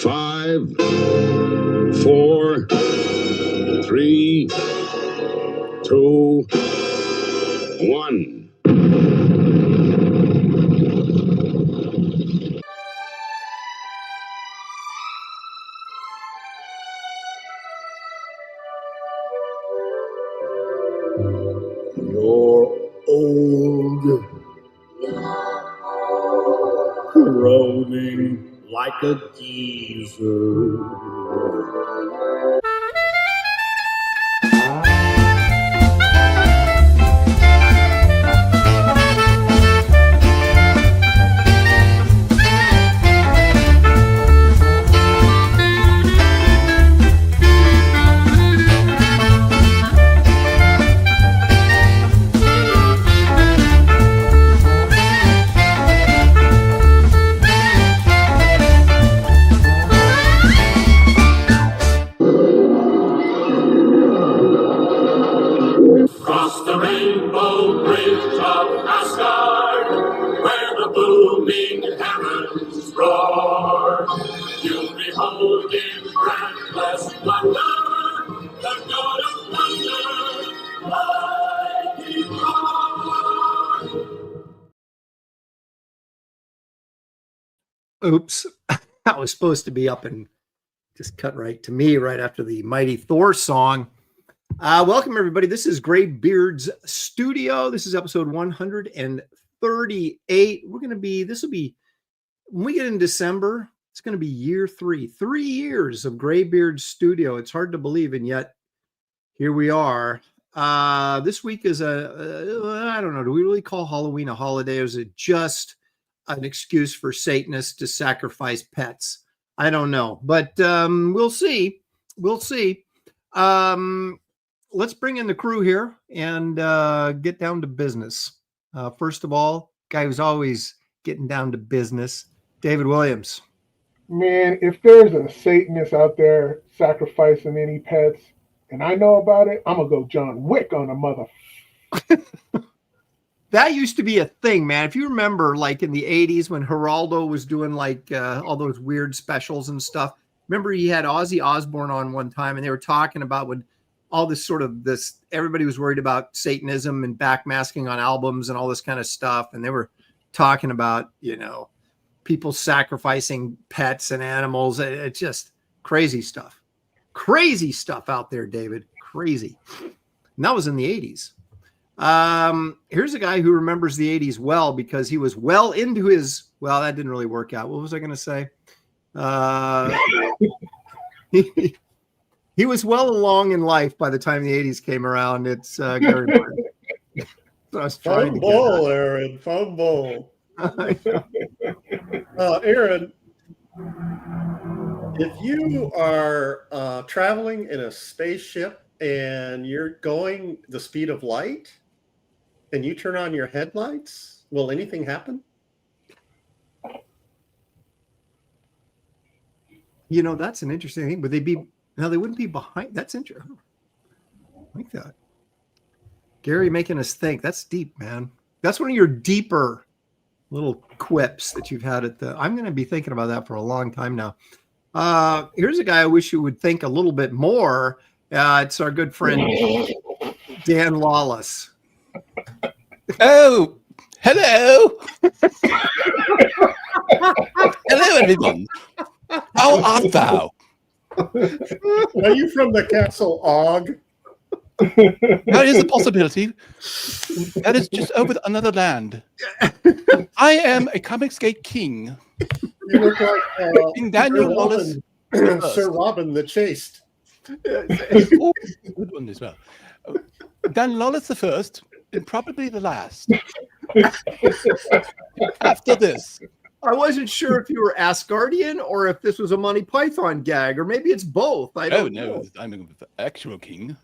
5, 4, 3, 2, 1. You're old, corroding like a geezer. Across the rainbow bridge of Asgard, where the booming heavens roar, you'll behold in breathless wonder the god of thunder, mighty Thor. Oops, that was supposed to be up and just cut right to me right after the Mighty Thor song. Welcome, everybody. This is Graybeard'S Studio. This is episode 138. When we get in December, it's going to be year 3. 3 years of Graybeard'S Studio. It's hard to believe, and yet here we are. This week is I don't know, do we really call Halloween a holiday, or is it just an excuse for Satanists to sacrifice pets? I don't know, but we'll see. Let's bring in the crew here and get down to business. First of all, guy who's always getting down to business, David Williams. Man, if there's a Satanist out there sacrificing any pets, and I know about it, I'm gonna go John Wick on a mother. That used to be a thing, man. If you remember, like in the 80s when Geraldo was doing like all those weird specials and stuff. Remember he had Ozzy Osbourne on one time, and they were talking about when all this everybody was worried about Satanism and backmasking on albums and all this kind of stuff. And they were talking about, people sacrificing pets and animals. It's just crazy stuff out there, David. Crazy. And that was in the 80s. Here's a guy who remembers the 80s well, because he was well into that didn't really work out. What was I going to say? He was well along in life by the time the 80s came around. It's Gary Martin. Fumble, Aaron. Fumble. Aaron, if you are traveling in a spaceship and you're going the speed of light and you turn on your headlights, will anything happen? That's an interesting thing. Would they be... No, they wouldn't be behind. That's interesting. I like that. Gary making us think. That's deep, man. That's one of your deeper little quips that you've had I'm going to be thinking about that for a long time now. Here's a guy I wish you would think a little bit more. It's our good friend, Dan Lawless. Oh, hello. Hello, everyone. How art thou? Are you from the Castle Og? There is a possibility. That is just over another land. I am a Comicsgate king. You look like King Daniel Wallace. Sir Robin the Chaste. Oh, good one as well. Dan Lawless the first, and probably the last. After this. I wasn't sure if you were Asgardian or if this was a Monty Python gag, or maybe it's both. I don't know. I'm an actual king.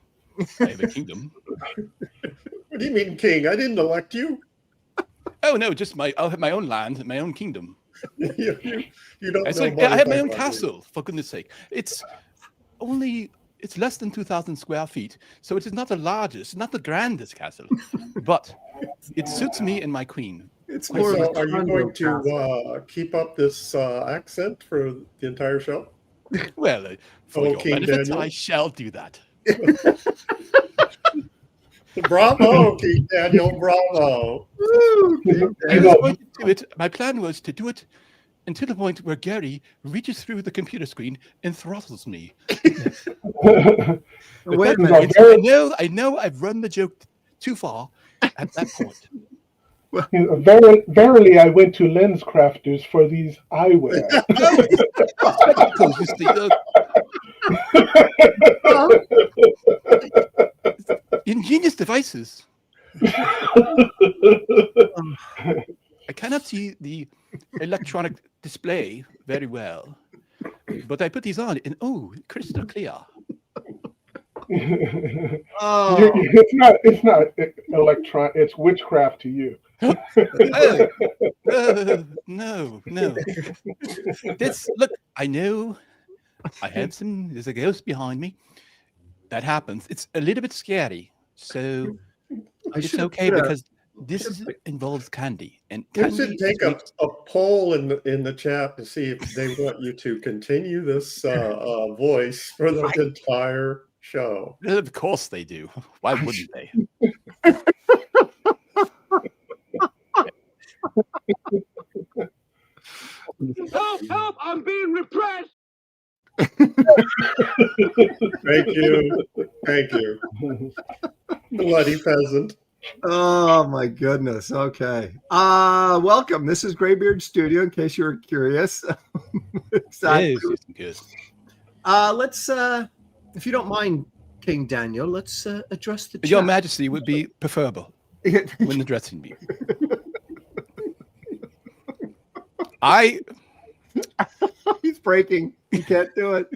I have a kingdom. What do you mean, king? I didn't elect you. Oh no, just I'll have my own land, my own kingdom. you don't know. I have my own castle, for goodness sake. It's less than 2,000 square feet, so it is not the largest, not the grandest castle, but it suits me and my queen. It's Quite more So of a are you going condo to keep up this accent for the entire show? Well, for Oh, your King benefit, Daniel. I shall do that. Bravo, King Daniel, bravo. Woo, King I You was know, going to do it. My plan was to do it until the point where Gary reaches through the computer screen and throttles me. But Wait a that minute. point, I know I've run the joke too far at that point. verily, I went to lens crafters for these eyewear. Spectacles, you see. Ingenious devices. I cannot see the electronic display very well, but I put these on and crystal clear. Oh, It's not electron. It's witchcraft to you. No. Look, I know I have there's a ghost behind me. That happens. It's a little bit scary. So it's okay because this involves candy. And We candy should take a poll in the chat to see if they want you to continue this voice for the entire show. Of course they do. Why wouldn't they? Help! I'm being repressed! Thank you. Bloody peasant. oh my goodness. Okay. Welcome. This is Graybeard'S Studio, in case you were curious. Exactly. It's good. Let's if you don't mind, King Daniel, let's address the chat. Your Majesty would be preferable when addressing me. He's breaking. He can't do it.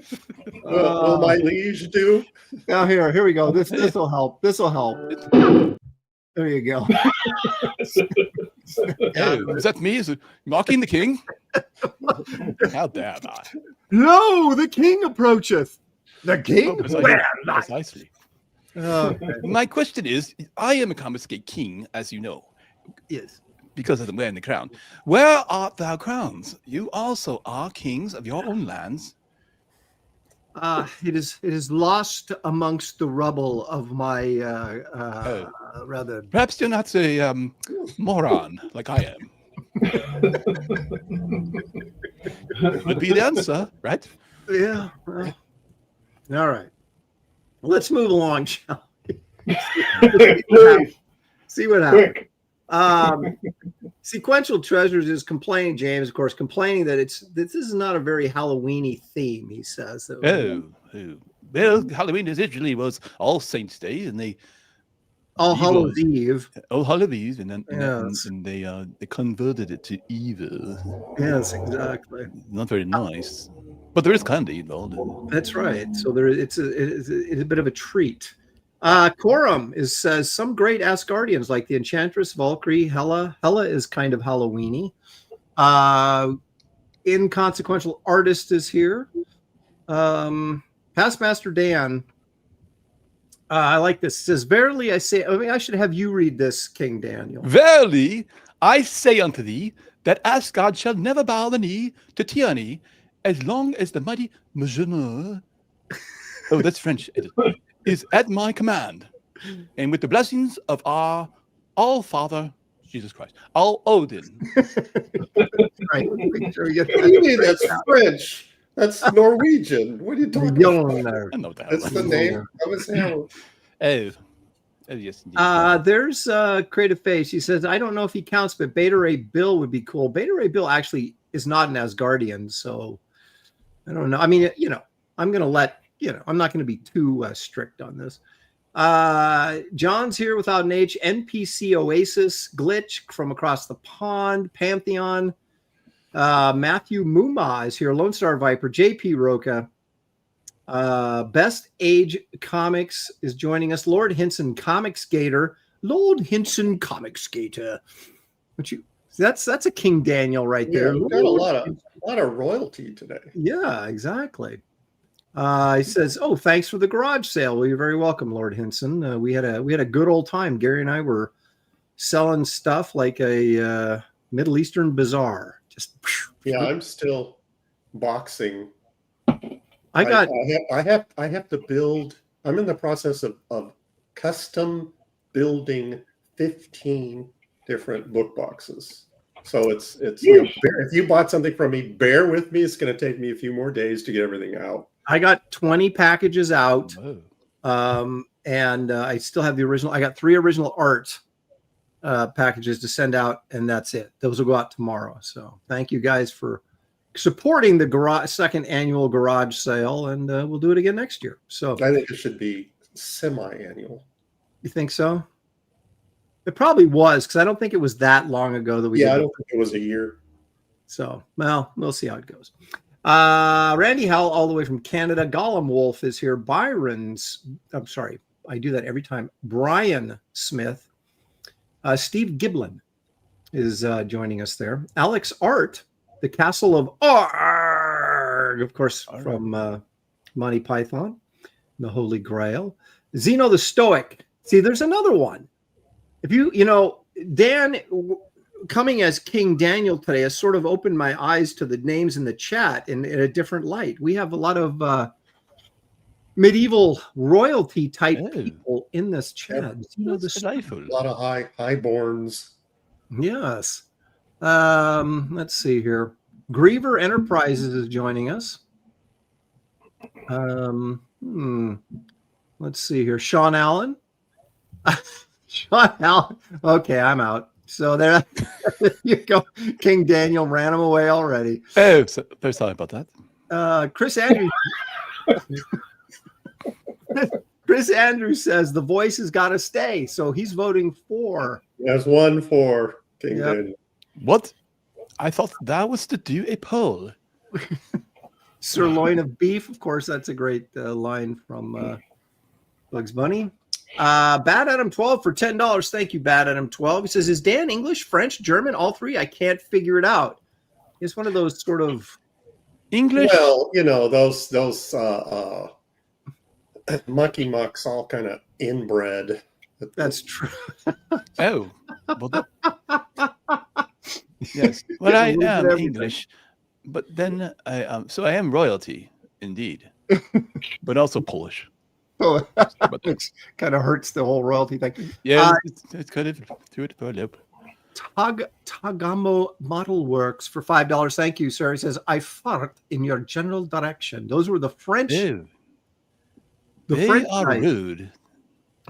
Will my liege do? Now here we go. This will help. This will help. There you go. Is that me? Is it mocking the king? How dare I? No, the king approacheth. The king? Precisely. Okay. My question is, I am a confiscate king, as you know. Yes. Because of the wearing the crown. Where art thou crowns? You also are kings of your own lands. It is lost amongst the rubble of my rather. Perhaps you're not a moron like I am. Would be the answer, right? Yeah. Well, all right. Let's move along, shall we? See what happens. Quick. Sequential Treasures is complaining, James, of course, complaining that this is not a very Halloween-y theme, he says. Well, Halloween originally was All Saints' Day, and they All Hallows Eve. All Hallows Eve, and then Yes. and they converted it to evil. Yes, exactly. Not very nice, but there is candy involved. That's right. So it's a bit of a treat. Quorum says some great Asgardians like the Enchantress, Valkyrie, Hela. Hela is kind of Halloween-y. Inconsequential Artist is here. Past Master Dan. I like this. It says, verily I say, I should have you read this, King Daniel. Verily, I say unto thee that Asgard shall never bow the knee to tyranny as long as the mighty Mjolnir, that's French, is at my command, and with the blessings of our All-Father, Jesus Christ, All-Odin. Right. Make sure we get What do you mean that's French? That's Norwegian. What are you talking about? I know that. That's the name of his hammer. Oh, yes, indeed. There's Creative Face. He says, I don't know if he counts, but Beta Ray Bill would be cool. Beta Ray Bill actually is not an Asgardian, so I don't know. I mean, I'm going to I'm not going to be too strict on this. John's here without an H. NPC Oasis, Glitch from across the pond, Pantheon. Matthew Muma is here. Lone Star Viper, JP Roca. Best Age Comics is joining us. Lord Hinson, Comic Skater. Lord Hinson, Comic Skater. That's a King Daniel right there. We've got a lot of royalty today. Yeah, exactly. He says, "Oh, thanks for the garage sale." Well, you're very welcome, Lord Hinson. We had a good old time. Gary and I were selling stuff like a Middle Eastern Bazaar. Just Yeah, I'm still boxing. I got I have to build. I'm in the process of custom building 15 different book boxes. So it's if you bought something from me, bear with me. It's going to take me a few more days to get everything out. I got 20 packages out. Whoa. And I still have the original. I got 3 original art packages to send out, and that's it. Those will go out tomorrow. So thank you guys for supporting the second annual garage sale, and we'll do it again next year. So I think it should be semi-annual. You think so? It probably was, because I don't think it was that long ago that we did. I don't think it was a year. So, well, we'll see how it goes. Randy Howell, all the way from Canada. Gollum Wolf is here. I'm sorry, I do that every time. Brian Smith. Steve Giblin is joining us there. Alex Art, the Castle of Arg, of course, from Monty Python, the Holy Grail. Zeno the Stoic. See, there's another one. If Dan coming as King Daniel today has sort of opened my eyes to the names in the chat in a different light. We have a lot of medieval royalty type people in this chat. That's delightful. A lot of highborns. Yes. Let's see here. Griever Enterprises is joining us. Let's see here. Sean Allen. Sean Allen. Okay, I'm out. So there you go. King Daniel ran him away already. Oh, so, very sorry about that. Chris Andrews. Chris Andrews says the voice has got to stay, so he's voting for. There's one for King Daniel. What? I thought that was to do a poll. Sirloin of beef, of course. That's a great line from Bugs Bunny. Bad Adam 12 for $10. Thank you, Bad Adam 12. He says, "Is Dan English, French, German, all 3? I can't figure it out." It's one of those sort of English. Well, those monkey mucks all kind of inbred. That's true. Oh, well, yes. Well, I am English, but then I am. So I am royalty, indeed, but also Polish. Oh, it kind of hurts the whole royalty thing. Yeah, it's kind of through it for a loop. Tagamo Model Works for $5. Thank you, sir. He says, "I fart in your general direction." Those were the French. Ew. They French are rude.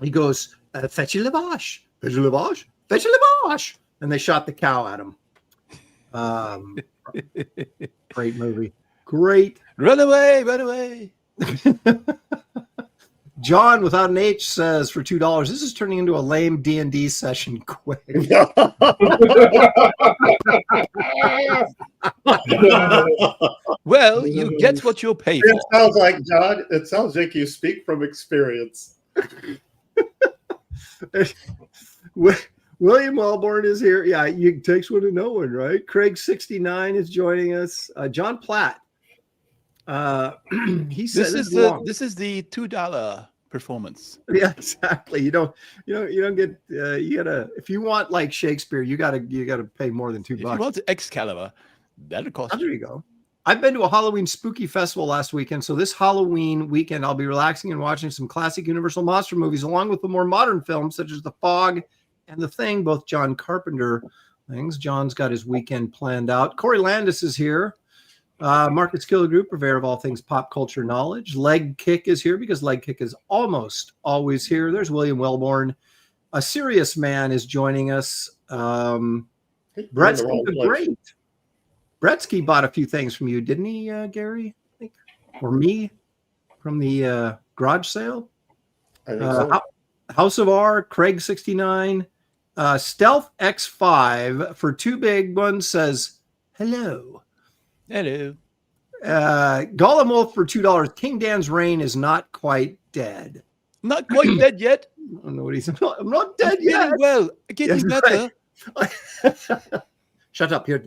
He goes, "Fetch a lavash, fetch a lavash, fetch a lavash," and they shot the cow at him. Great movie. Great. Run away, run away. John without an H says for $2, "This is turning into a lame D&D session quick." Well, you get what you pay for. It sounds like, John, it sounds like you speak from experience. William Wellborn is here. Yeah, it takes one to know one, right? Craig 69 is joining us. John Platt. He says this is the $2 performance. Yeah, exactly. You don't get you gotta, if you want like Shakespeare, you gotta pay more than $2. If you want Excalibur, that'll cost you. There you go. I've been to a Halloween spooky festival last weekend, so this Halloween weekend I'll be relaxing and watching some classic Universal monster movies along with the more modern films such as The Fog and The Thing, both John Carpenter things. John's got his weekend planned out. Corey Landis is here. Marcus Killigrew, purveyor of all things pop culture knowledge. Leg Kick is here because Leg Kick is almost always here. There's William Wellborn. A serious man is joining us. Bretsky the Great. Bretsky bought a few things from you, didn't he, Gary? I think, or me, from the garage sale. I think so. House of R, Craig 69, Stealth X5 for 2 big ones says hello. Hello. Gollum Wolf for $2. King Dan's reign is not quite dead. Not quite dead yet. I don't know what he's. I'm not dead yet. Well, getting better. Right. Shut up here.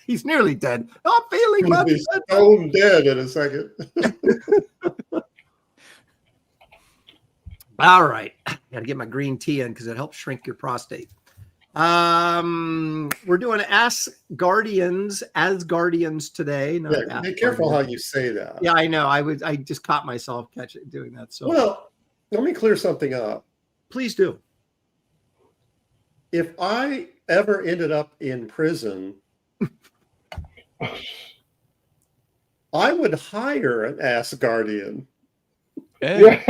He's nearly dead. I'm feeling He'll be stone dead in a second. All right. Got to get my green tea in because it helps shrink your prostate. We're doing Asgardians today. Yeah, be careful how you say that. Yeah, I know. I just caught myself doing that. So well, let me clear something up. Please do. If I ever ended up in prison, I would hire an Asgardian. Yeah.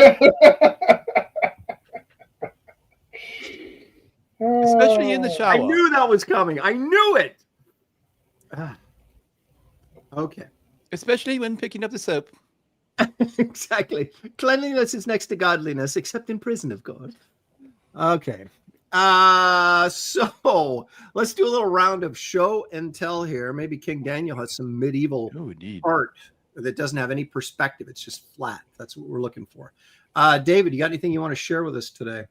Especially in the shower. I knew that was coming. I knew it. Okay. Especially when picking up the soap. Exactly. Cleanliness is next to godliness, except in prison, of course. Okay. So let's do a little round of show and tell here. Maybe King Daniel has some medieval art that doesn't have any perspective. It's just flat. That's what we're looking for. David, you got anything you want to share with us today?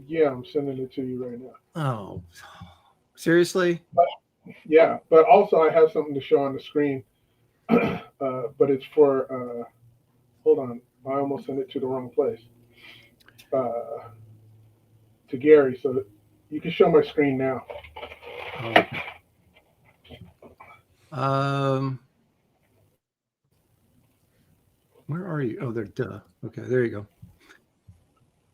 Yeah, I'm sending it to you right now. Oh, seriously? Yeah, but also I have something to show on the screen. But it's for hold on, I almost sent it to the wrong place. To Gary, so that you can show my screen now. Where are you? Oh, there. Duh. Okay, there you go.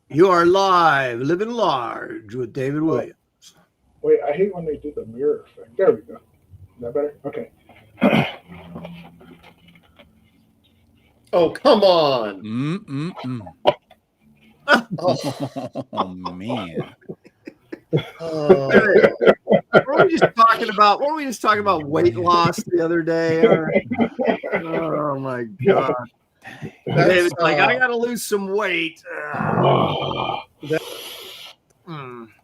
You are live, living large with David Williams. Wait, I hate when they do the mirror effect. There we go. Is that better? Okay. Oh, come on. Oh man. Were we just talking about weight loss the other day? Oh my god. David's like, I gotta lose some weight.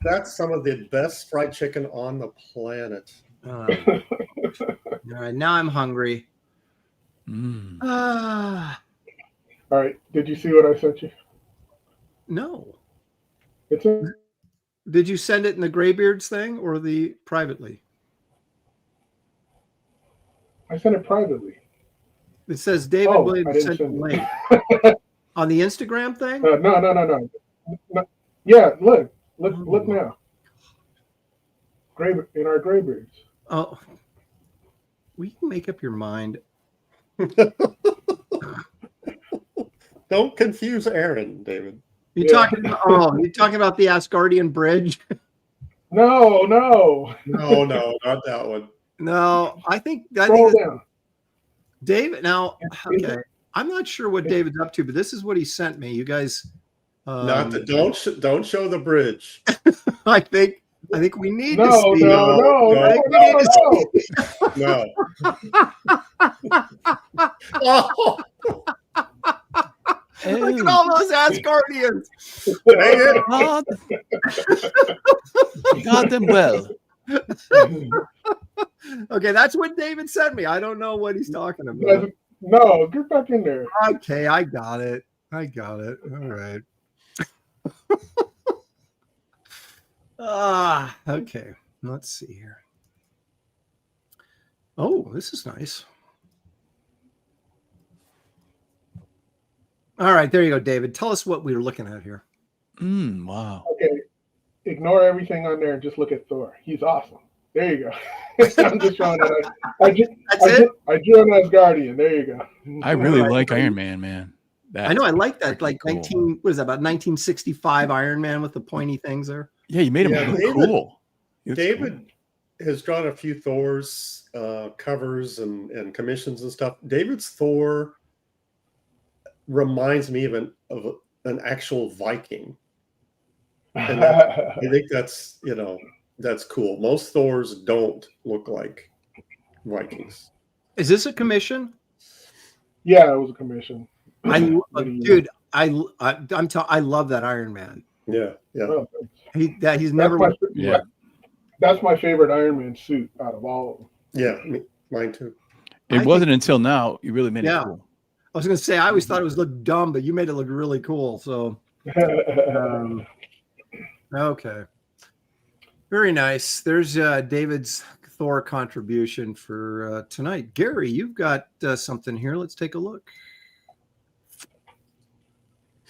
That's some of the best fried chicken on the planet. All right, now I'm hungry. All right, did you see what I sent you? No. It's a... Did you send it in the Graybeard'S thing or the privately? I sent it privately. It says David Williams sent it late. On the Instagram thing? No. Yeah, look now. In our Graybeard'S. Oh, we can make up your mind. Don't confuse Aaron, David. You're talking about the Asgardian bridge? No, not that one. No, I think down. David. Now, okay, I'm not sure what David's up to, but this is what he sent me. You guys, don't show the bridge. I think we need to see. No. Oh. Look at all those Asgardians. Got them well. Okay, that's what David sent me. I don't know what he's talking about. No, get back in there. Okay, I got it. All right. Okay. Let's see here. Oh, this is nice. All right, there you go, David. Tell us what we were looking at here. Wow. Okay, ignore everything on there and just look at Thor. He's awesome. There you go. I'm just showing that. I drew an Asgardian. There you go. I really like Iron Man. I know. I like that. Like cool. 1965 Iron Man with the pointy things there. Yeah, you made him look cool. David has drawn a few Thor's covers and commissions and stuff. David's Thor reminds me of an actual Viking, and I think that's cool. Most Thors don't look like Vikings. Is this a commission? Yeah, it was a commission. I love that Iron Man. Yeah. Oh, he's never. That's my favorite Iron Man suit out of all of them. Yeah, mine too. It wasn't until now you really made it cool. I was going to say, I always thought it was look dumb, but you made it look really cool. So, okay. Very nice. There's David's Thor contribution for tonight. Gary, you've got something here. Let's take a look.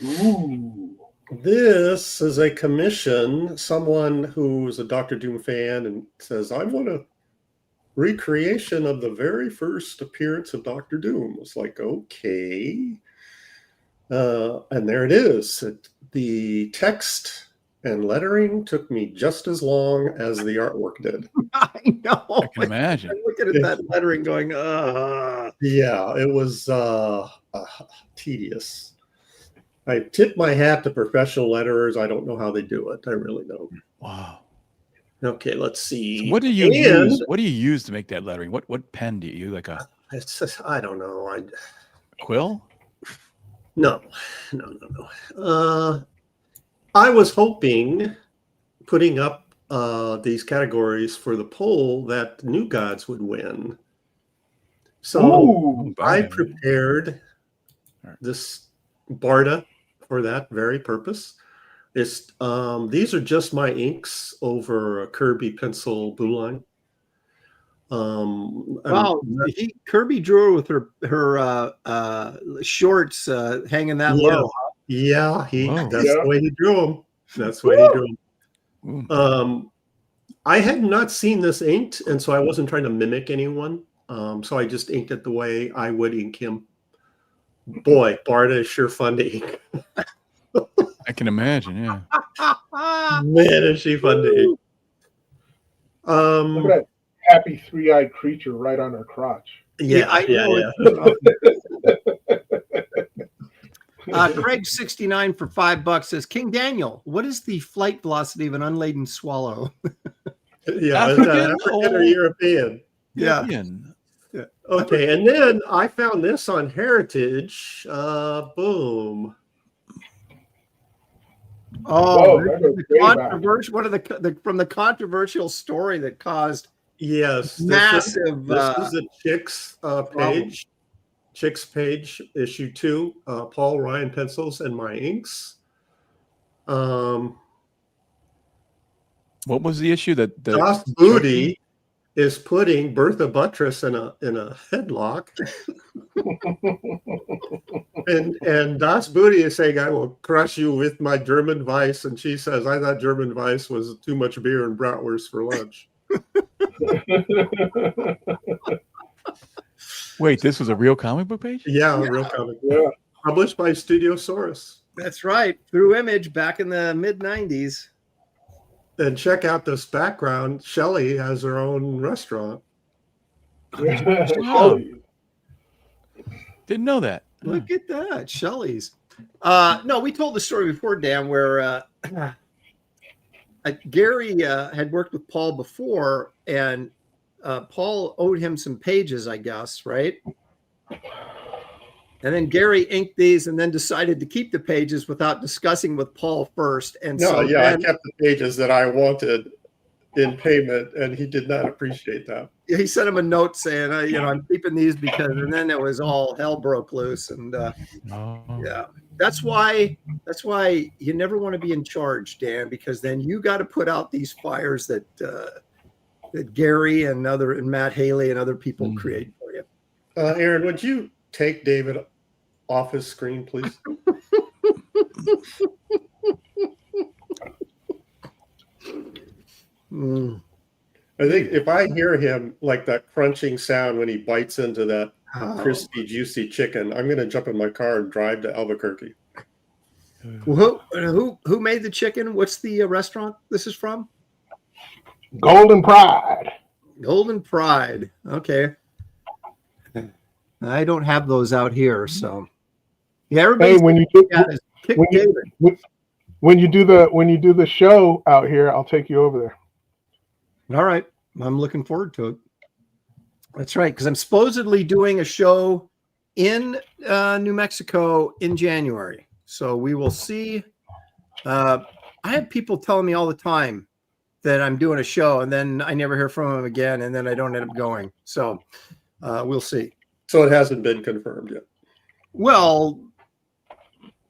Ooh. This is a commission. Someone who's a Doctor Doom fan and says, I want a recreation of the very first appearance of Doctor Doom. It's like, okay. And there it is. The text and lettering took me just as long as the artwork did. I know. I can imagine. I'm looking at that lettering going, Yeah, it was tedious. I tip my hat to professional letterers. I don't know how they do it. I really don't. Wow. Okay, let's see. So what do you use? What do you use to make that lettering? What pen do you use? Like a It's just, I don't know. quill? No. I was hoping, putting up these categories for the poll, that New Gods would win. So I prepared this Barda for that very purpose. It's these are just my inks over a Kirby pencil blue line. wow, Kirby drew with her shorts hanging that low. Yeah, that's the way he drew them. That's the way he drew them. I had not seen this inked, and so I wasn't trying to mimic anyone. So I just inked it the way I would ink him. Boy, Barda is sure fun to ink. I can imagine, yeah. Man, is she fun to ink. Look at that happy three-eyed creature right on her crotch. Yeah. Craig 69 for $5 says, King Daniel, what is the flight velocity of an unladen swallow? Yeah, is that African or European? Yeah. Yeah. Okay, and then I found this on Heritage. Boom. Oh, the controversial. One of the from the controversial story that caused massive. This is the Chicks page. Chicks page, issue 2. Paul Ryan pencils and my inks. What was the issue that Das Booty is putting Bertha Buttress in a headlock, and Das Booty is saying, "I will crush you with my German Weiss," and she says, "I thought German Weiss was too much beer and bratwurst for lunch." Wait, this was a real comic book page? Yeah, a real comic. Yeah, published by Studiosaurus. That's right, through Image back in the mid-90s. And check out this background. Shelley has her own restaurant. Wow. Didn't know that. Look at that, Shelley's. No, we told the story before, Dan, where Gary had worked with Paul before, and Paul owed him some pages, I guess, right? And then Gary inked these and then decided to keep the pages without discussing with Paul first. And I kept the pages that I wanted in payment, and he did not appreciate that. He sent him a note saying, I'm keeping these because, and then it was all hell broke loose. And yeah, that's why you never want to be in charge, Dan, because then you got to put out these fires that Gary and Matt Haley and other people create for you. Aaron, would you take David off his screen, please? I think if I hear him like that crunching sound when he bites into that crispy, juicy chicken, I'm going to jump in my car and drive to Albuquerque. Who made the chicken? What's the restaurant this is from? Golden Pride. Golden Pride. Okay. I don't have those out here, so yeah. Everybody, when you do the show out here, I'll take you over there. All right, I'm looking forward to it. That's right, because I'm supposedly doing a show in New Mexico in January, so we will see. I have people telling me all the time that I'm doing a show, and then I never hear from them again, and then I don't end up going. So we'll see. So it hasn't been confirmed yet. Well,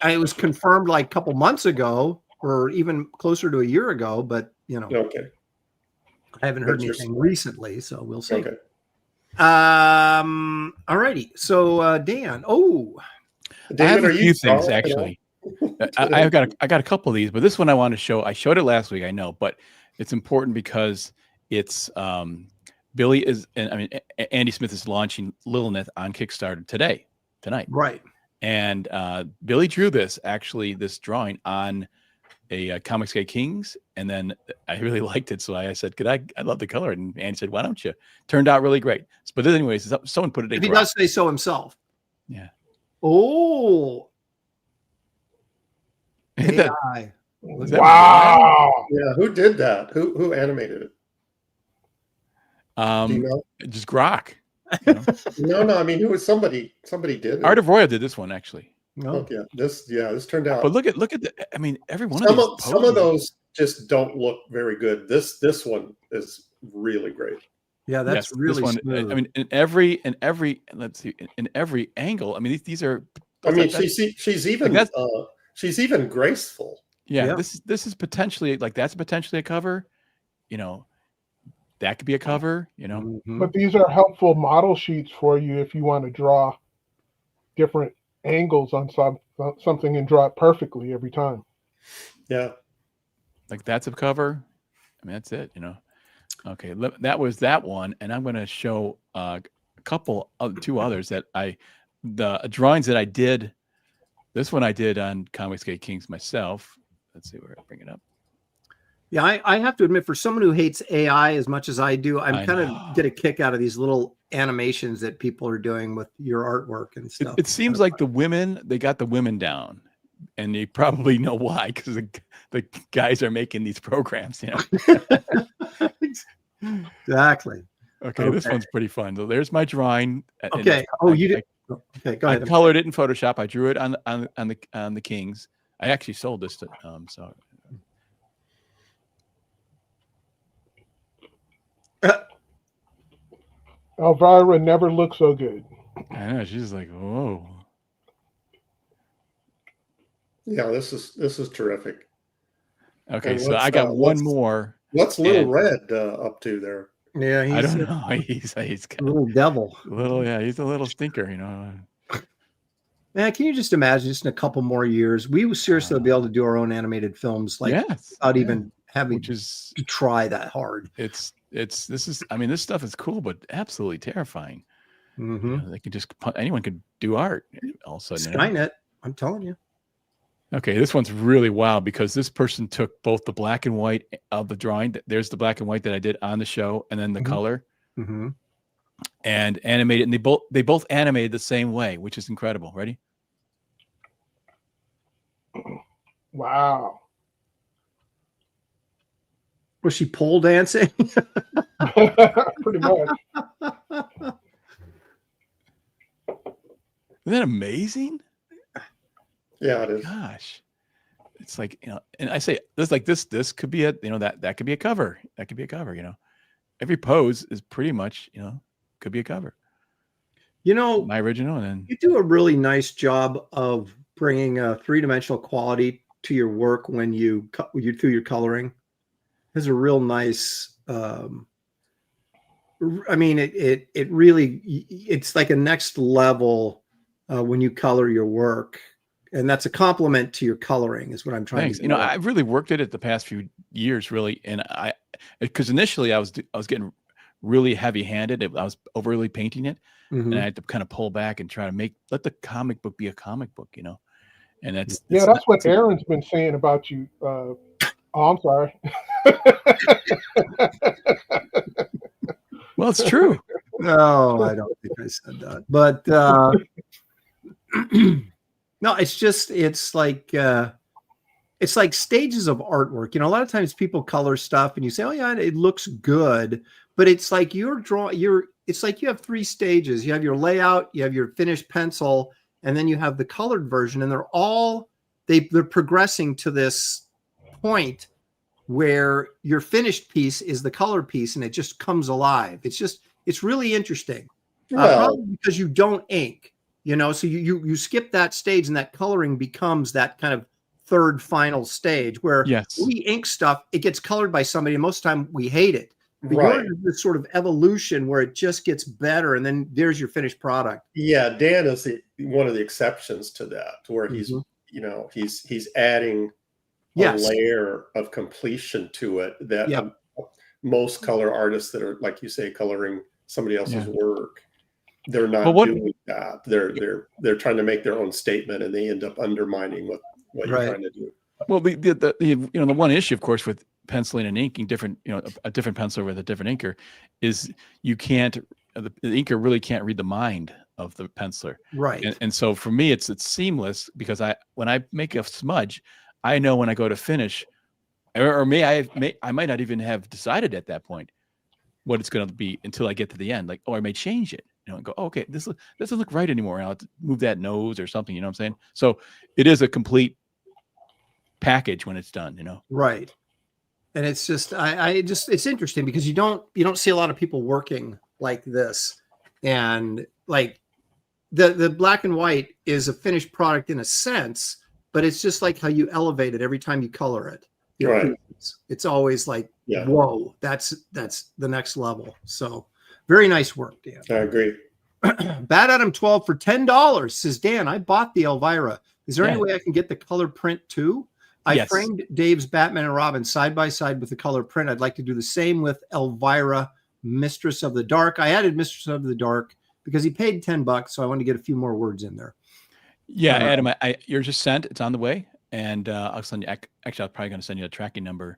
it was confirmed like a couple months ago, or even closer to a year ago. But okay. I haven't heard anything recently, so we'll see. Okay. All righty. So Dan. I have a few things actually. I got a couple of these, but this one I want to show. I showed it last week, I know, but it's important because it's Billy is, and I mean Andy Smith is launching Lilith on Kickstarter tonight, Right? And Billy drew this drawing on a Comics Guy Kings, and then I really liked it, so I said, I love the color, and Andy said, why don't you? Turned out really great. But anyways, someone put it in. If he does say so himself. Yeah. Oh. AI. Wow. Yeah, who did that? Who animated it? Do you know? Just Grok. No. I mean, who was somebody did it. Art of Roya did this one actually. No. Oh, yeah, this turned out. But look at the. I mean, every one some of these. Some of those just don't look very good. This one is really great. Yeah, that's really this one. smooth. I mean, in every let's see, in every angle. I mean, these are. I mean, she's even graceful. Yeah, this is potentially that's potentially a cover. That could be a cover. But these are helpful model sheets for you if you want to draw different angles on something and draw it perfectly every time. Yeah, like that's a cover. I mean, that's it. Okay, that was that one, and I'm going to show a couple of two others that the drawings that I did. This one I did on Comics Gate Kings myself. Let's see where I bring it up. Yeah, I have to admit, for someone who hates AI as much as I do, I'm kind of get a kick out of these little animations that people are doing with your artwork and stuff. It seems like they got the women down, and you probably know why, because the guys are making these programs. Exactly. Okay, this one's pretty fun. So there's my drawing. Okay. You did. Okay, go ahead. I colored it in Photoshop. I drew it on the Kings. I actually sold this to so. Elvira never looked so good. I know, she's like, whoa. Yeah, this is terrific. Okay, so I got one more. What's Little Red up to there? Yeah, I don't know. He's a little devil. He's a little stinker, Man, can you just imagine, just in a couple more years, we will seriously be able to do our own animated films, without even having to try that hard. This stuff is cool, but absolutely terrifying. Mm-hmm. They could anyone could do art all of a sudden. Skynet, I'm telling you. Okay, this one's really wild because this person took both the black and white of the drawing. There's the black and white that I did on the show, and then the color, and animated. And they both animated the same way, which is incredible. Ready? Wow. Was she pole dancing? Pretty much. Isn't that amazing? Yeah, it is. Gosh, it's like, and I say this could be that could be a cover. That could be a cover. Every pose is pretty much could be a cover. My original, and then you do a really nice job of bringing a three-dimensional quality to your work when you through your coloring. There's a real nice. I mean, it really, it's like a next level when you color your work. And that's a compliment to your coloring, is what I'm trying to say. I've really worked at it the past few years, really, and because initially I was getting really heavy-handed. I was overly painting it, and I had to kind of pull back and try to let the comic book be a comic book, And that's what Aaron's been saying about you. Oh, I'm sorry. Well, it's true. No, I don't think I said that, but. No, it's like stages of artwork. A lot of times people color stuff and you say, oh yeah, it looks good, but it's like it's like you have three stages. You have your layout, you have your finished pencil, and then you have the colored version, and they're progressing to this point where your finished piece is the color piece and it just comes alive. It's really interesting. Probably because you don't ink. So you skip that stage, and that coloring becomes that kind of third final stage where we ink stuff, it gets colored by somebody, and most of the time we hate it. But yours is this sort of evolution where it just gets better, and then there's your finished product. Yeah, Dan is one of the exceptions to that, where you know, he's adding a Yes. layer of completion to it that most color artists that are, like you say, coloring somebody else's work, they're not doing that. They're trying to make their own statement, and they end up undermining what you're trying to do. Well, the you know, the one issue, of course, with penciling and inking different, you know, a different penciler with a different inker is you can't, the inker really can't read the mind of the penciler. Right. And so for me, it's seamless, because when I make a smudge, I know when I go to finish, or I might not even have decided at that point what it's going to be until I get to the end. Like, oh, I may change it, you know, and go, oh, okay, this doesn't look right anymore. I'll have to move that nose or something. You know what I'm saying? So it is a complete package when it's done, you know? Right. And it's just, it's interesting because you don't see a lot of people working like this. And like the black and white is a finished product in a sense, but it's just like how you elevate it every time you color it. Right. It's always like, whoa, that's the next level. So very nice work, Dan. I agree. Bad Adam 12 for $10 says, Dan, I bought the Elvira. Is there any way I can get the color print too? I framed Dave's Batman and Robin side by side with the color print. I'd like to do the same with Elvira, Mistress of the Dark. I added Mistress of the Dark because he paid $10, so I wanted to get a few more words in there. Yeah, Adam, you're just sent. It's on the way, and I'll send you. Actually, I'm probably going to send you a tracking number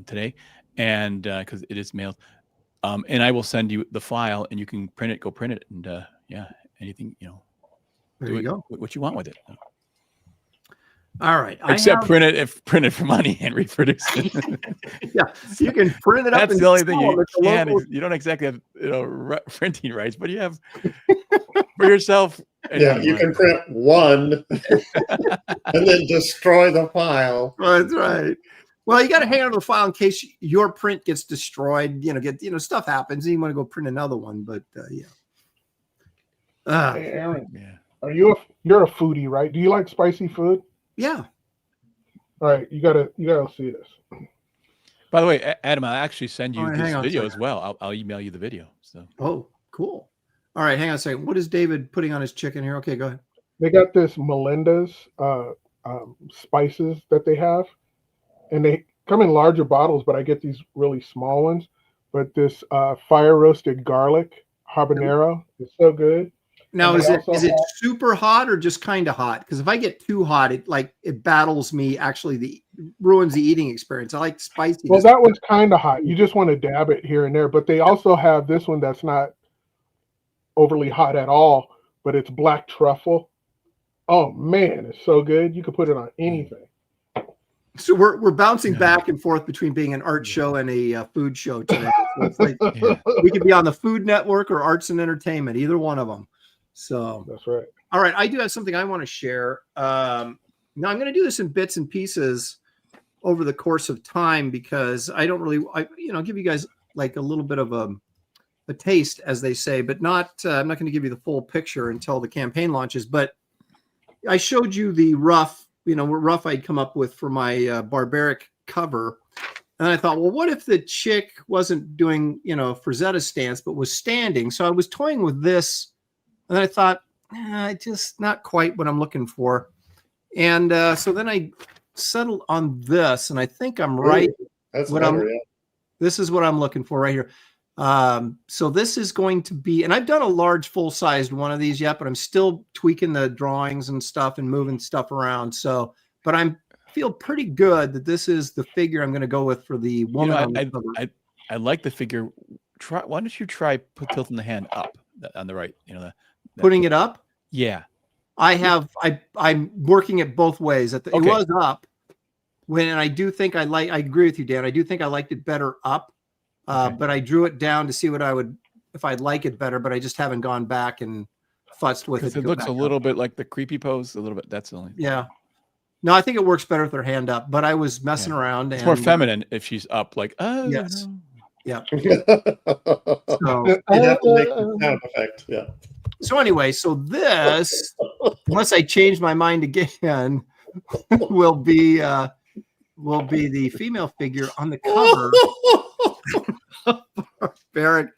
today, and because it is mailed, and I will send you the file, and you can print it. Go print it, and anything, you know, there you go. What you want with it. All right. Except print it for money and reproduce it. Yeah, you can print it up. That's the only thing you can. You don't exactly have, you know, printing rights, but you have for yourself. Yeah, you can print one and then destroy the file. That's right. Well, you got to hang on to the file in case your print gets destroyed. You know, stuff happens, and you want to go print another one. But Hey, Aaron, you're a foodie, right? Do you like spicy food? Yeah. All right, you gotta see this. By the way, Adam, I'll actually send you this video as well. I'll email you the video. So. Oh, cool. All right, hang on a second. What is David putting on his chicken here? Okay, go ahead. They got this Melinda's spices that they have, and they come in larger bottles, but I get these really small ones. But this fire roasted garlic habanero is so good. Now, is it super hot or just kind of hot? Because if I get too hot, it battles me. Actually, ruins the eating experience. I like spicy. Well, that one's kind of hot. You just want to dab it here and there. But they also have this one that's not overly hot at all, but it's black truffle. Oh man, it's so good. You could put it on anything. So we're bouncing back and forth between being an art show and a food show today. So it's like we could be on the Food Network or Arts and Entertainment, either one of them. So that's right. All right, I do have something I want to share. Now I'm going to do this in bits and pieces over the course of time because I don't really, give you guys like a little bit of a taste, as they say, but not. I'm not going to give you the full picture until the campaign launches. But I showed you the rough, what rough I'd come up with for my barbaric cover. And I thought, well, what if the chick wasn't doing, Frazetta's stance, but was standing? So I was toying with this. And then I thought, just not quite what I'm looking for. And so then I settled on this, and I think I'm right. That's This is what I'm looking for right here. So this is going to be, and I've done a large full-sized one of these yet, but I'm still tweaking the drawings and stuff and moving stuff around. So, but I feel pretty good that this is the figure I'm going to go with for the woman. I like the figure. Why don't you try tilting the hand up on the right? Putting it up? Yeah. I'm working it both ways. It was up I agree with you, Dan. I do think I liked it better up, but I drew it down to see if I'd like it better, but I just haven't gone back and futzed with it. It looks a little bit like the creepy pose, a little bit. That's the only. Yeah. No, I think it works better with her hand up, but I was messing around. It's more feminine if she's up, like, oh. Yes. No. Yeah. So you have to make the sound effect. Yeah. So anyway, this, unless I change my mind again, will be the female figure on the cover. Barbaric.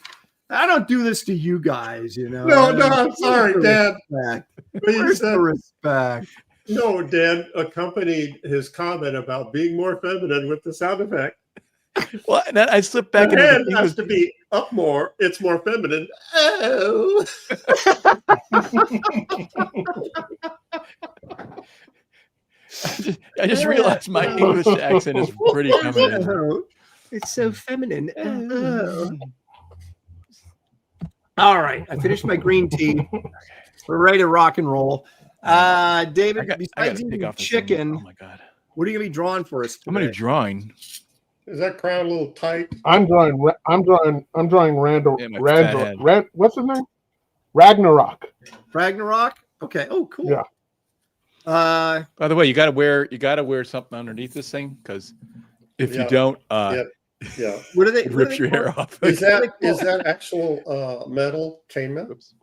I don't do this to you guys, No, I'm sorry, Dad. Where's the respect? No, Dan accompanied his comment about being more feminine with the sound effect. Well, and then I slipped back The into hand the has to be up more. It's more feminine. Oh. I just realized my English accent is pretty feminine. It's so feminine. Oh. All right, I finished my green tea. We're ready to rock and roll. David, I besides gotta take eating off this thing. chicken, Oh my god! what are you gonna be drawing for us today? I'm gonna be drawing. Is that crown a little tight? I'm drawing Randall. Yeah, my fat head. What's his name? Ragnarok. Ragnarok. Okay. Oh, cool. Yeah. By the way, you gotta wear something underneath this thing because if you don't, Yeah. What are they? it rips your hair off. Is that actual metal chainmail? Oops.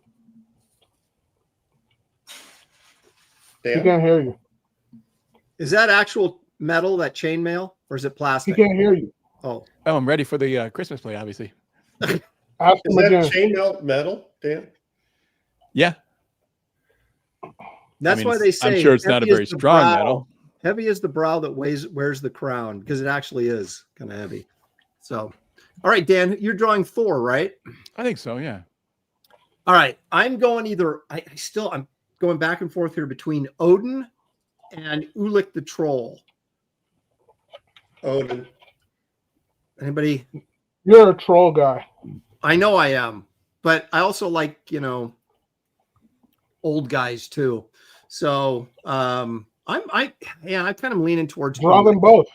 He Dan? can't hear you. Is that actual metal, that chainmail, or is it He plastic? can't hear you. Oh, I'm ready for the Christmas play, obviously. Ask Is him that again. chainmail metal, Dan? Yeah, that's why they say. I'm sure it's not a heavy very is the strong brow. metal. Heavy is the brow that wears the crown, because it actually is kind of heavy. So, all right, Dan, you're drawing Thor, right? I think so. Yeah. All right, I'm going either. I'm going back and forth here between Odin and Ulik the troll. Odin. Anybody? You're a troll guy. I know I am, but I also like, old guys too. So I'm kind of leaning towards Draw Ulik. them both.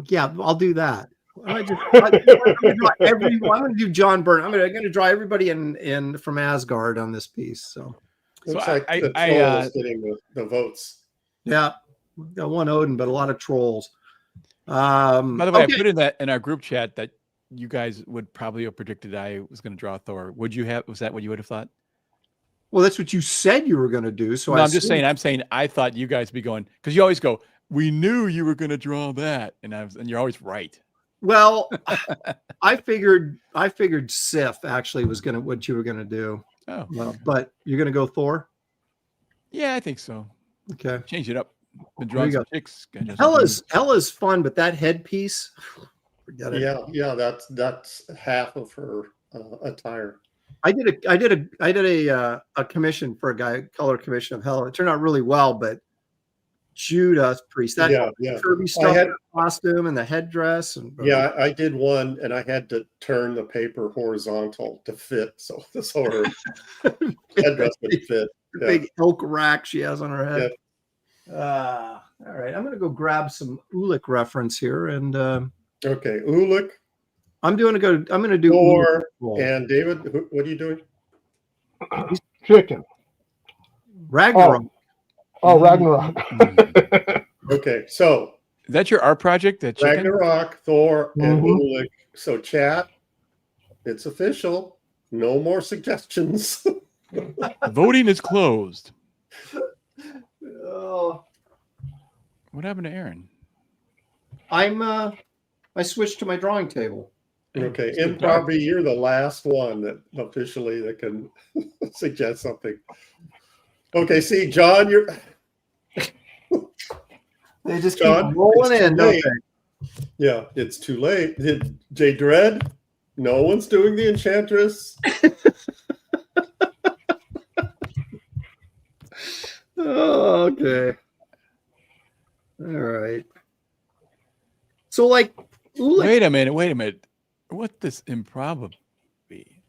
Yeah, I'll do that. I'm going to do John Byrne. I'm going to draw everybody in from Asgard on this piece. So Looks So like I- the I, troll is getting the votes. yeah, we've got one Odin, but a lot of trolls. By the way, okay. I put in our group chat that you guys would probably have predicted I was going to draw Thor. Was that what you would have thought? Well, that's what you said you were going to do. So No, I'm saying I thought you guys would be going, because you always go, we knew you were going to draw that, and you're always right. Well, I figured Sif actually was what you were gonna do. Oh, But you're gonna go Thor. yeah, I think so. Okay. Change it up. Been There drawing you some chicks. Hella's fun, but that headpiece, forget it. Yeah, that's half of her attire. I did a commission for a guy, color commission of Hella. It turned out really well, but Judas priest, that Kirby stuff, the costume and the headdress, and I did one, and I had to turn the paper horizontal to fit, so her headdress would fit. The big elk rack she has on her head. All right, I'm gonna go grab some Ulik reference here, and okay, Ulik. I'm gonna do Thor Ulik. And David, what are you doing? Chicken. Ragnarok. Oh, Ragnarok. Okay, so Is that your art project? That chicken? Ragnarok, Thor, and Ulik. So chat, it's official. No more suggestions. Voting is closed. Oh, What happened to Aaron? I switched to my drawing table. Okay, Improv, you're the last one that can suggest something. Okay, see, John, They just John, keep rolling in, don't late. they? Yeah, it's too late. J Dredd, no one's doing the Enchantress. Oh, okay. All right. So, like, Wait a minute. What this improv be?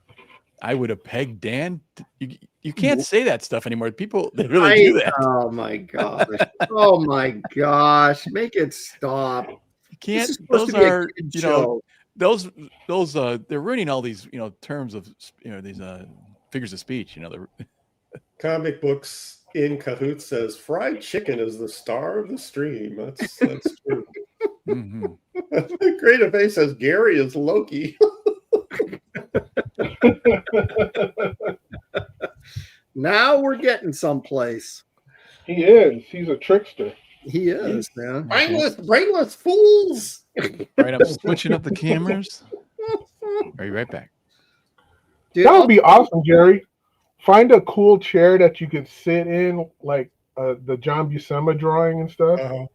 I would have pegged Dan. You can't say that stuff anymore. People, they really do that. Oh my gosh. Oh my gosh. Make it stop. You can't. This is supposed Those to be a are, kid you know, those they're ruining all these, terms of, these figures of speech. Comic books in cahoots says fried chicken is the star of the stream. That's true. Mm-hmm. Great Face says Gary is Loki. Now we're getting someplace. He is. He's a trickster. He is, man. Brainless fools. Right, I'm switching up the cameras. Are you right back? Dude, That would be awesome, Jerry. Find a cool chair that you could sit in, like the John Buscema drawing and stuff, Uh-huh.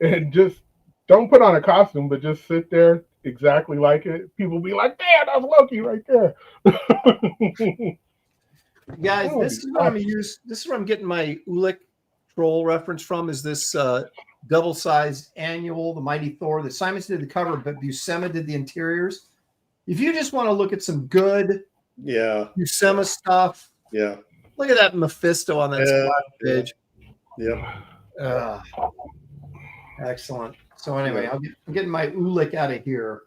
and just don't put on a costume, but just sit there exactly like it. People be like, "Damn, that's Loki right there." Guys, That would this be is what I'm awesome. use. This is where I'm getting my Ulick troll reference from. Is this double-sized annual, the Mighty Thor? That Simons did the cover, but Buscema did the interiors. If you just want to look at some good Yeah. Buscema stuff, Yeah. look at that Mephisto on that Yeah, splash yeah. page. Yep. Excellent. So anyway, I'm getting my Ulick out of here.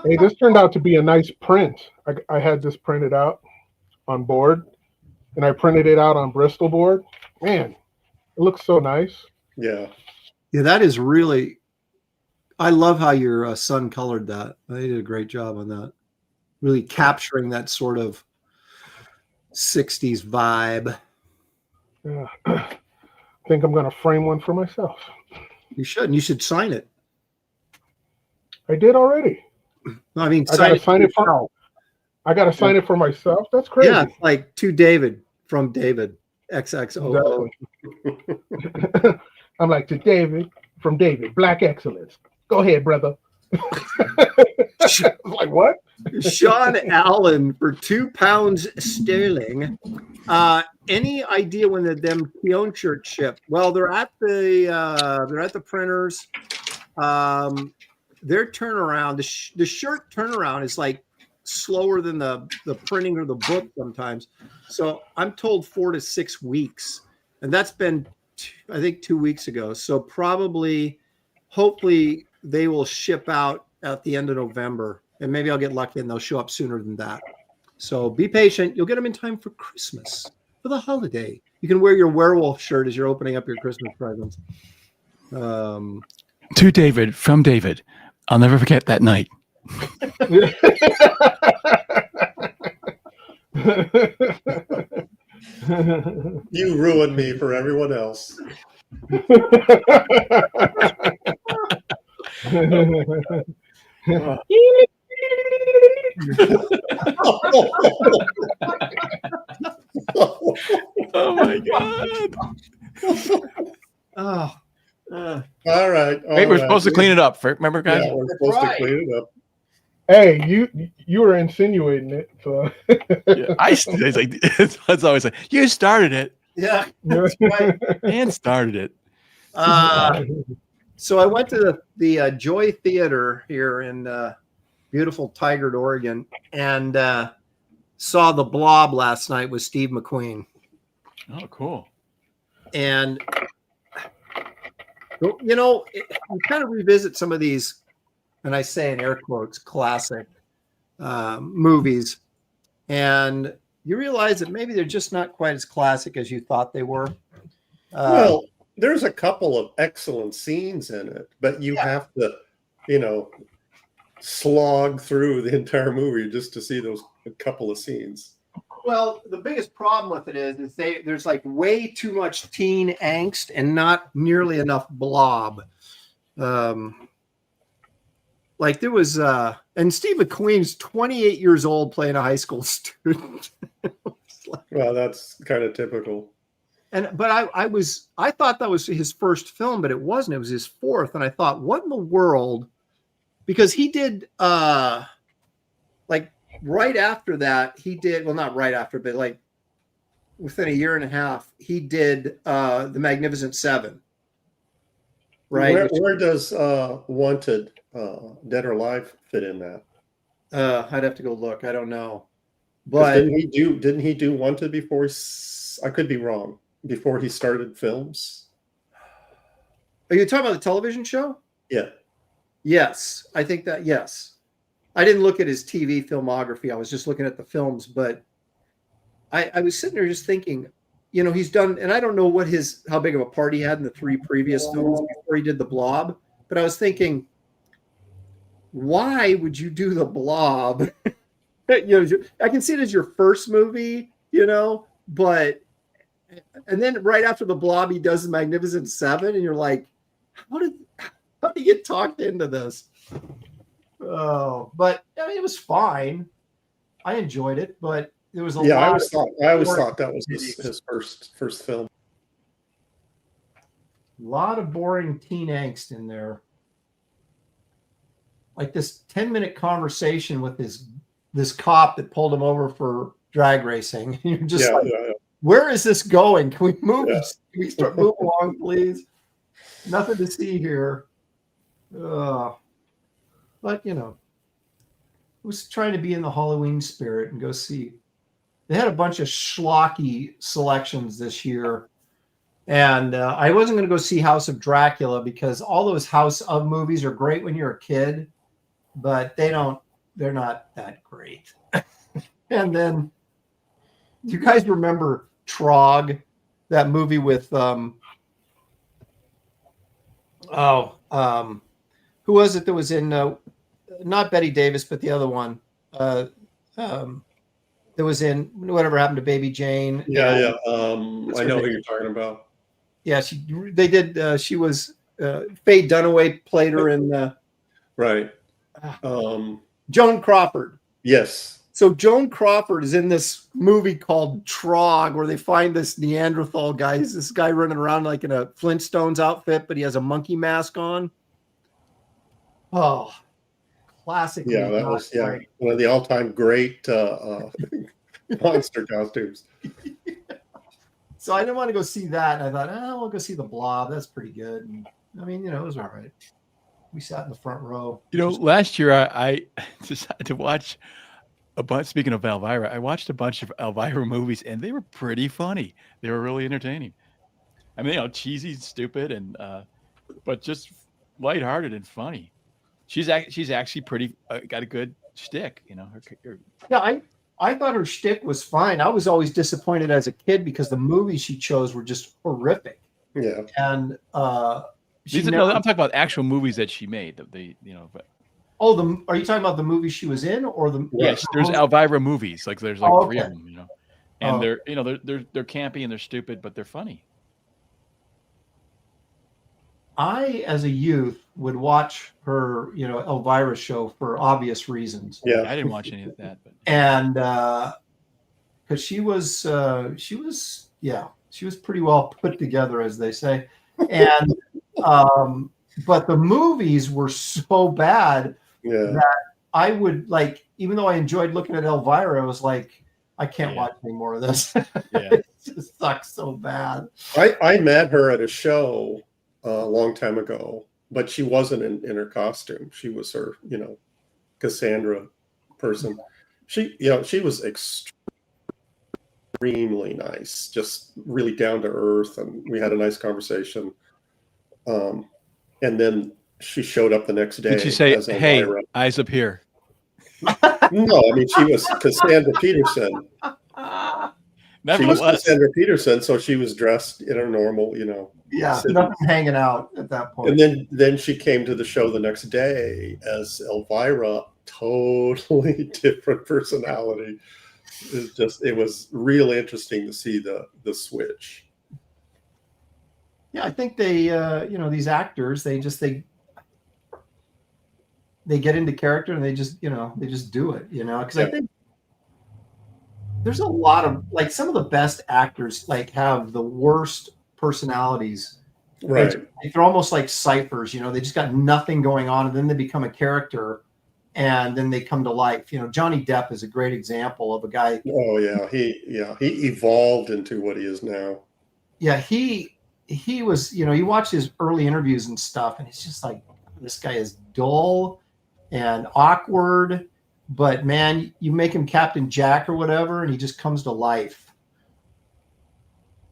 Hey, this turned out to be a nice print. I had this printed out on board, and I printed it out on Bristol board. Man, it looks so nice. Yeah. Yeah, that is really. I love how your son colored that. They did a great job on that. Really capturing that sort of 60s vibe. Yeah. I think I'm going to frame one for myself. You should. And you should sign it. I did already. No, I mean, I got to sign it for. yourself. I got to sign it for myself. That's crazy. Yeah, like to David from David XXO. Exactly. I'm like, to David from David, Black Excellence. Go ahead, brother. I'm like, what? Sean Allen for £2 sterling. Any idea when them Keown shirts ship? Well, they're at the printers. Their turnaround, the shirt turnaround is like slower than the printing or the book sometimes. So I'm told 4 to 6 weeks, and that's been I think 2 weeks ago. So hopefully they will ship out at the end of November, and maybe I'll get lucky and they'll show up sooner than that. So be patient. You'll get them in time for Christmas, for the holiday. You can wear your werewolf shirt as you're opening up your Christmas presents. To David, from David. I'll never forget that night. You ruined me for everyone else. Oh my God. All right. Wait, we're supposed to clean it up. Remember, guys? Yeah, we're supposed to clean it up. Hey, you were insinuating it. So. Yeah, it's like it's always like you started it. Yeah, that's right. And started it. So I went to the Joy Theater here in beautiful Tigard, Oregon, and saw The Blob last night with Steve McQueen. Oh, cool. And you know, you kind of revisit some of these, and I say in air quotes, classic movies, and you realize that maybe they're just not quite as classic as you thought they were. Well, there's a couple of excellent scenes in it, but you have to, slog through the entire movie just to see those couple of scenes. Well, the biggest problem with it is there's like way too much teen angst and not nearly enough blob. Like there was, and Steve McQueen's 28 years old playing a high school student. Well, that's kind of typical. But I thought that was his first film, but it wasn't. It was his fourth. And I thought, what in the world? Because he did, like right after that, not right after, but like within a year and a half, he did The Magnificent Seven. Right. Where does Wanted, Dead or Alive fit in that? I'd have to go look. I don't know. But didn't he do Wanted before? I could be wrong. Before he started films. Are you talking about the television show? Yeah. Yes, I think that. Yes, I didn't look at his TV filmography. I was just looking at the films. But I was sitting there just thinking, he's done, and I don't know how big of a part he had in the 3 previous films before he did The Blob. But I was thinking, why would you do The Blob? I can see it as your first movie, but. And then right after The Blob, he does The Magnificent Seven, and you're like, how did he get talked into this? Oh, but I mean, it was fine. I enjoyed it, but there was a Yeah, lot. I always thought that was his first film. A lot of boring teen angst in there. Like this 10-minute conversation with this cop that pulled him over for drag racing. You're just where is this going? Can we move? Yeah. Can we start moving along, please? Nothing to see here. But you know, I was trying to be in the Halloween spirit and go see. They had a bunch of schlocky selections this year. And I wasn't going to go see House of Dracula because all those House of movies are great when you're a kid, but they're not that great. And then you guys remember Trog, that movie with who was it that was in not Betty Davis, but the other one that was in Whatever Happened to Baby Jane. Yeah. I know who you're talking about. Yeah, they did. She was Faye Dunaway played her in right. Joan Crawford. Yes. So Joan Crawford is in this movie called Trog, where they find this Neanderthal guy. He's this guy running around like in a Flintstones outfit, but he has a monkey mask on. Oh, classic. Yeah, that was one of the all-time great monster costumes. So I didn't want to go see that. And I thought, I'll go see The Blob. That's pretty good. And, I mean, you know, it was all right. We sat in the front row. You know, last year I decided to watch a bunch. Speaking of Elvira, I watched a bunch of Elvira movies, and they were pretty funny. They were really entertaining. I mean, you know, cheesy, stupid, and but just lighthearted and funny. She's actually pretty got a good shtick. You know, yeah, I thought her shtick was fine. I was always disappointed as a kid because the movies she chose were just horrific. Yeah. And I'm talking about actual movies that she made. That they, you know. But, are you talking about the movie she was in, or the? Yes, there's Elvira movies. Like there's like three of them. You know, and they're campy and they're stupid, but they're funny. I, as a youth, would watch her, you know, Elvira show for obvious reasons. Yeah, I didn't watch any of that, but and because she was pretty well put together, as they say, and but the movies were so bad that I would like, even though I enjoyed looking at Elvira, I was like, I can't watch any more of this. It just sucks so bad. I met her at a show a long time ago, but she wasn't in her costume. She was her, you know, Cassandra person. She was extremely nice, just really down to earth, and we had a nice conversation. And then she showed up the next day. Did she say, "Hey, eyes up here"? No, I mean, she was Cassandra Peterson. She was Cassandra Peterson, so she was dressed in a normal, you know. Yeah, nothing hanging out at that point. And then she came to the show the next day as Elvira, totally different personality. It was really interesting to see the switch. Yeah, I think they, you know, these actors, they get into character and they just do it, you know, because I think there's a lot of, like, some of the best actors, like, have the worst personalities. Right. They're almost like ciphers, you know, they just got nothing going on, and then they become a character and then they come to life. You know, Johnny Depp is a great example of a guy. Oh yeah. He evolved into what he is now. Yeah. He was, you know, you watch his early interviews and stuff, and it's just like, this guy is dull and awkward, but man, you make him Captain Jack or whatever, and he just comes to life.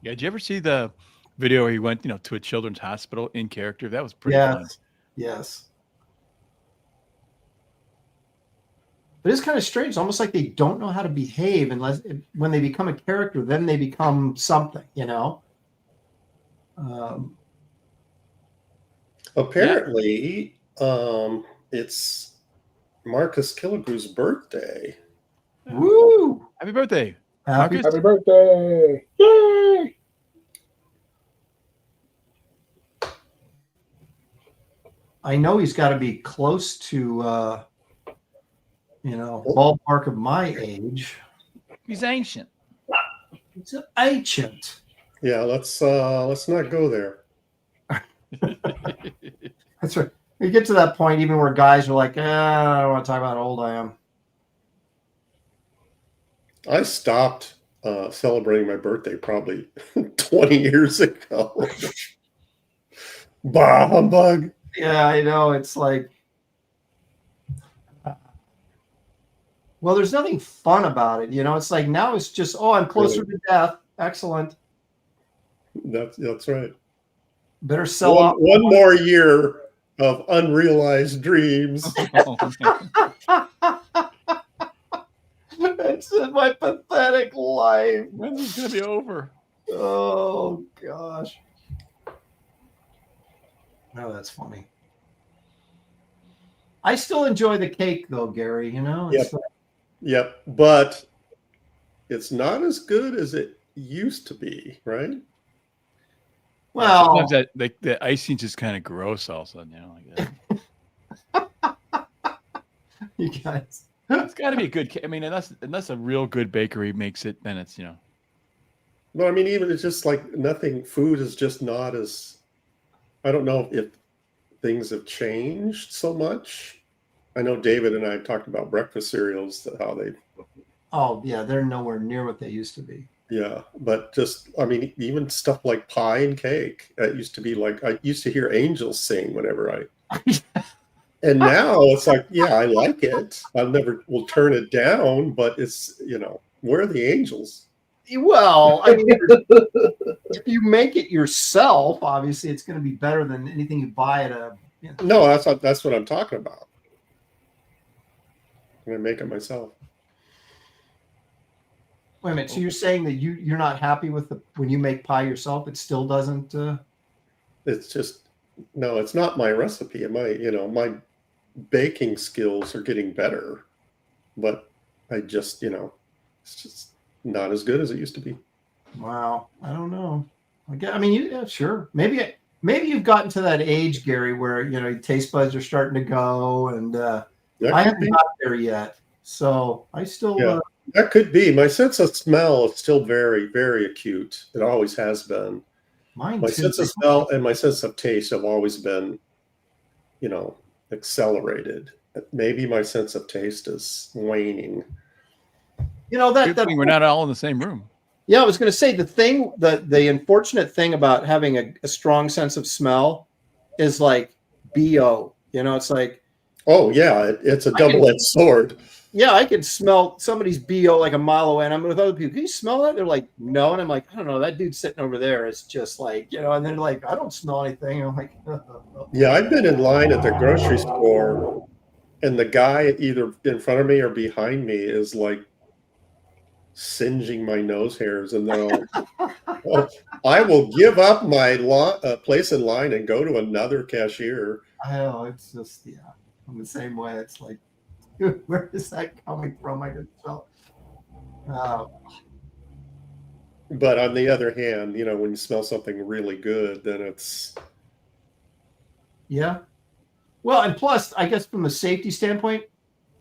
Yeah. Did you ever see the video where he went, you know, to a children's hospital in character? That was pretty fun. Yes. But it's kind of strange. It's almost like they don't know how to behave unless when they become a character, then they become something, you know? Apparently, it's Marcus Killigrew's birthday. Woo! Happy birthday. Happy birthday. Yay! I know he's got to be close to, you know, ballpark of my age. He's ancient. It's ancient. Yeah, let's not go there. That's right. You get to that point even where guys are like, I don't want to talk about how old I am. I stopped celebrating my birthday probably 20 years ago. Bah humbug. Yeah, I know. It's like, well, there's nothing fun about it. It's like now it's just, oh, I'm closer to death. Excellent. That's right. Better sell off. One more year of unrealized dreams. It's my pathetic life. When's this gonna be over? Oh gosh. No, that's funny. I still enjoy the cake though, Gary. It's Yep, but it's not as good as it used to be, right? Well, sometimes the icing just kind of gross. All of a sudden, like that. You guys. It's got to be a good cake. I mean, unless a real good bakery makes it, then it's But I mean, even it's just like nothing. Food is just not as. I don't know if things have changed so much. I know David and I talked about breakfast cereals, how they. Oh yeah, they're nowhere near what they used to be. Yeah, but just I mean, even stuff like pie and cake. It used to be like I used to hear angels sing whenever I. And now it's like, yeah, I like it. I never will turn it down, but it's where are the angels? Well, I mean, if you make it yourself, obviously it's going to be better than anything you buy at a. No, that's what I'm talking about. I'm gonna make it myself. Wait a minute. So you're saying that you're not happy with when you make pie yourself? It still doesn't. It's just no. It's not my recipe. My baking skills are getting better, but I just it's just not as good as it used to be. Wow, I don't know. I mean, yeah, sure. Maybe you've gotten to that age, Gary, where your taste buds are starting to go, and I haven't got there yet. So I still. Yeah, that could be. My sense of smell is still very, very acute. It always has been. Mine My too. sense of smell and my sense of taste have always been, accelerated. Maybe my sense of taste is waning. Good thing we're not all in the same room. Yeah, I was going to say the unfortunate thing about having a strong sense of smell is like BO. It's like, oh yeah, it's a double-edged sword. Yeah, I can smell somebody's BO like a mile away, and I'm with other people. Can you smell that? They're like, no, and I'm like, I don't know. That dude sitting over there is just like, and they're like, I don't smell anything. And I'm like, yeah, I've been in line at the grocery store, and the guy either in front of me or behind me is like singeing my nose hairs, and then I will give up my place in line and go to another cashier. I know, it's just I'm the same way. It's like, where is that coming from? I didn't tell. But on the other hand, when you smell something really good, then it's. Yeah. Well, and plus, I guess from a safety standpoint,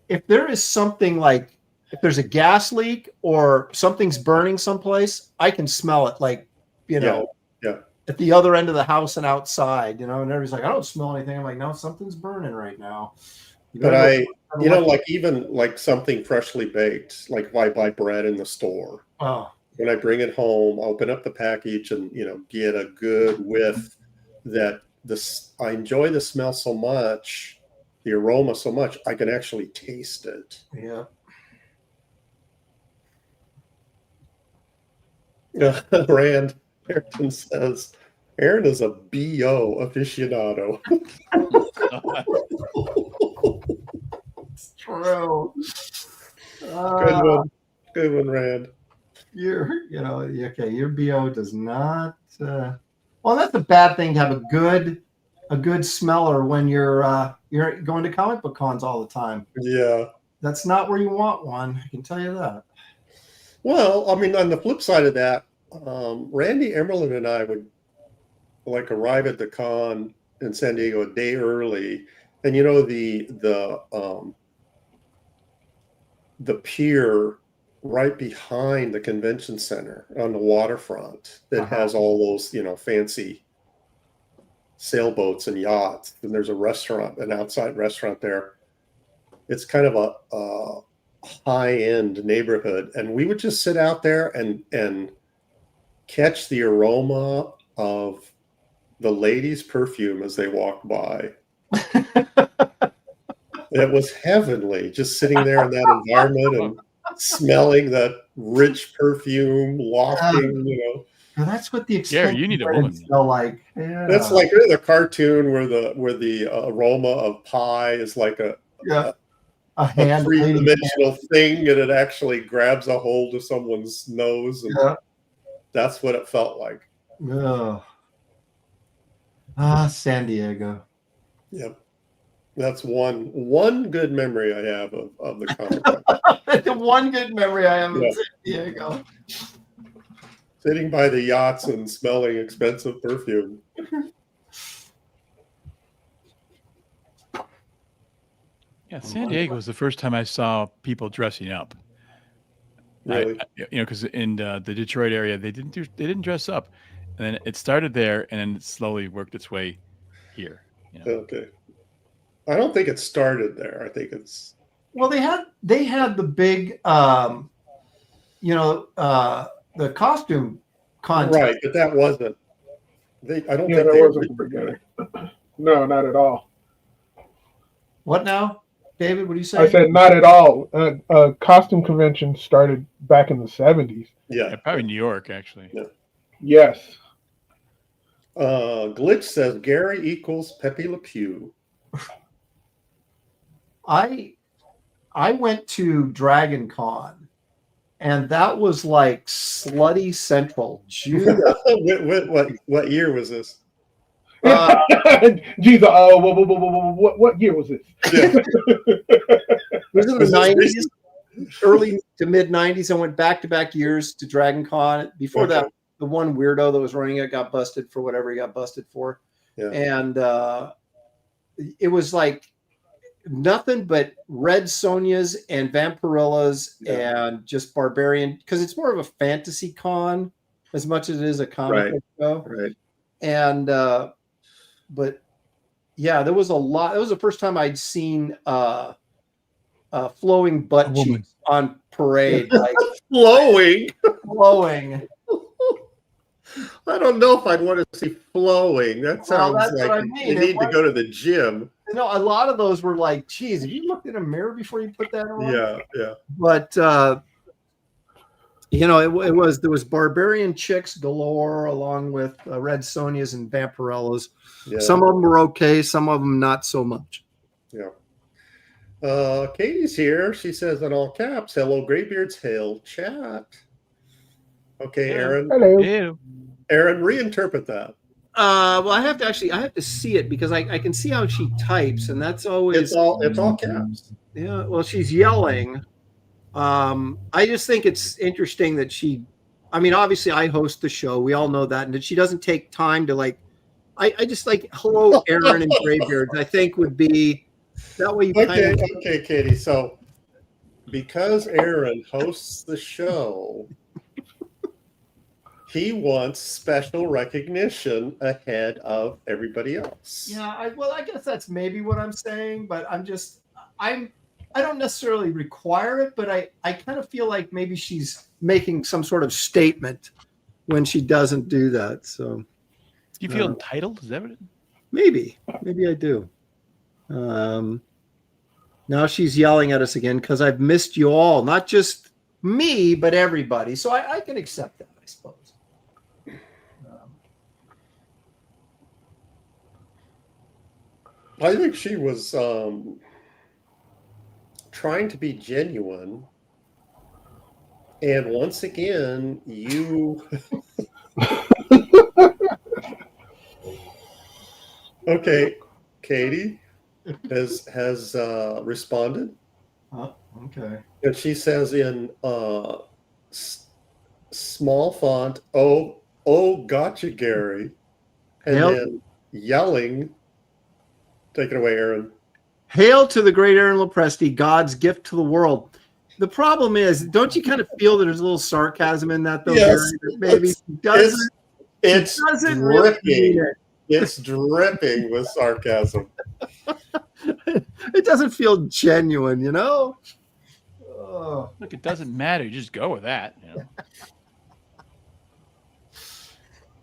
if there is something like, if there's a gas leak or something's burning someplace, I can smell it like, Yeah. at the other end of the house and outside, and everybody's like, I don't smell anything. I'm like, no, something's burning right now. But like even like something freshly baked, like if I buy bread in the store, when I bring it home, open up the package and, get a good whiff that I enjoy the smell so much, the aroma so much, I can actually taste it. Yeah. Rand Ayrton says, Aaron is a BO aficionado. It's true. Good one, Rand. Your BO does not. Well, that's a bad thing to have a good smeller when you're going to comic book cons all the time. Yeah. That's not where you want one. I can tell you that. Well, I mean, on the flip side of that, Randy Emerlin and I would like arrive at the con in San Diego a day early, and the pier right behind the convention center on the waterfront that has all those, fancy sailboats and yachts. And there's a restaurant, an outside restaurant there. It's kind of a high-end neighborhood. And we would just sit out there and catch the aroma of the ladies' perfume as they walked by. It was heavenly, just sitting there in that environment and smelling that rich perfume wafting, Well, that's what the Gary, you need a woman. smell like. Yeah. That's like the cartoon where the aroma of pie is like a hand three-dimensional thing, and it actually grabs a hold of someone's nose, and that's what it felt like. San Diego. Yep. That's one good memory I have of the comic. The one good memory I have of San Diego. Sitting by the yachts and smelling expensive perfume. Yeah, San Diego was the first time I saw people dressing up. Really? Because in the Detroit area they didn't dress up, and then it started there, and then it slowly worked its way here. Okay. I don't think it started there. I think it's they had the big the costume contest. Right, but that wasn't. I don't think that they wasn't the beginning. No, not at all. What now, David? What do you say? I said not at all. Costume convention started back in the 70s. Yeah, probably New York, actually. Yeah. Yes. Glitch says Gary equals Pepe Le Pew. I went to Dragon Con, and that was like Slutty Central. What year was this? Jesus, what year was this? Yeah. Was it the 90s? Early to mid 90s. I went back-to-back years to Dragon Con. Before that, the one weirdo that was running it got busted for whatever he got busted for. Yeah. And it was like nothing but red Sonias and Vampirillas and just barbarian, because it's more of a fantasy con as much as it is a comic book show. Right. And but yeah, there was a lot. That was the first time I'd seen flowing butt cheeks on parade. Like flowing. I don't know if I'd want to see flowing. That sounds like you need to go to the gym. A lot of those were like, geez, have you looked in a mirror before you put that on? Yeah. But there was barbarian chicks galore, along with red Sonias and Vampirillas. Yeah. Some of them were okay, some of them not so much. Yeah. Katie's here. She says in all caps, "Hello, Graybeard's, hail chat." Okay, Aaron. Hello. Aaron, reinterpret that. Well, I have to see it because I can see how she types, and that's always it's all caps. Yeah. Well, she's yelling. I just think it's interesting that obviously I host the show. We all know that, and that she doesn't take time to I just like hello, Aaron and Graybeard's. I think would be that way. Okay, Katie. So because Aaron hosts the show, he wants special recognition ahead of everybody else. Yeah, I guess that's maybe what I'm saying, but I don't necessarily require it, but I kind of feel like maybe she's making some sort of statement when she doesn't do that. So, do you feel entitled? Is that what maybe I do. Now she's yelling at us again because I've missed you all, not just me, but everybody. So I can accept that, I suppose. I think she was trying to be genuine, and once again, you. Okay, Katie has responded. Okay. And she says in small font, "Oh, gotcha, Gary," and then yelling. Take it away, Aaron. Hail to the great Aaron Lopresti, God's gift to the world. The problem is, don't you kind of feel that there's a little sarcasm in that, though? Yes, Gary? Maybe it's doesn't really mean dripping. It's dripping with sarcasm. it doesn't feel genuine, you know. Oh. Look, it doesn't matter. You just go with that. You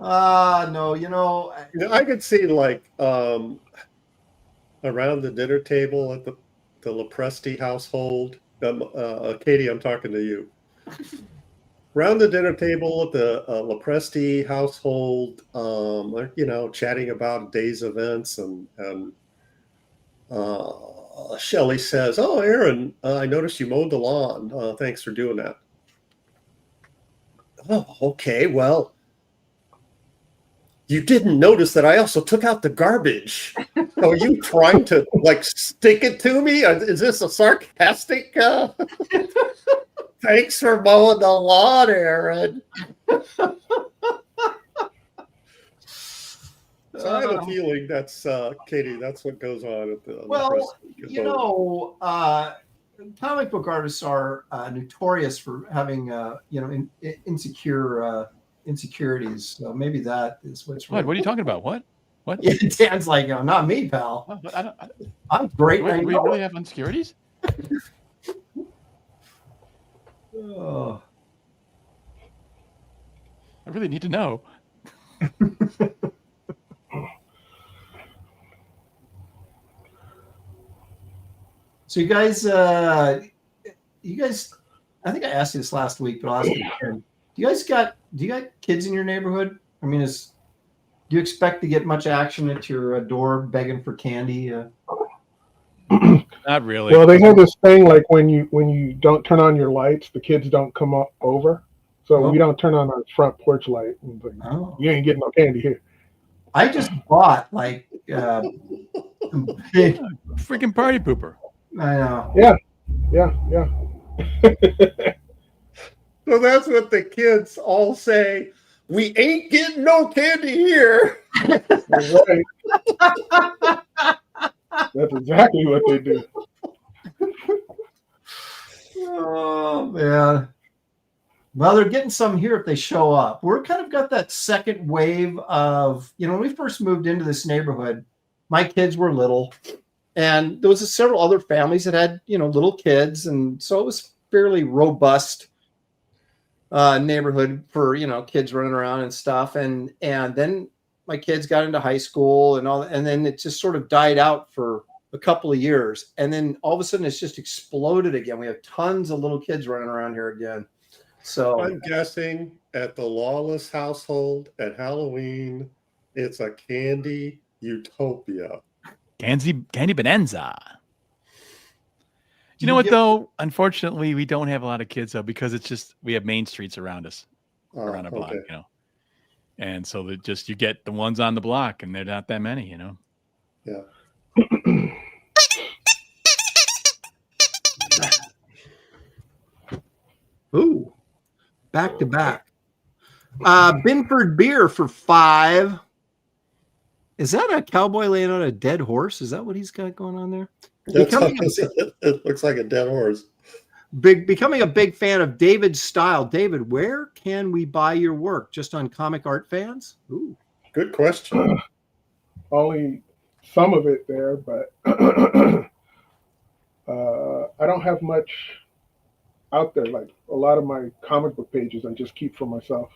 know? No, you know. I could see like around the dinner table at the Lopresti household. Katie, I'm talking to you. Around the dinner table at the Lopresti household, chatting about day's events, and Shelley says, "Oh, Aaron, I noticed you mowed the lawn. Thanks for doing that." Oh, okay. Well, you didn't notice that I also took out the garbage. Are you trying to like stick it to me? Is this a sarcastic? Thanks for mowing the lawn, Aaron. So I have a feeling that's Katie. That's what goes on at the. Well, you know, comic book artists are notorious for having insecurities. So maybe that is what's. What are you talking about? What? Yeah, Dan's like, not me, pal. I'm great. We really have insecurities. Oh. I really need to know. So you guys, I think I asked you this last week, but I'll ask you again. Do you got kids in your neighborhood? I mean, do you expect to get much action at your door begging for candy? Not really. Well, they have this thing like when you don't turn on your lights, the kids don't come over. So we don't turn on our front porch light. Like, you ain't getting no candy here. I just bought like big freaking party pooper. I know. Yeah. So that's what the kids all say. We ain't getting no candy here. Right. That's exactly what they do. Oh man. Well, they're getting some here if they show up. We're kind of got that second wave of, when we first moved into this neighborhood, my kids were little, and there was several other families that had, little kids, and so it was fairly robust neighborhood for, kids running around and stuff. And then my kids got into high school and all, and then it just sort of died out for a couple of years. And then all of a sudden it's just exploded again. We have tons of little kids running around here again. So I'm guessing at the Lawless household at Halloween, it's a candy utopia. Candy bonanza. You know what, though? Unfortunately, we don't have a lot of kids, though, because it's just we have main streets around us, around our block, And so you get the ones on the block, and they're not that many, Yeah. Ooh, back to back. Binford beer for $5. Is that a cowboy laying on a dead horse? Is that what he's got going on there? It looks like a dead horse. Becoming a big fan of David's style. David, where can we buy your work? Just on Comic Art Fans? Ooh. Good question. Only some of it there, but I don't have much out there. Like a lot of my comic book pages, I just keep for myself.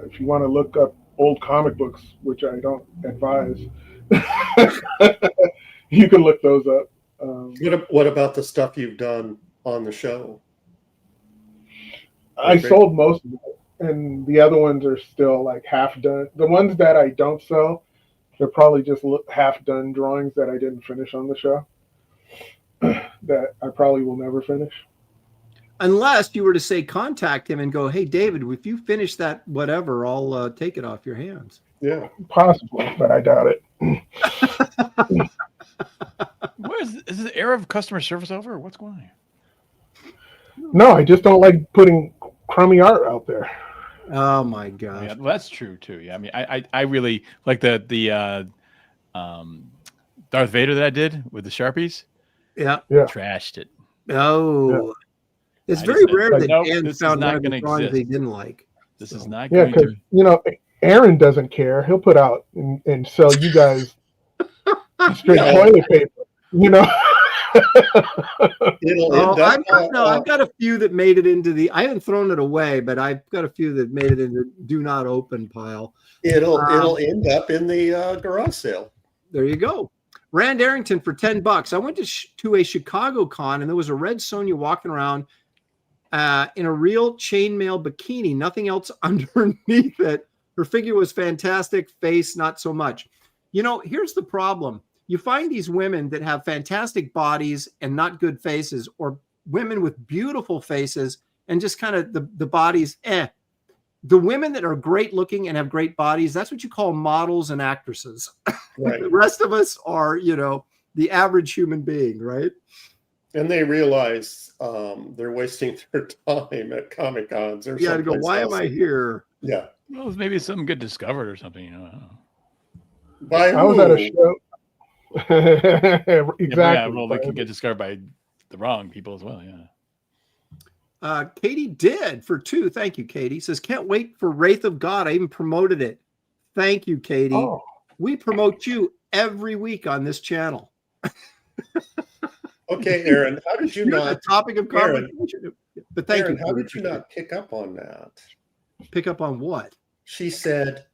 If you want to look up old comic books, which I don't advise, you can look those up. What about the stuff you've done on the show? I sold most of it, and the other ones are still like half done. The ones that I don't sell, they're probably just half done drawings that I didn't finish on the show that I probably will never finish. Unless you were to say, contact him and go, hey, David, if you finish that whatever, I'll take it off your hands. Yeah. Possible, but I doubt it. Is the era of customer service over, or what's going on here? No, I just don't like putting crummy art out there. Oh my gosh. Yeah, well, that's true too. Yeah, I mean, I really like the Darth Vader that I did with the Sharpies. Yeah. Yeah. Trashed it. Oh, it's I very just said, rare like, that nope, Dan this is found not one of the gonna drawings exist. they didn't like. This So. is not Yeah, going because to. Aaron doesn't care. He'll put out and sell you guys straight Yeah. toilet paper. It'll Oh, end up. I've got a few that made it into the. I haven't thrown it away, but I've got a few that made it into do not open pile. It'll end up in the garage sale. There you go. Rand Arrington for $10. I went to a Chicago con and there was a red Sonia walking around in a real chainmail bikini, nothing else underneath it. Her figure was fantastic, face not so much. Here's the problem. You find these women that have fantastic bodies and not good faces, or women with beautiful faces and just kind of the bodies, The women that are great looking and have great bodies, that's what you call models and actresses. Right. The rest of us are, the average human being, right? And they realize they're wasting their time at Comic Cons or Yeah, to go, someplace why else. am I here? Yeah. Well, maybe something good discovered or something. I don't know. By I was at a show. Exactly. Yeah, well, they can get discovered by the wrong people as well. Yeah. Katie did for 2. Thank you, Katie. Says, can't wait for Wraith of God. I even promoted it. Thank you, Katie. Oh. We promote you every week on this channel. Okay, Aaron, how did you You're not? the topic of Aaron, conversation. But thank Aaron, you. how did you not pick up on that? Pick up on what? She said,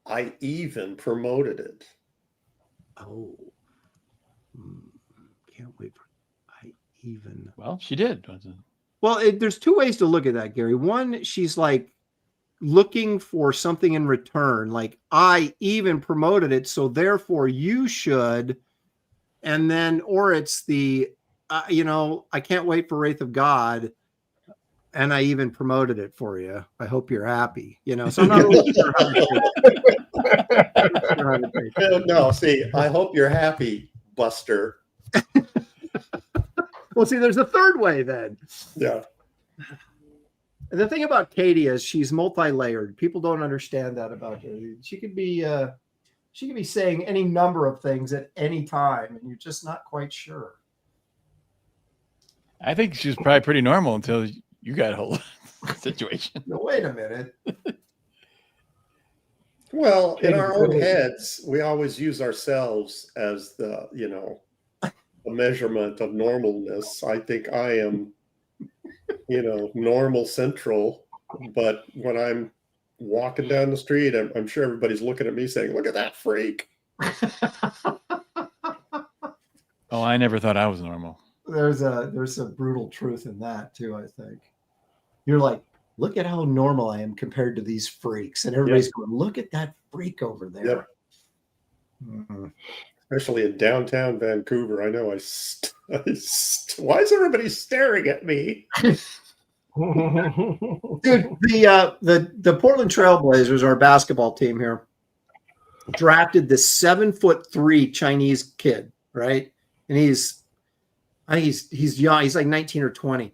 I even promoted it. Oh. Can't wait for I even. Well, she did. Well, there's 2 ways to look at that, Gary. One, she's like looking for something in return, like I even promoted it, so therefore you should. And then, or it's the, I can't wait for Wraith of God, and I even promoted it for you. I hope you're happy. So I'm not really sure how to take it. No, see, I hope you're happy, Buster. Well, see, there's a third way then. Yeah. And the thing about Katie is she's multi-layered. People don't understand that about her. She could be saying any number of things at any time, and you're just not quite sure. I think she was probably pretty normal until you got a hold of the situation. No, wait a minute. Well, in our own heads, we always use ourselves as the, a measurement of normalness. I think I am, normal central, but when I'm walking down the street, I'm sure everybody's looking at me saying, look at that freak. Oh, I never thought I was normal. There's some brutal truth in that too, I think. You're like, look at how normal I am compared to these freaks. And everybody's going, look at that freak over there. Yep. Mm-hmm. Especially in downtown Vancouver. I know why is everybody staring at me? Dude, the Portland Trailblazers, our basketball team here, drafted this 7'3" Chinese kid, right? And he's young. He's like 19 or 20.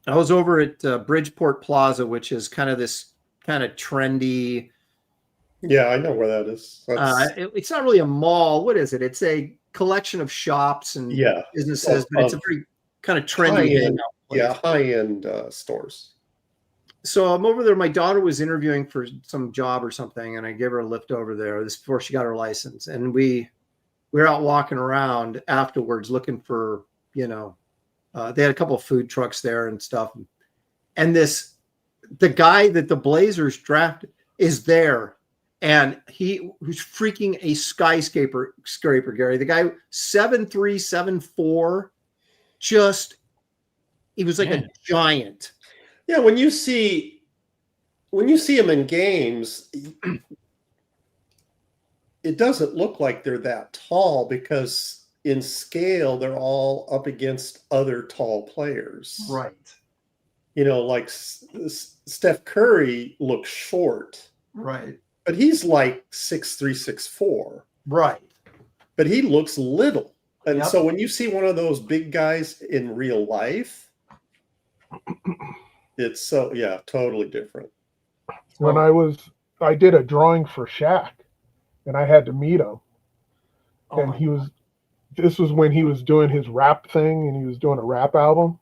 I was over at Bridgeport Plaza, which is kind of this kind of trendy. Yeah, I know where that is. It's not really a mall. What is it? It's a collection of shops and businesses, but it's a very kind of trendy hangout place. Yeah, high-end stores. So I'm over there. My daughter was interviewing for some job or something, and I gave her a lift over there. This before she got her license, and we were out walking around afterwards looking for, they had a couple of food trucks there and stuff. And the guy that the Blazers drafted is there. And he was freaking a skyscraper, Gary. The guy, 7'3", 7'4", he was like a giant. Yeah, when you see him in games, it doesn't look like they're that tall because in scale, they're all up against other tall players. Right. Like Steph Curry looks short. Right. But he's like 6'3", 6'4". Right. But he looks little. And Yep. so when you see one of those big guys in real life, it's totally different. When I did a drawing for Shaq and I had to meet him. And he was this was when he was doing his rap thing, and he was doing a rap album.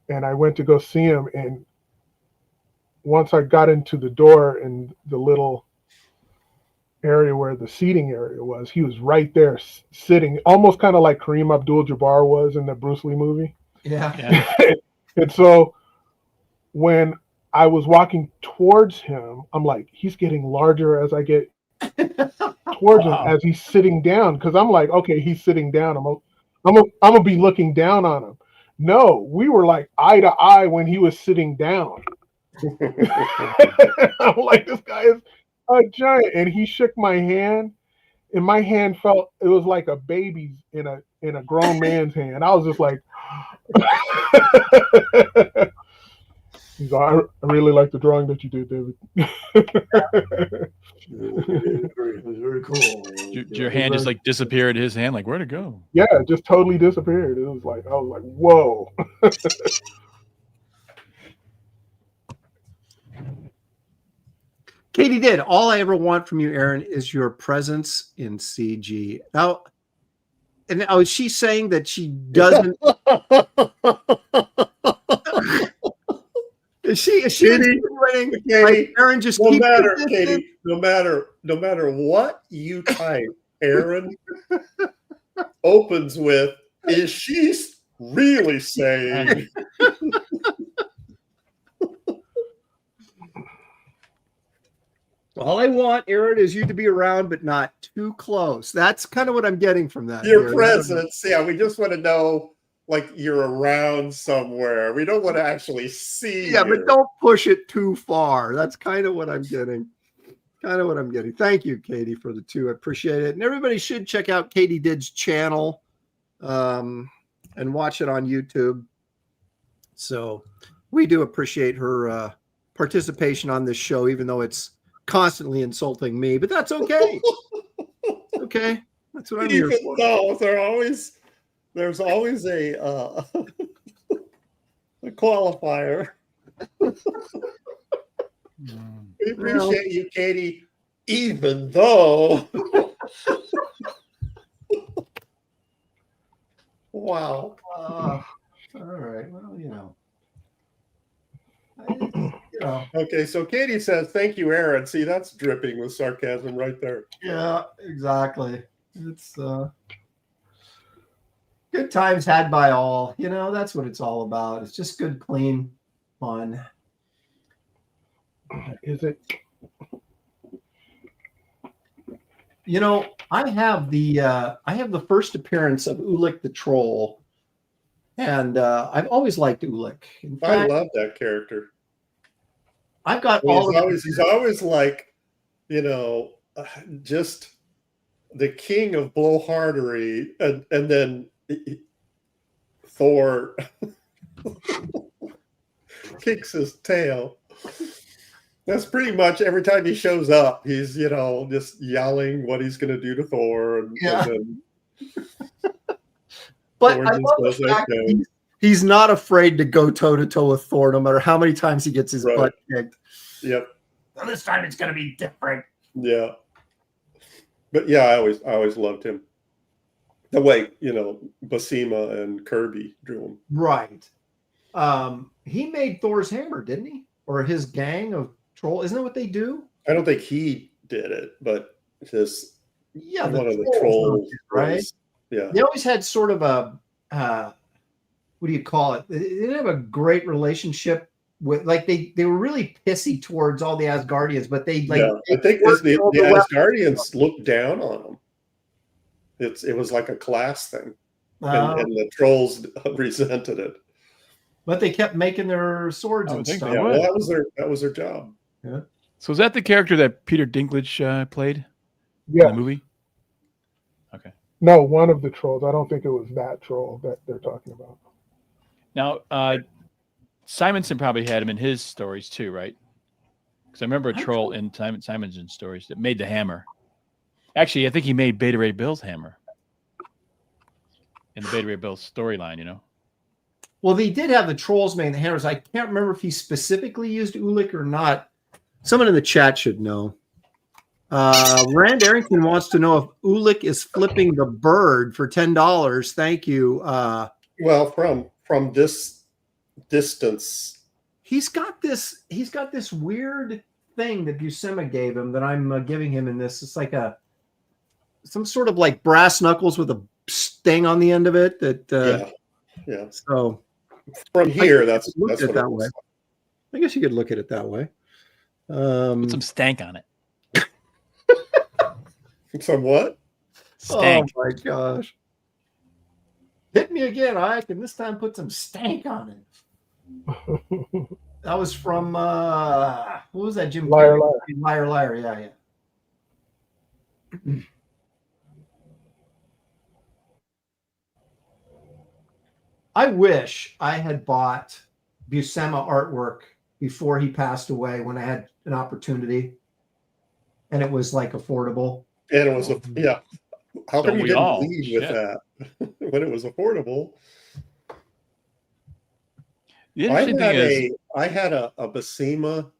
And I went to go see him, and once I got into the door in the little area where the seating area was, he was right there sitting, almost kind of like Kareem Abdul-Jabbar was in the Bruce Lee movie. Yeah. And so when I was walking towards him, I'm like, he's getting larger as I get towards him as he's sitting down, because I'm like, okay, he's sitting down. I'm gonna be looking down on him. No, we were like eye to eye when he was sitting down. I'm like, this guy is a giant, and he shook my hand, and my hand felt, it was like a baby's in a grown man's hand. I was just like, he's like, I really like the drawing that you did, David. It was very cool. Did your hand just like disappeared? His hand, like, where'd it go? Yeah, it just totally disappeared. It was like, I was like, whoa. Katie did. All I ever want from you, Aaron, is your presence in CG. Now, and is she saying that she doesn't? is she insinuating, like, Aaron just no keep matter, consistent? Katie, no matter what you type, Aaron opens with, is she really saying? All I want, Aaron, is you to be around, but not too close. That's kind of what I'm getting from that. Your Aaron. presence. Yeah, we just want to know, like, you're around somewhere. We don't want to actually see Yeah, you. but don't push it too far. That's kind of what I'm getting. Thank you, Katie, for the two. I appreciate it. And everybody should check out Katie Did's channel and watch it on YouTube. So we do appreciate her participation on this show, even though it's constantly insulting me, but that's okay. Okay. That's what I'm here for. No, there's always a qualifier. We appreciate you, Katie, even though. Wow. All right. Well, you know. Okay, so Katie says, thank you, Aaron. See, that's dripping with sarcasm right there. Yeah, exactly. It's good times had by all. You know, that's what it's all about. It's just good, clean fun. Is it? You know, I have the first appearance of Ulik the Troll, and I've always liked Ulik. In I fact, love that character. I've got He's always like, you know, just the king of blowhardery, and then Thor kicks his tail. That's pretty much every time he shows up, he's, you know, just yelling what he's going to do to Thor. And then but Thor I just love goes, the fact okay. he's not afraid to go toe to toe with Thor, no matter how many times he gets his butt kicked. Yep. Well, this time it's going to be different. Yeah. But yeah, I always loved him. The way, you know, Basima and Kirby drew him. Right. He made Thor's hammer, didn't he? Or his gang of trolls. Isn't that what they do? I don't think he did it, but his one of the trolls, right? Yeah. They always had sort of a what do you call it? They didn't have a great relationship with, like, they were really pissy towards all the Asgardians, but they like. Yeah, I think the Asgardians looked down on them. It was like a class thing, and the trolls resented it. But they kept making their swords and stuff. Yeah, well, that was their job. Yeah. So is that the character that Peter Dinklage played? Yeah. In the movie? Okay. No, one of the trolls. I don't think it was that troll that they're talking about. Now, Simonson probably had him in his stories too, right? Because I remember a troll in Simonson's stories that made the hammer. Actually, I think he made Beta Ray Bill's hammer in the Beta Ray Bill storyline, you know? Well, they did have the trolls making the hammers. I can't remember if he specifically used Ulik or not. Someone in the chat should know. Rand Arrington wants to know if Ulick is flipping the bird for $10. Thank you. Well, from this distance, He's got this weird thing that Buscema gave him that I'm giving him in this. It's like some sort of like brass knuckles with a sting on the end of it. That yeah. So from here, that's look at it what that way. I guess you could look at it that way. Put some stank on it. Some what? Stank. Oh my gosh! Hit me again, Ike, and this time put some stank on it. That was from who was that? Jim Liar, Carrey? Liar. Yeah. I wish I had bought Buscema artwork before he passed away when I had an opportunity, and it was like affordable. And it was How come you didn't lead with Shit. that when it was affordable? The interesting thing is, I had a Buscema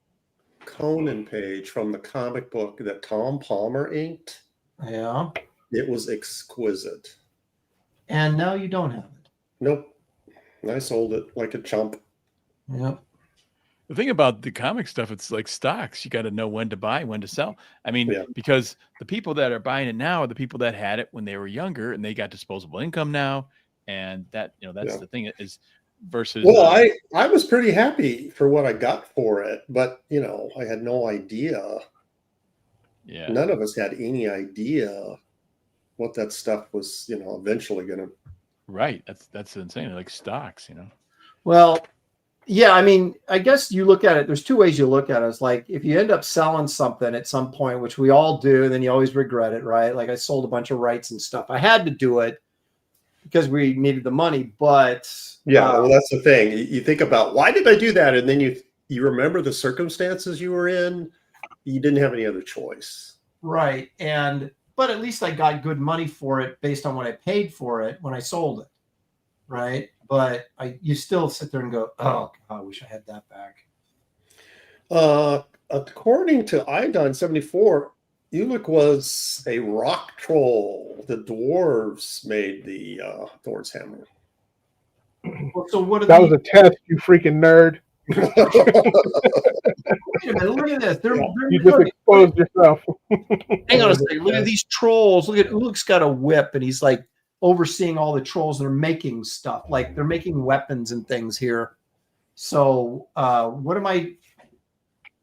Conan page from the comic book that Tom Palmer inked. Yeah. It was exquisite. And now you don't have it. Nope. I sold it like a chump. Yep. the thing about the comic stuff, it's like stocks. You got to know when to buy, when to sell. I mean, because the people that are buying it now are the people that had it when they were younger and they got disposable income now. And that, you know, that's the thing is versus. Well, I was pretty happy for what I got for it, but you know, I had no idea. Yeah. None of us had any idea what that stuff was, you know, eventually going to. Right. That's insane. Like stocks, you know? Well, yeah, I mean, I guess you look at it, there's two ways you look at it. It's like if you end up selling something at some point, which we all do, then you always regret it, right? Like I sold a bunch of rights and stuff. I had to do it because we needed the money, but well, that's the thing. You think about why did I do that? And then you remember the circumstances you were in. You didn't have any other choice. Right. But at least I got good money for it based on what I paid for it when I sold it. Right. But you still sit there and go, oh, God, I wish I had that back. According to Iodine 74, Ulick was a rock troll. The dwarves made the Thor's hammer. Well, so what? That was a test, you freaking nerd. Wait a minute, look at this. You just exposed yourself. Hang on a second. Look at these trolls. Look at Ulick's got a whip, and he's like overseeing all the trolls that are making stuff. Like they're making weapons and things here. So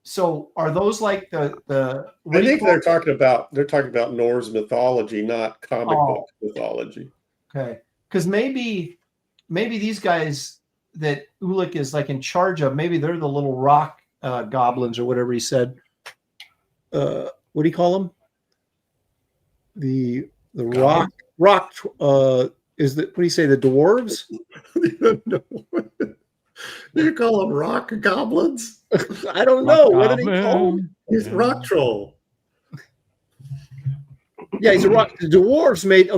So are those like the I think they're talking about Norse mythology, not comic book mythology. Okay. Because maybe these guys that Ulick is like in charge of, maybe they're the little rock goblins or whatever he said. What do you call them? The rock is the, what do you say, the dwarves? You call them rock goblins? I don't know. What do they call him? He's a rock troll. Yeah, he's a rock. The dwarves made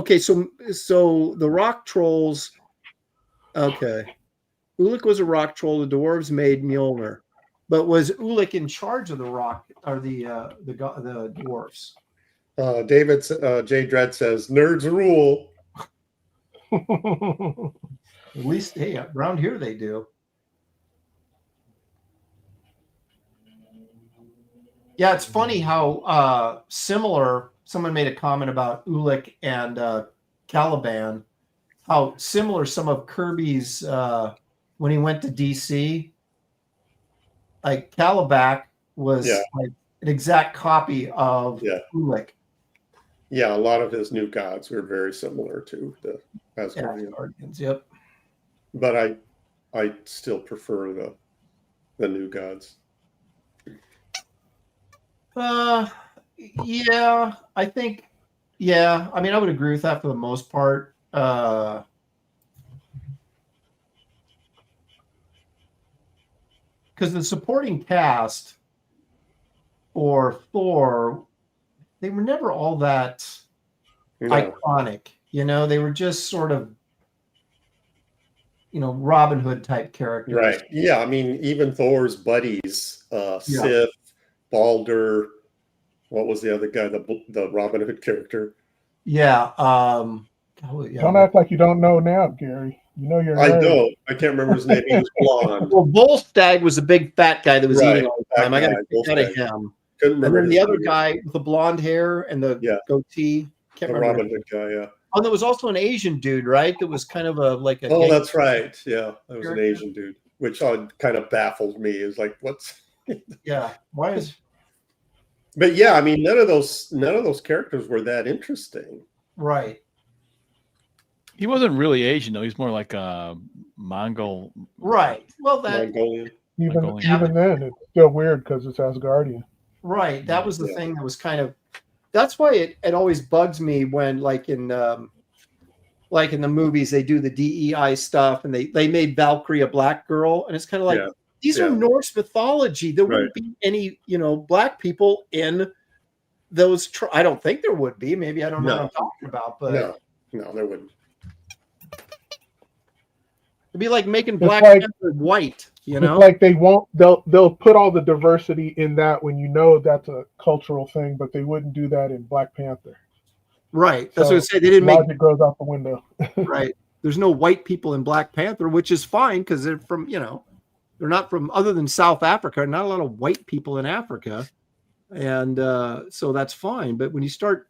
so the rock trolls. Okay, Ulick was a rock troll. The dwarves made Mjolnir, but was Ulick in charge of the rock or the dwarves? David J. Dredd says nerds rule. At least, hey, around here they do. Yeah, it's funny how similar. Someone made a comment about Ulick and Caliban. How similar some of Kirby's when he went to DC. Like Caliban was like an exact copy of Ulick. Yeah, a lot of his new gods were very similar to the Asgardians. Yep. But I still prefer the new gods. Yeah, I think. Yeah, I mean, I would agree with that for the most part. Because the supporting cast for Thor, they were never all that iconic. You know, they were just sort of, you know, Robin Hood type characters. Right. Yeah. I mean, even Thor's buddies, Sif, Balder, what was the other guy? The Robin Hood character. Yeah. Don't act like you don't know now, Gary. You know you're. I know. I can't remember his name. He was blonde. Well, Volstagg was a big fat guy that was Right, eating all the that time. I got guy, to get out of Volstagg. him. Couldn't And remember then the his other name. guy with the blonde hair and the goatee. Can't The remember. Robin Hood guy. Yeah. Oh, there was also an Asian dude, right? That was kind of like a. Oh, gang- that's right. Yeah, that was an character. Asian dude, which kind of baffled me. Is like, what's? Yeah. Why is? But yeah, I mean, none of those characters were that interesting. Right. He wasn't really Asian though. He's more like a Mongol. Right. Well, that. Mongolian. Even then, it's still weird because it's Asgardian. Right. That was the thing that was kind of. That's why it always bugs me when, like in the movies, they do the DEI stuff and they made Valkyrie a black girl, and it's kind of like these are Norse mythology. There wouldn't be any black people in those. I don't think there would be. Maybe I don't know what I'm talking about, but no, there wouldn't. It'd be like making Black Panther white. It's like they won't. They'll put all the diversity in that when that's a cultural thing, but they wouldn't do that in Black Panther. Right. That's what I say. They didn't make logic goes out the window. Right. There's no white people in Black Panther, which is fine because they're from they're not from other than South Africa. Not a lot of white people in Africa, and so that's fine. But when you start,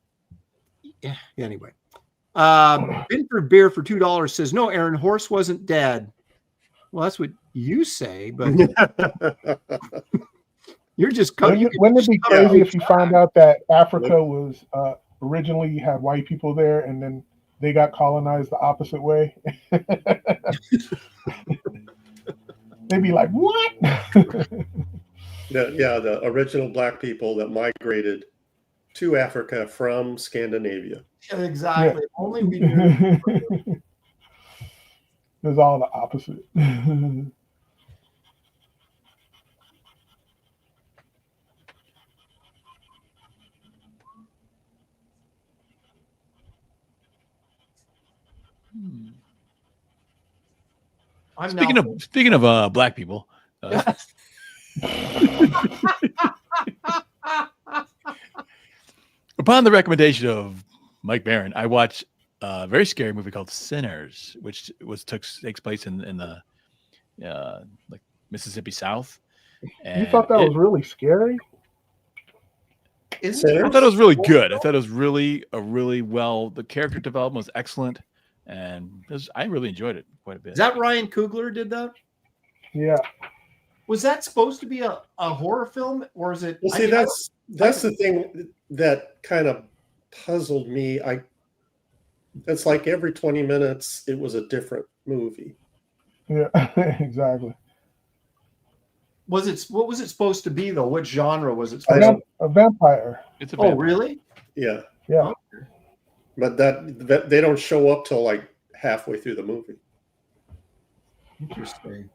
anyway. Binford Beer for $2 says, no, Aaron, Horse wasn't dead. Well, that's what you say, but you're just cutting. Wouldn't it be crazy if you found out that Africa was originally had white people there and then they got colonized the opposite way? They'd be like, what? The original black people that migrated to Africa from Scandinavia. Exactly. Yeah. Only we knew. It was all the opposite. Speaking of black people. Upon the recommendation of Mike Barron, I watched a very scary movie called Sinners, which takes place in the like Mississippi South. And you thought that was really scary? I thought it was really good. I thought it was really well. The character development was excellent, and I really enjoyed it quite a bit. Is that Ryan Coogler did that? Yeah. Was that supposed to be a horror film, or is it? Well, see, that's the thing that kind of puzzled me. It's like every 20 minutes it was a different movie. Yeah, exactly. What was it supposed to be though? What genre was it? A vampire. It's a vampire. Oh, really? Yeah. Yeah. Okay. But that they don't show up till like halfway through the movie. Interesting.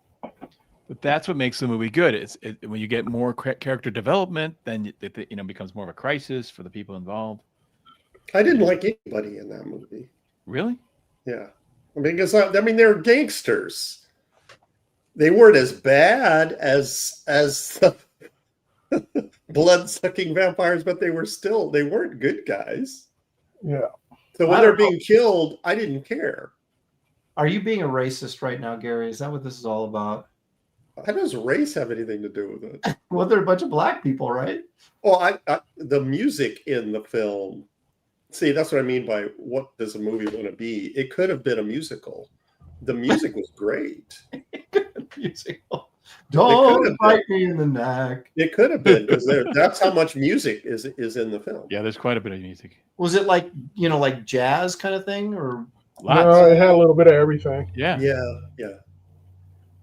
But that's what makes the movie good. When you get more character development, then it becomes more of a crisis for the people involved. I didn't like anybody in that movie. Really? Yeah, because they're gangsters. They weren't as bad as the blood-sucking vampires, but they weren't good guys. Yeah. So when they're being killed, I didn't care. Are you being a racist right now, Gary? Is that what this is all about? How does race have anything to do with it? Well, they're a bunch of black people, right? Well, the music in the film. See, that's what I mean by what does a movie want to be? It could have been a musical. The music was great. Musical. Don't bite me in the neck. It could have been because that's how much music is in the film. Yeah, there's quite a bit of music. Was it like like jazz kind of thing, or? Lots. No, it had a little bit of everything. Yeah.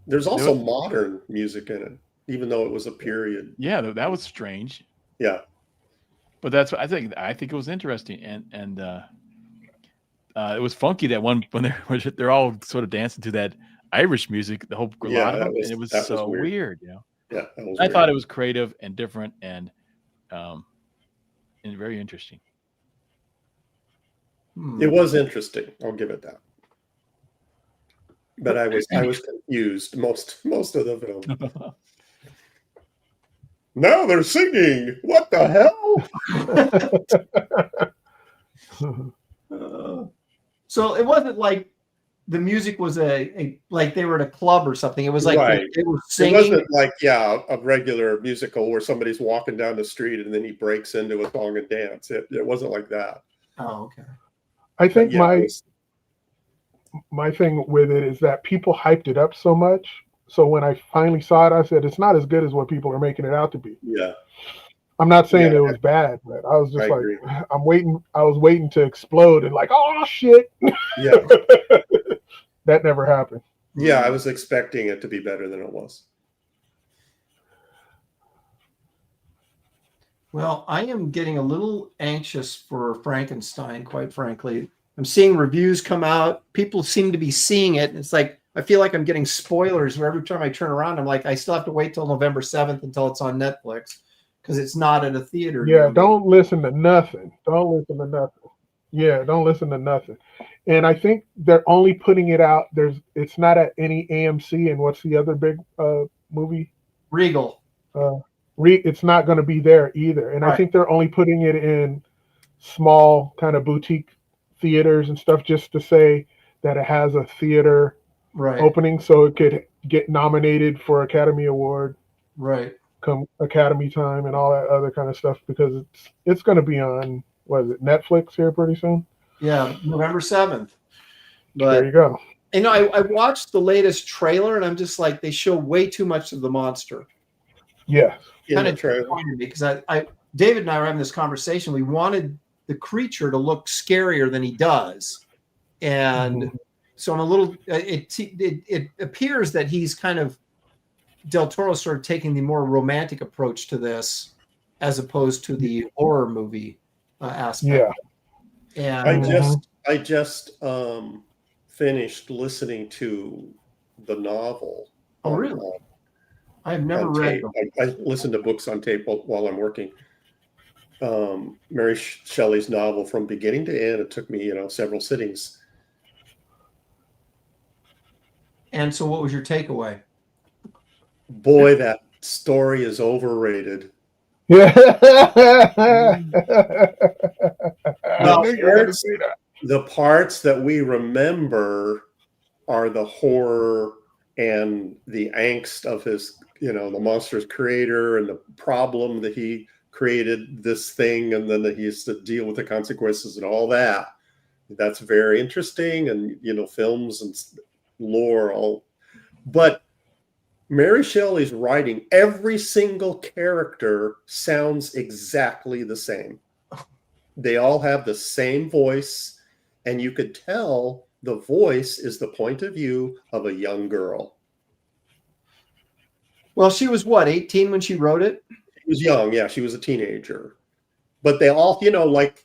There's also modern music in it, even though it was a period. Yeah, that was strange. Yeah, but that's what I think it was interesting, and it was funky that one when they're all sort of dancing to that Irish music, the whole lot of them, and it was so weird. Yeah, that was I thought it was creative and different and very interesting. It was interesting. I'll give it that. But I was confused most of the film. Now they're singing. What the hell? So it wasn't like the music was a like they were at a club or something. It was like Right. they were It singing. wasn't like, a regular musical where somebody's walking down the street and then he breaks into a song and dance. It wasn't like that. Oh, okay. I think Yeah, it my thing with it is that people hyped it up so much. So when I finally saw it, I said it's not as good as what people are making it out to be. yeah, I'm not saying Yeah. it was bad, but I was just I like, agree. I was waiting to explode and like, oh shit. yeah, That never happened. yeah. I was expecting it to be better than it was. Well, I am getting a little anxious for Frankenstein, quite frankly. I'm seeing reviews come out. People seem to be seeing it. It's like I feel like I'm getting spoilers where every time I turn around, I'm like, I still have to wait till November 7th until it's on Netflix because it's not at a theater. Yeah, don't listen to nothing. Don't listen to nothing. Yeah, don't listen to nothing. And I think they're only putting it out. It's not at any AMC. And what's the other big movie? Regal. It's not going to be there either. And Right. I think they're only putting it in small kind of boutique theaters and stuff just to say that it has a theater opening so it could get nominated for Academy Award. Right. Come Academy time and all that other kind of stuff because it's going to be on, what is it, Netflix here pretty soon? Yeah, November 7th. But there you go. You know, I watched the latest trailer and I'm just like, they show way too much of the monster. Yeah. Kind of disappointed me because David and I were having this conversation. We wanted the creature to look scarier than he does. And so I'm a little, it appears that he's kind of, Del Toro sort of taking the more romantic approach to this as opposed to the horror movie aspect. Yeah. And I just finished listening to the novel. Oh, really? I've never read them. I listen to books on tape while I'm working. Mary Shelley's novel from beginning to end. It took me, several sittings. And so what was your takeaway? Boy, that story is overrated. Yeah. The parts that we remember are the horror and the angst of his, the monster's creator and the problem that he created this thing and then that he has to deal with the consequences and all that. That's very interesting and, films and lore all. But Mary Shelley's writing, every single character sounds exactly the same. They all have the same voice, and you could tell the voice is the point of view of a young girl. Well, she was what, 18 when she wrote it? She was young, yeah, she was a teenager. But they all, like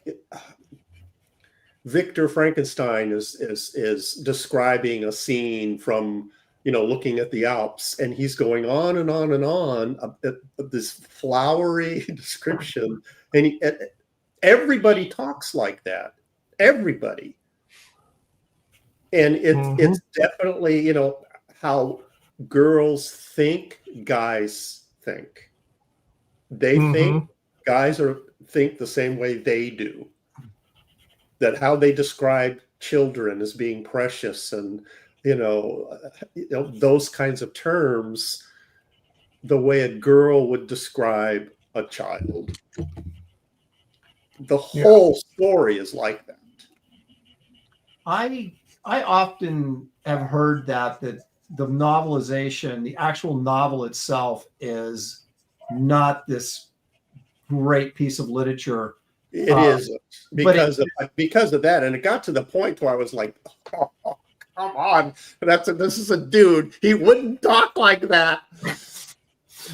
Victor Frankenstein is describing a scene from looking at the Alps, and he's going on and on and on this flowery description, and everybody talks like that. Everybody, and it's definitely how girls think, guys think. They think guys think the same way they do. That how they describe children as being precious and those kinds of terms, the way a girl would describe a child. The whole story is like that. I often have heard that the novelization, the actual novel itself, is not this great piece of literature. It isn't because of that, and it got to the point where I was like, oh, come on, this is a dude. He wouldn't talk like that.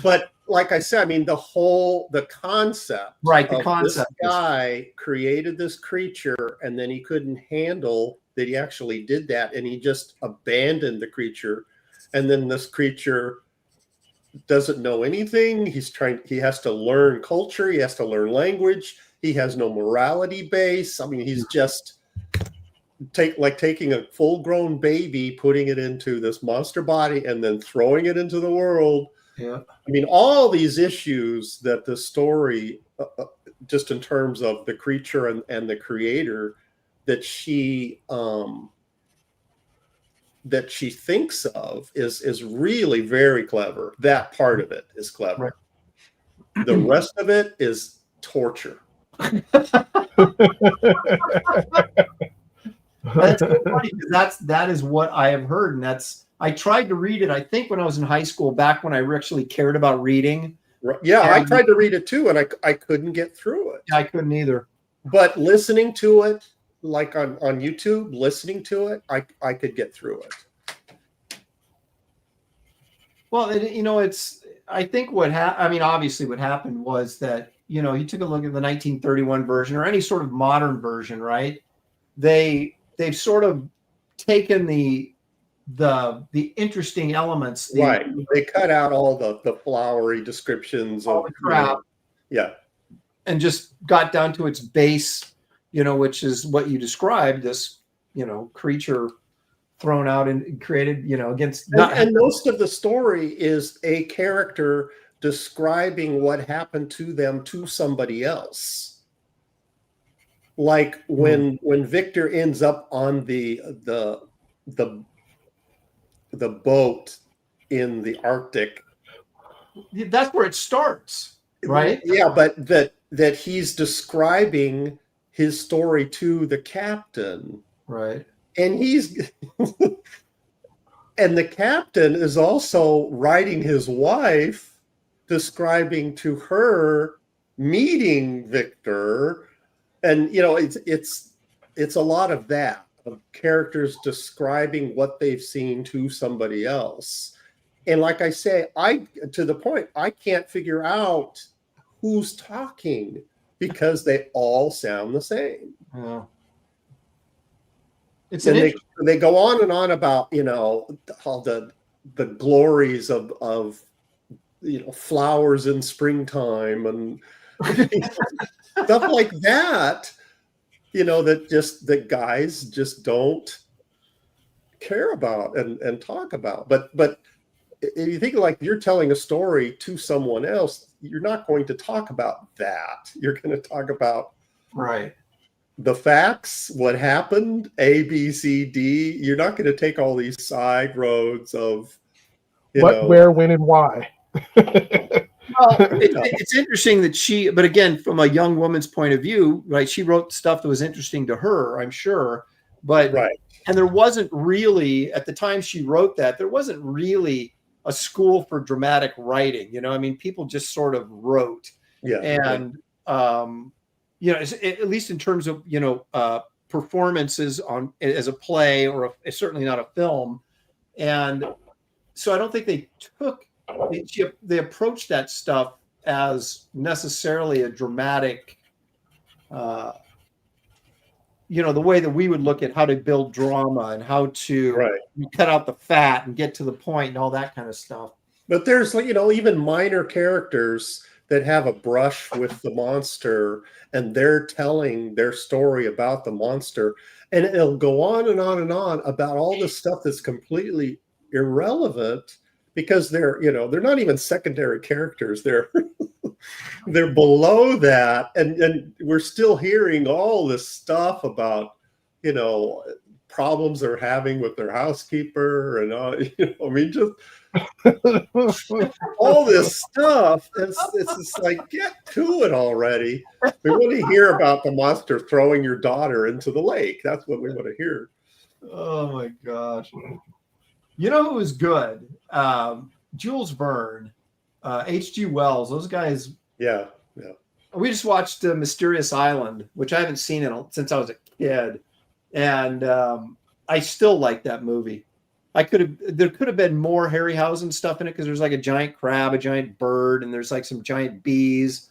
But like I said, I mean, the concept. Right, the concept. This guy created this creature, and then he couldn't handle that he actually did that, and he just abandoned the creature. And then this creature doesn't know anything. He has to learn culture. He has to learn language. He has no morality base. I mean, he's just taking a full-grown baby, putting it into this monster body, and then throwing it into the world Yeah. I mean, all these issues that the story, just in terms of the creature and the creator, that she thinks of is really very clever. That part of it is clever. Right. The rest of it is torture. That's so funny because that is what I have heard, and I tried to read it. I think when I was in high school, back when I actually cared about reading. Yeah, I tried to read it too, and I couldn't get through it. I couldn't either. But listening to it, like on YouTube, listening to it, I could get through it. Well, I think obviously what happened was that, you took a look at the 1931 version or any sort of modern version, right? They've sort of taken the interesting elements. Right. They cut out all the flowery descriptions all of the crap. Yeah. And just got down to its base, which is what you described, this, creature thrown out and created, against. And most of the story is a character describing what happened to them to somebody else. Like when Victor ends up on the boat in the Arctic. That's where it starts, right? Yeah, but that he's describing his story to the captain. Right. And and the captain is also writing his wife, describing to her meeting Victor. And, it's a lot of that, of characters describing what they've seen to somebody else. And like I say, to the point, I can't figure out who's talking because they all sound the same. Yeah. They go on and on about, all the glories of flowers in springtime and stuff like that, that guys just don't care about and talk about. But if you think like you're telling a story to someone else, you're not going to talk about that. You're going to talk about the facts, what happened, A, B, C, D. You're not going to take all these side roads of what, where, when, and why. Well, it's interesting that but again, from a young woman's point of view, right? She wrote stuff that was interesting to her, I'm sure, but and there wasn't really, at the time she wrote that, there wasn't really a school for dramatic writing. People just sort of wrote. Yeah. And at least in terms of performances as a play or certainly not a film, and so I don't think they approached that stuff as necessarily a dramatic, the way that we would look at how to build drama and how to cut out the fat and get to the point and all that kind of stuff. But there's even minor characters that have a brush with the monster and they're telling their story about the monster, and it'll go on and on and on about all this stuff that's completely irrelevant because they're not even secondary characters. They're below that, and we're still hearing all this stuff about problems they're having with their housekeeper and all, just all this stuff. It's just like, get to it already. We want to hear about the monster throwing your daughter into the lake. That's what we want to hear. Oh my gosh. Who was good? Jules Verne, H.G. Wells, those guys. Yeah. We just watched Mysterious Island, which I haven't seen since I was a kid. And I still like that movie. There could have been more Harryhausen stuff in it because there's like a giant crab, a giant bird, and there's like some giant bees.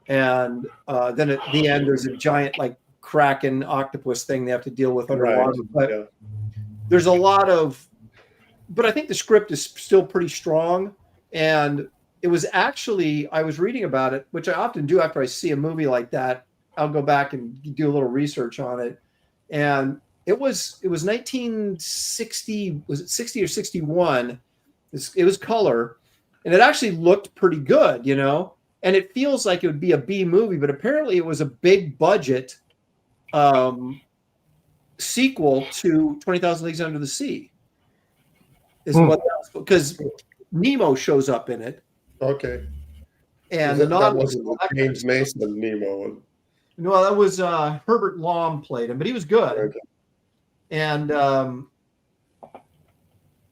And then at the end, there's a giant like kraken octopus thing they have to deal with underwater. But there's a lot of, but I think the script is still pretty strong. And it was actually, I was reading about it, which I often do after I see a movie like that. I'll go back and do a little research on it. And it was 1960, was it 60 or 61? It was color. and it actually looked pretty good, you know. And it feels like it would be a B movie, but apparently it was a big budget sequel to 20,000 Leagues Under the Sea. Is what that's because Nemo shows up in it. Okay. And that not wasn't James Mason Nemo. No, that was Herbert Lom played him, but he was good. Okay. And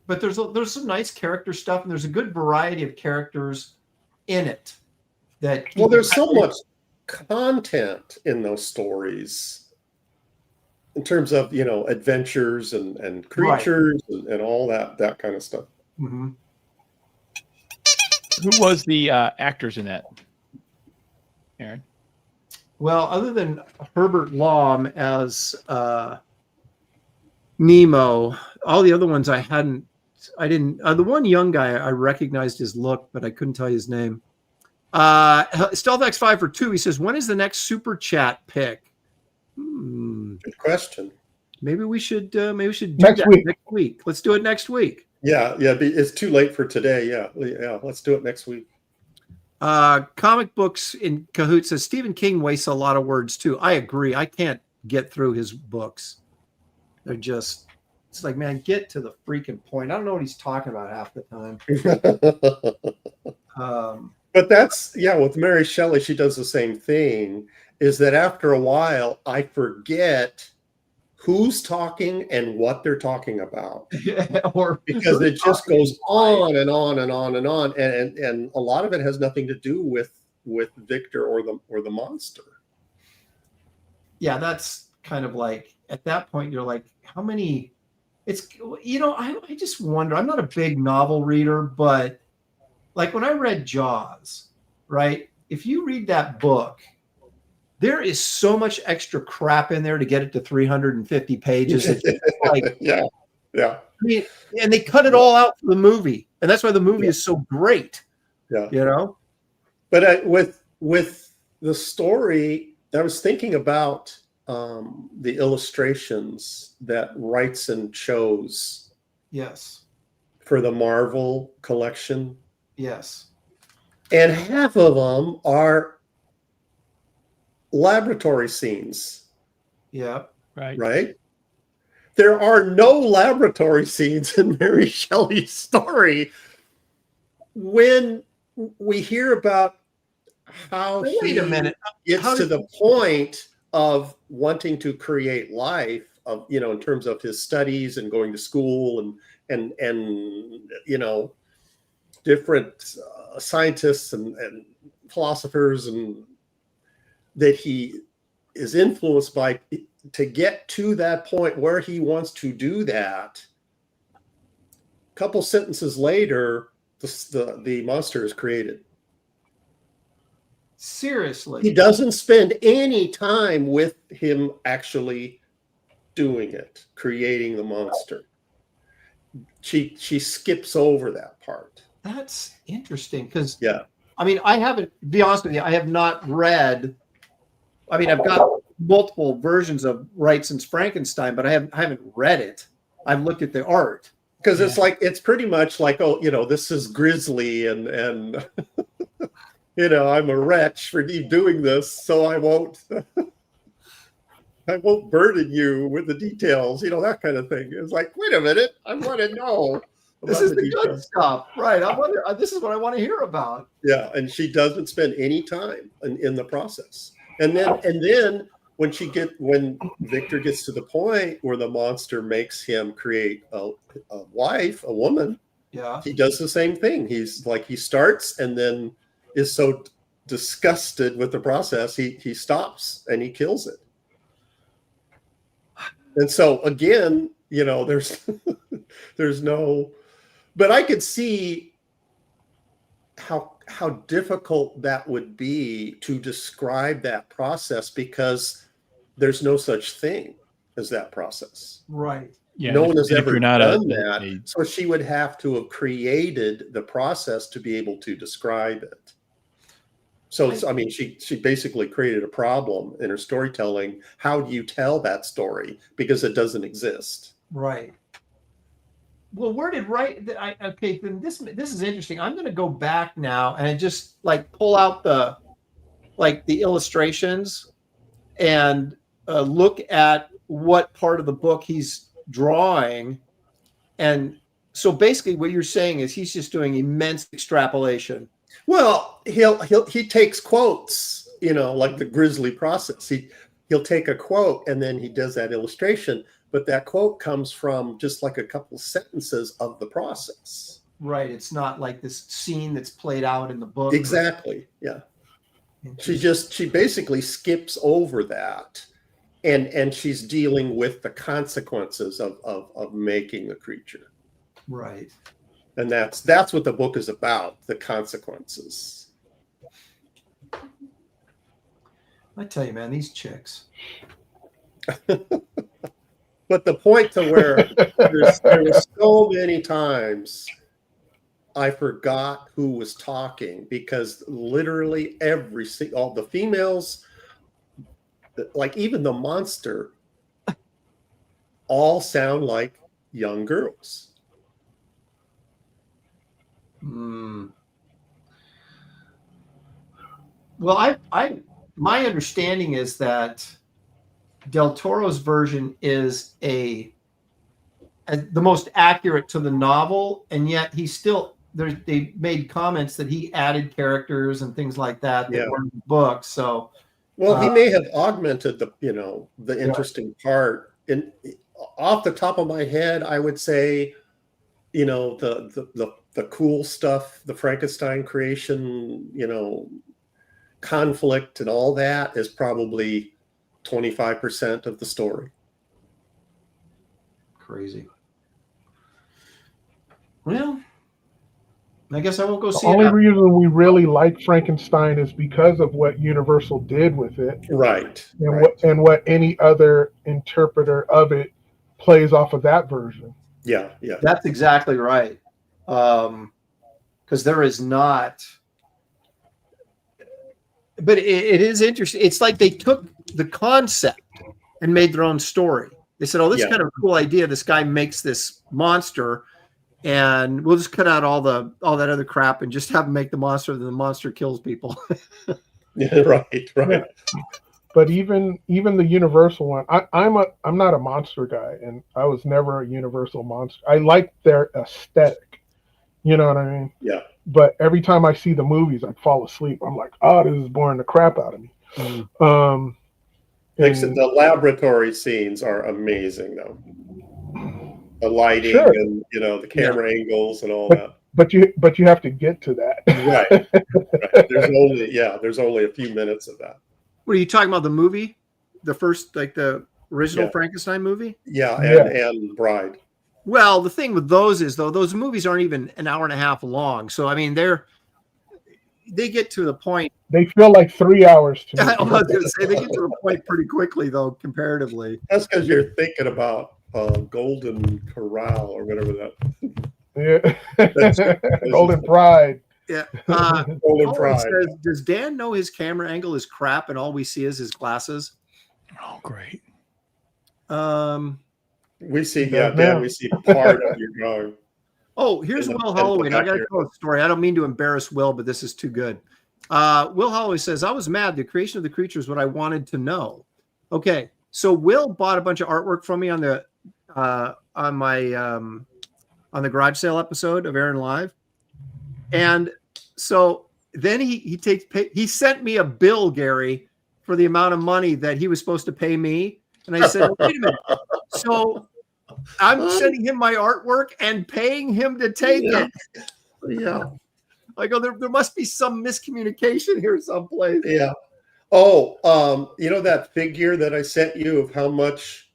but there's some nice character stuff, and there's a good variety of characters in it. Well, there's so much content in those stories in terms of, you know, adventures and creatures and all that kind of stuff. Mm-hmm. Who was the actors in that, Aaron? Well, other than Herbert Lom as Nemo, all the other ones I didn't. The one young guy, I recognized his look, but I couldn't tell you his name. Stealth X5 for 2. He says, when is the next super chat pick? Good question. Maybe we should do Next that week. next week. Let's do it next week. Yeah. It's too late for today. Yeah. Let's do it next week. Comic books in Kahoot says Stephen King wastes a lot of words too. I agree. I can't get through his books. They're just, it's like, man, get to the freaking point. I don't know what he's talking about half the time. But that's, with Mary Shelley, she does the same thing, is that after a while, I forget who's talking and what they're talking about. Because it just goes on and on and on and on. And a lot of it has nothing to do with Victor or the monster. Yeah, that's kind of like, at that point, you're like, how many, it's, you know, I just wonder, I'm not a big novel reader, but like when I read Jaws, right? If you read that book, there is so much extra crap in there to get it to 350 pages. Like, yeah. I mean, and they cut it all out for the movie, and that's why the movie is so great. Yeah, you know. But with the story, I was thinking about the illustrations that Wrightson chose. Yes. For the Marvel collection. Yes. And half of them are laboratory scenes. Yeah. Right. There are no laboratory scenes in Mary Shelley's story. When we hear about how he gets to the point of wanting to create life, of, you know, in terms of his studies and going to school and you know, different scientists and philosophers, and that he is influenced by to get to that point where he wants to do that. A couple sentences later, the monster is created. Seriously. He doesn't spend any time with him actually doing it, creating the monster. She skips over that part. That's interesting because, I mean, I haven't, to be honest with you, I have not read, I mean, I've got multiple versions of Wrightson's Frankenstein, but I haven't read it. I've looked at the art. Because it's like, it's pretty much like, oh, you know, this is grisly and you know, I'm a wretch for doing this, so I won't burden you with the details, you know, that kind of thing. It's like, wait a minute, I want to know. This is the good stuff, right? I wonder. This is what I want to hear about. Yeah, and she doesn't spend any time in the process. And then when Victor gets to the point where the monster makes him create a wife, a woman, he does the same thing. He's like, he starts and then is so disgusted with the process, he stops and he kills it. And so again, you know, there's no, but I could see how difficult that would be to describe that process, because there's no such thing as that process. Right. Yeah, no one has ever done that. that. So she would have to have created the process to be able to describe it. So, I mean, she basically created a problem in her storytelling. How do you tell that story? Because it doesn't exist. Right. Well, where did okay, then this is interesting. I'm going to go back now and just like pull out the illustrations and look at what part of the book he's drawing. And so basically what you're saying is he's just doing immense extrapolation. Well, he takes quotes, like the grizzly process. He'll take a quote and then he does that illustration, but that quote comes from just like a couple sentences of the process. Right. It's not like this scene that's played out in the book. Exactly. Yeah. She basically skips over that, and she's dealing with the consequences of making a creature. Right. And that's what the book is about, the consequences. I tell you, man, these chicks. But the point to where there were so many times I forgot who was talking, because literally all the females, like even the monster, all sound like young girls. Well, my understanding is that Del Toro's version is the most accurate to the novel, and yet they made comments that he added characters and things like that were in the book. So, well, he may have augmented the interesting part. And off the top of my head, I would say, the cool stuff, the Frankenstein creation, conflict and all that is probably 25% of the story. Crazy. Well, I guess I won't go see it. The only reason we really like Frankenstein is because of what Universal did with it. Right. And what any other interpreter of it plays off of that version. Yeah. That's exactly right. Because there is not... But it is interesting. It's like they took the concept and made their own story. They said, "Oh, this is kind of a cool idea. This guy makes this monster, and we'll just cut out all that other crap and just have him make the monster. Then the monster kills people." Yeah, right. Yeah. But even the Universal one, I'm not a monster guy, and I was never a Universal monster. I like their aesthetic. You know what I mean? Yeah. But every time I see the movies, I fall asleep. I'm like, oh, this is boring the crap out of me. The laboratory scenes are amazing, though. The lighting and the camera angles and all that. But you have to get to that. Right. There's only a few minutes of that. What are you talking about? The movie, the first, like the original Frankenstein movie? Yeah, and Bride. Well, the thing with those is, though, those movies aren't even an hour and a half long. So, I mean, they get to the point. They feel like 3 hours to me. I was going to say, they get to the point pretty quickly, though, comparatively. That's because you're thinking about Golden Corral or whatever that. Yeah. Golden Pride. Yeah. Golden Pride. Says, does Dan know his camera angle is crap and all we see is his glasses? Oh, great. We see, Dan, we see part of your drawing. Oh, here's Will Holloway. I got to tell a story. I don't mean to embarrass Will, but this is too good. Will Holloway says, I was mad. The creation of the creature is what I wanted to know. Okay. So Will bought a bunch of artwork from me on the garage sale episode of Aaron Live. And so then he sent me a bill, Gary, for the amount of money that he was supposed to pay me. And I said, wait a minute. So I'm sending him my artwork and paying him to take it. Yeah. I go, there must be some miscommunication here someplace. Yeah. Oh, that figure that I sent you of how much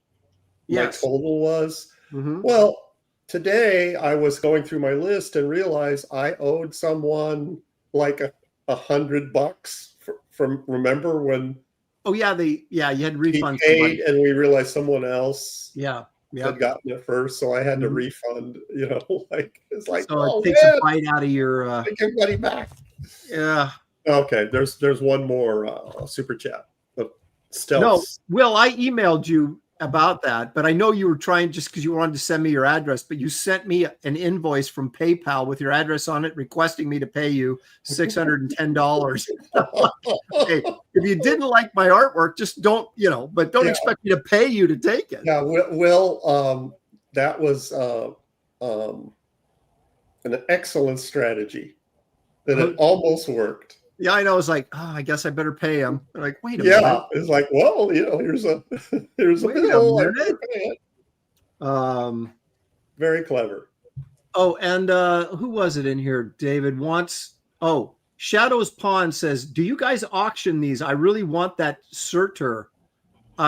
my total was? Mm-hmm. Well, today I was going through my list and realized I owed someone like $100 from remember when. Oh yeah, you had refunds. He paid, and we realized someone else had gotten it first, so I had to refund. It's like so it takes a bite out of your. Take your money back. Yeah. Okay. There's one more super chat. Stealth. No, Will, I emailed you about that, but I know you were trying just because you wanted to send me your address, but you sent me an invoice from PayPal with your address on it, requesting me to pay you $610. Hey, if you didn't like my artwork, just don't, but don't expect me to pay you to take it. Yeah, Will, that was an excellent strategy. That it almost worked. Yeah, I know. It's like, I guess I better pay him. They're like, wait a minute. Yeah, it's like, well, here's a bill. I better pay it. Very clever. Oh, and who was it in here? David wants. Oh, Shadows Pond says, do you guys auction these? I really want that Surtur.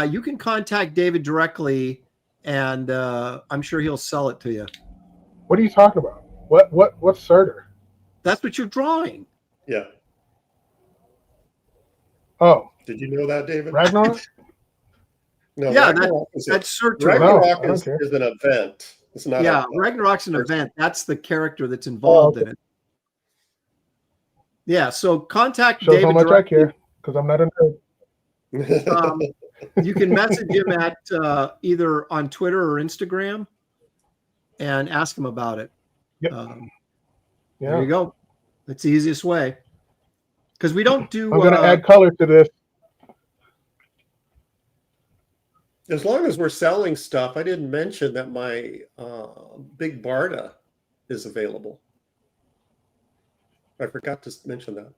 You can contact David directly, and I'm sure he'll sell it to you. What are you talking about? What's Surtur? That's what you're drawing. Yeah. Oh. Did you know that, David? Ragnarok? No. Yeah, that's Surtur. Ragnarok is an event. It's not. Yeah, Ragnarok's an event. That's the character that's involved in it. Yeah, so contact Shows David. How much directly. I care, because I'm not a nerd. You can message him at either on Twitter or Instagram and ask him about it. Yep. There you go. That's the easiest way. Because we don't do. I'm going to add color to this. As long as we're selling stuff, I didn't mention that my big Barda is available. I forgot to mention that.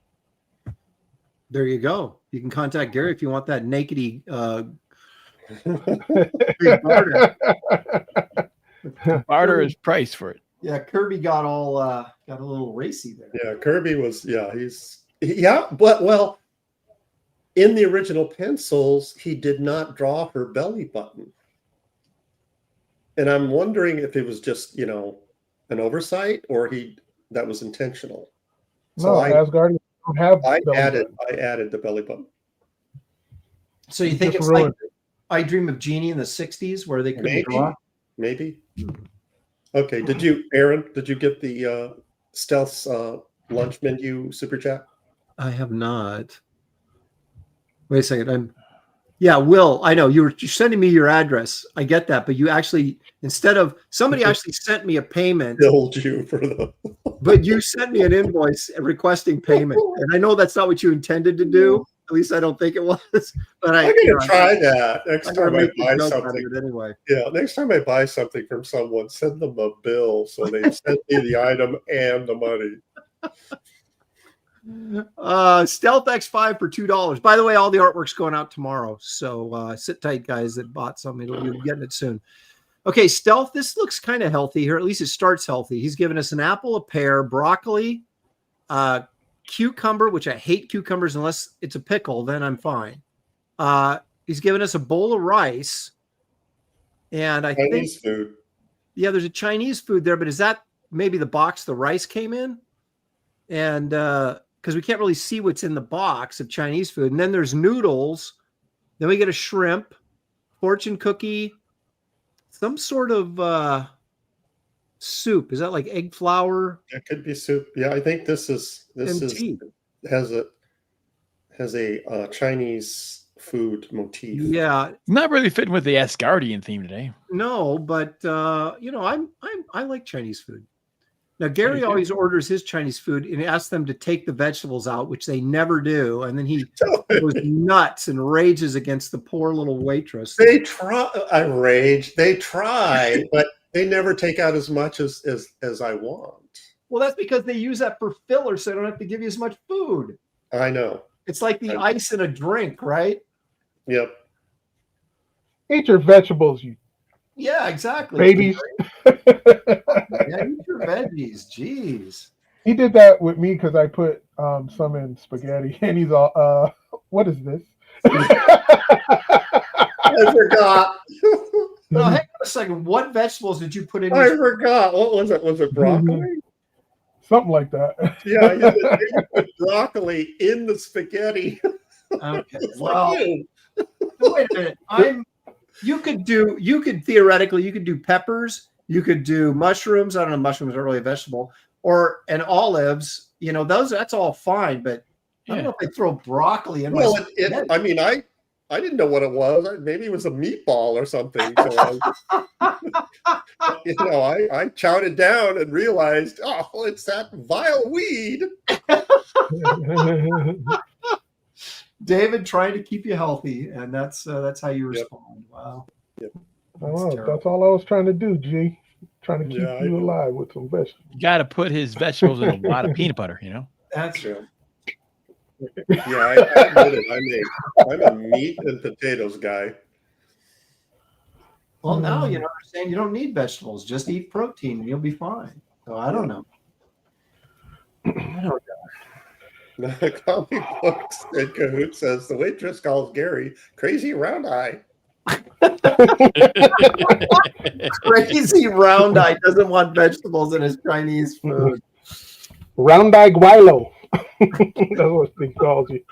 There you go. You can contact Gary if you want that nakedy big Barda. Barter is price for it. Yeah, Kirby got a little racy there. Yeah, Kirby was. Yeah, but well, in the original pencils, he did not draw her belly button, and I'm wondering if it was just an oversight or that was intentional. So Asgardians don't have. I added the belly button. So you think it's like I Dream of Jeannie in the '60s where they couldn't draw? Maybe. Okay. Aaron? Did you get the Stealth's lunch menu super chat? I have not. Wait a second. Will, I know you're sending me your address. I get that, but you actually somebody actually sent me a payment. Billed you for the. But you sent me an invoice requesting payment, and I know that's not what you intended to do. At least I don't think it was. But I'm gonna try that next time I buy something. Anyway. Yeah, next time I buy something from someone, send them a bill so they send me the item and the money. Stealth X5 for $2. By the way, all the artwork's going out tomorrow, so sit tight, guys that bought some. You'll be getting it soon. Okay, Stealth, this looks kind of healthy here. At least it starts healthy. He's given us an apple, a pear, broccoli, cucumber, which I hate cucumbers unless it's a pickle, then I'm fine. He's given us a bowl of rice, and I think food. Yeah, there's a Chinese food there, but is that maybe the box the rice came in? And because we can't really see what's in the box of Chinese food. And then there's noodles. Then we get a shrimp, fortune cookie, some sort of soup. Is that like egg flour? It could be soup. Yeah, I think this has a Chinese food motif. Yeah, not really fitting with the Asgardian theme today. No, but I like Chinese food. Now, Gary always orders his Chinese food and asks them to take the vegetables out, which they never do. And then he goes nuts and rages against the poor little waitress. They try. I rage. They try, but they never take out as much as I want. Well, that's because they use that for filler, so they don't have to give you as much food. I know. It's like the ice in a drink, right? Yep. Eat your vegetables, you. Yeah, exactly. Babies. Yeah, eat your veggies. Jeez. He did that with me because I put some in spaghetti, and he's all, what is this? I forgot. No, hang on a second. What vegetables did you put in? I forgot. What was it? Was it broccoli? Something like that. Yeah, you put broccoli in the spaghetti. Okay. Well, wait a minute. You could theoretically do peppers, you could do mushrooms. I don't know, mushrooms are really a vegetable, and olives, that's all fine, but I don't know if I throw broccoli in. Well, I didn't know what it was. Maybe it was a meatball or something. So, I chowed it down and realized, oh, it's that vile weed. David trying to keep you healthy, and that's how you respond. Wow. Yep. That's all I was trying to do, G. Trying to keep you alive with some vegetables. You got to put his vegetables in a lot of peanut butter, That's true. Yeah, I admit it. I'm a meat and potatoes guy. Well, now you're saying you don't need vegetables. Just eat protein and you'll be fine. So I don't know. Comic books and Kahoot says the waitress calls Gary crazy round eye. Crazy round eye doesn't want vegetables in his Chinese food. Round eye guilo. That's what he calls you.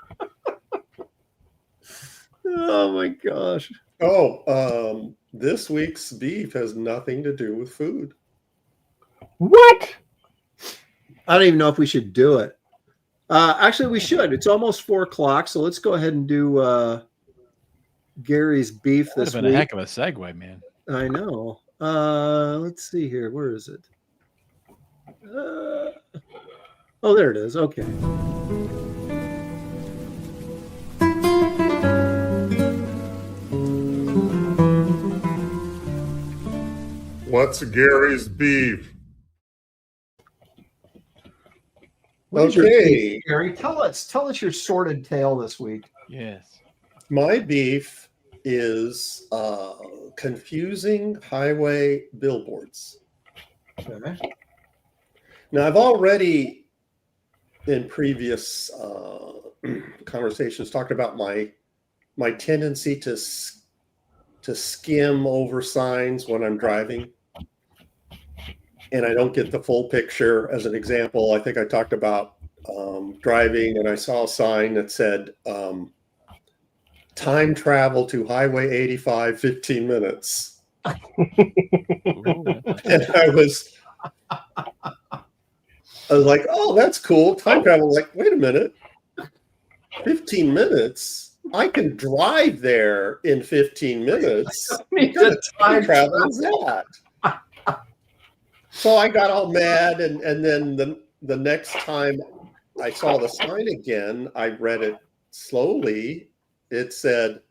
Oh my gosh. Oh, this week's beef has nothing to do with food. What? I don't even know if we should do it. Actually, we should. It's almost 4:00, so let's go ahead and do Gary's beef this week. Been a heck of a segue, man. I know. Let's see here. Where is it? Oh, there it is. Okay. What's Gary's beef? Okay, Gary, tell us your sordid tale this week. Yes. My beef is confusing highway billboards. Okay. Now, I've already, in previous conversations, talked about my tendency to skim over signs when I'm driving, and I don't get the full picture. As an example, I think I talked about driving, and I saw a sign that said, time travel to Highway 85, 15 minutes. And I was like, oh, that's cool. Time travel. Like, wait a minute. 15 minutes? I can drive there in 15 minutes. What kind of time travel is that? So I got all mad, and then the next time I saw the sign again, I read it slowly. It said,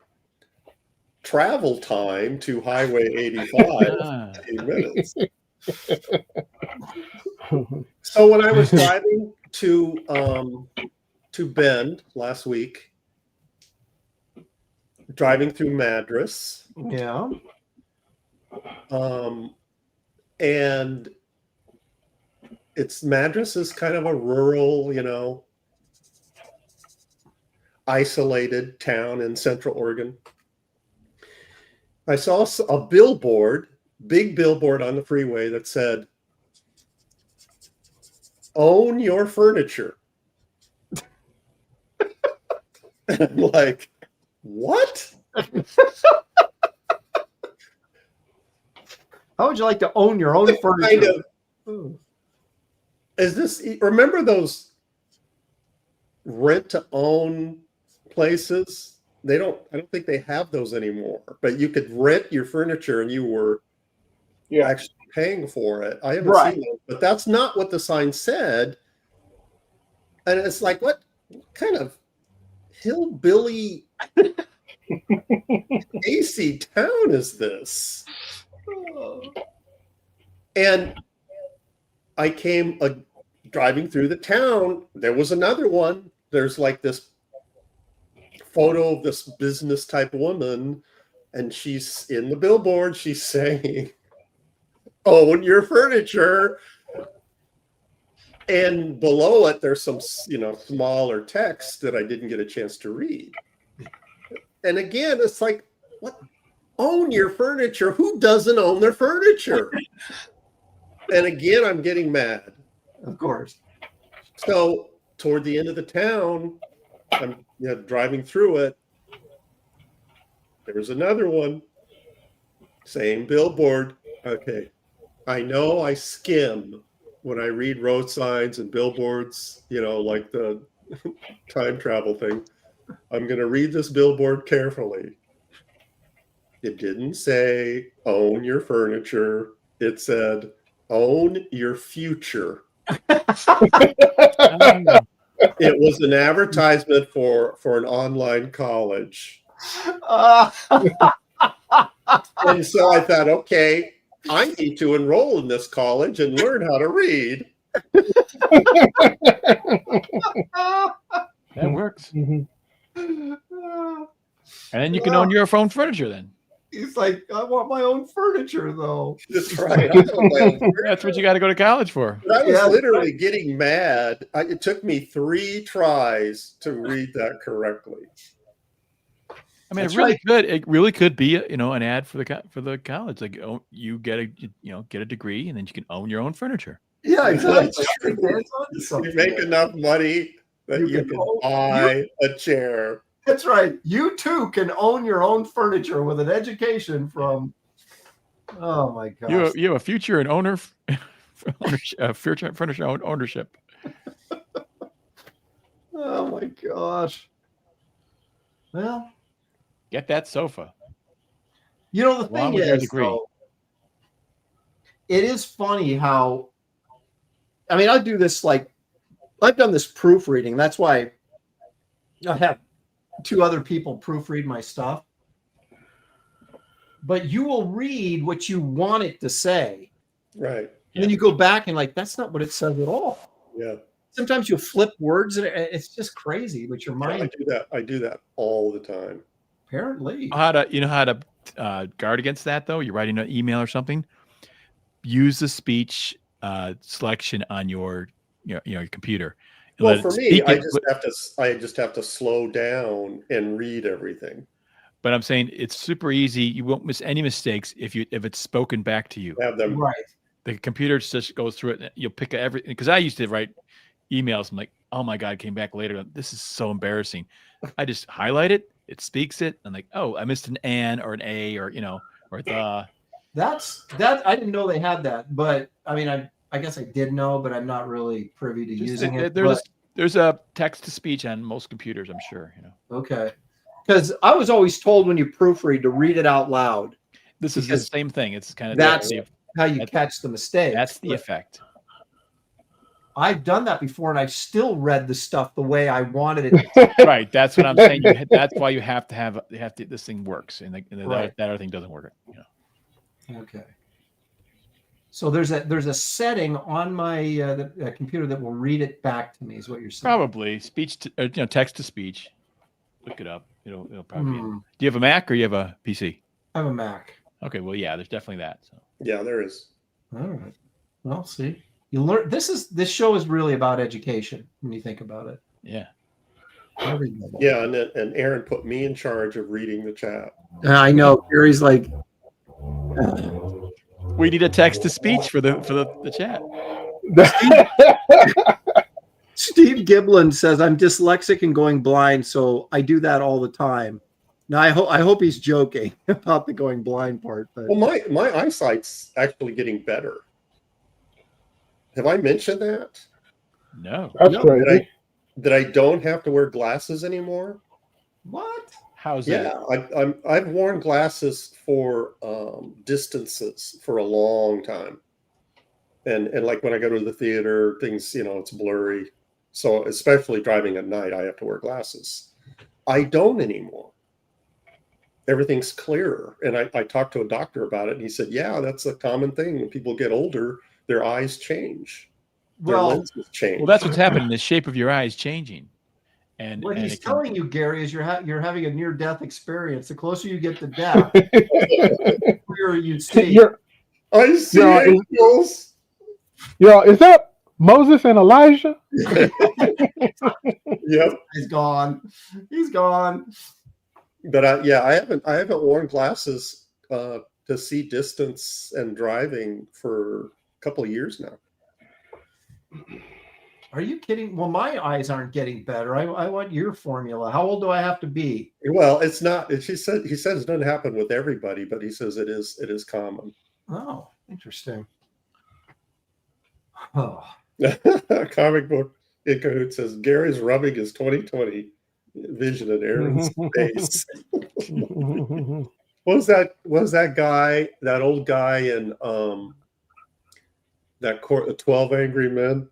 travel time to Highway 85, 15 minutes. So when I was driving to Bend last week, driving through Madras, Yeah. And Madras is kind of a rural, isolated town in Central Oregon. I saw a billboard, big billboard on the freeway that said, own your furniture. And I'm like, what? How would you like to own your own furniture? Remember those rent to own places? I don't think they have those anymore, but you could rent your furniture and you were actually paying for it. I haven't seen it, but that's not what the sign said. And it's like, what kind of hillbilly AC town is this? And I came driving through the town. There was another one. There's like this photo of this business type woman, and she's in the billboard. She's saying, own your furniture. And below it, there's some, smaller text that I didn't get a chance to read. And again, it's like, what? Own your furniture? Who doesn't own their furniture? And again, I'm getting mad. Of course. So toward the end of the town, I'm driving through it. There's another one. Same billboard. Okay. I know I skim when I read road signs and billboards, like the time travel thing. I'm going to read this billboard carefully. It didn't say own your furniture. It said own your future. It was an advertisement for an online college. And so I thought, okay, I need to enroll in this college and learn how to read. That works. Mhm. And then you can own your own furniture then. He's like, I want my own furniture, though. That's right. I know my own furniture. That's what you got to go to college for. But I was Yeah. literally getting mad. It took me 3 tries to read that correctly. I mean, That's it really could be an ad for the college. Like, you get a degree, and then you can own your own furniture. Yeah, exactly. That's true. You make enough money that you can buy a chair. That's right. You too can own your own furniture with an education from. Oh my gosh! You have a future in furniture ownership. Oh my gosh! Well, get that sofa. You know the Along thing with your is, degree. though, it is funny how. I mean, I do this like I've done this proofreading. That's why I have 2 other people proofread my stuff. But you will read what you want it to say. Right. And then you go back and like, that's not what it says at all. Yeah. Sometimes you'll flip words and it's just crazy, but your mind I do that all the time. apparently. You know how to guard against that though? You're writing an email or something. Use the speech selection on your computer. Well, for me, I just have to slow down and read everything. But I'm saying it's super easy. You won't miss any mistakes if it's spoken back to you. Have them Right. The computer just goes through it. And you'll pick everything. Because I used to write emails. I'm like, oh my God, came back later. This is so embarrassing. I just highlight it. It speaks it. I'm like, oh, I missed an "and" or an "a" or or the. That's that. I didn't know they had that, but I mean, I guess I did know, but I'm not really privy to using it. There's a text to speech on most computers, I'm sure. Okay. Because I was always told when you proofread to read it out loud. This is the same thing. It's kind of that's how you catch the mistake. That's the effect. I've done that before, and I've still read the stuff the way I wanted it to. Right. That's what I'm saying. That's why you have to this thing works, and that other thing doesn't work. Okay. So there's a setting on my the computer that will read it back to me. Is what you're saying? Probably speech to text to speech. Look it up. It'll probably. Be. Do you have a Mac or you have a PC? I have a Mac. Okay. Well, yeah. There's definitely that. So. Yeah, there is. All right. Well, see, you learn. This show is really about education when you think about it. Yeah. Yeah, and Aaron put me in charge of reading the chat. I know. Gary's like. We need a text to speech for the chat. Steve Giblin says, I'm dyslexic and going blind, so I do that all the time. Now, I hope he's joking about the going blind part. But Well, my eyesight's actually getting better. Have I mentioned that? No. That's crazy. That I don't have to wear glasses anymore? what? How's that? Yeah, I've worn glasses for distances for a long time. And like when I go to the theater, things, it's blurry. So especially driving at night, I have to wear glasses. I don't anymore. Everything's clearer. And I talked to a doctor about it, and he said, yeah, that's a common thing. When people get older, their eyes change. Their lenses change. Well, that's what's happening. The shape of your eye is changing. And What and he's telling you, Gary, is you're having a near-death experience. The closer you get to death, the clearer you see. I see angels. Is that Moses and Elijah? Yep. He's gone. He's gone. But I haven't worn glasses to see distance and driving for a couple of years now. Are you kidding? Well, my eyes aren't getting better. I want your formula. How old do I have to be? Well, it's not. He says it doesn't happen with everybody, but he says it is common. Oh, interesting. Oh. Comic book in Kahoot says Gary's rubbing his 2020 Vision and air in space. What was that? Was that guy, that old guy in that court, 12 Angry Men,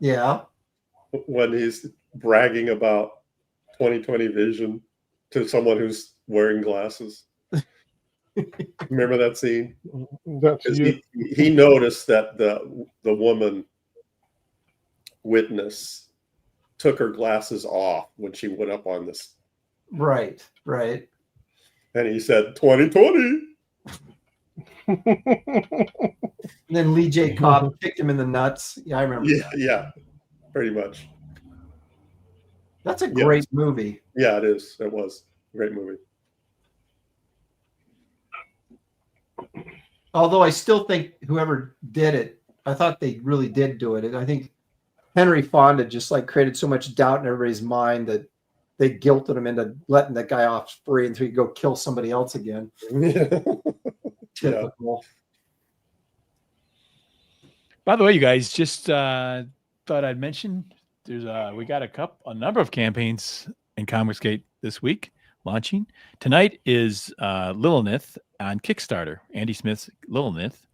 Yeah. when he's bragging about 20/20 vision to someone who's wearing glasses? Remember that scene? That's you. He noticed that the woman witness took her glasses off when she went up on this, Right. Right. and he said 20/20. And then Lee J. Cobb kicked him in the nuts. Yeah, I remember. Yeah, that. yeah, pretty much. That's a great movie. Yeah, it is. It was a great movie. Although I still think whoever did it, I thought they really did do it. I think Henry Fonda just like created so much doubt in everybody's mind that they guilted him into letting that guy off free until he could go kill somebody else again. Typical. By the way, you guys, just thought I'd mention there's we got a number of campaigns in Comicsgate this week launching. Tonight is Lilith on Kickstarter, Andy Smith's Lilith.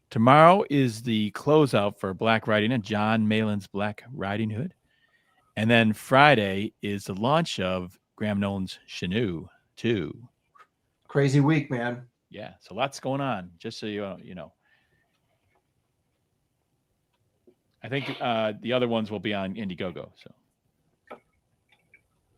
Tomorrow is the closeout for Black Riding Hood, John Malin's Black Riding Hood. And then Friday is the launch of Graham Nolan's Chenoo 2. Crazy week, man. Yeah, so lots going on, just so you know. I think the other ones will be on Indiegogo. So.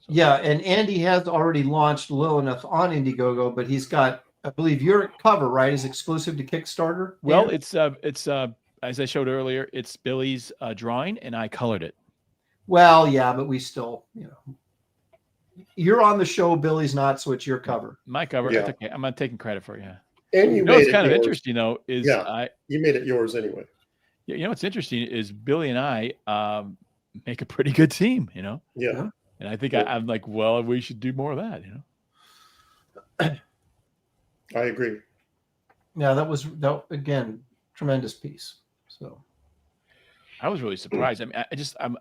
Yeah, and Andy has already launched Lilith on Indiegogo, but he's got, I believe, your cover, right, is exclusive to Kickstarter. Well, it's as I showed earlier, it's Billy's drawing, and I colored it. Well, yeah, but we still, you're on the show, Billy's not, so it's your cover. My cover. Yeah. It's okay. I'm not taking credit for it. Yeah. And you what's made kind it of yours. interesting though is you made it yours anyway. You know what's interesting is Billy and I make a pretty good team. Yeah. And I think I'm like, well, we should do more of that. I agree. Yeah, that was again tremendous piece. So I was really surprised. I mean,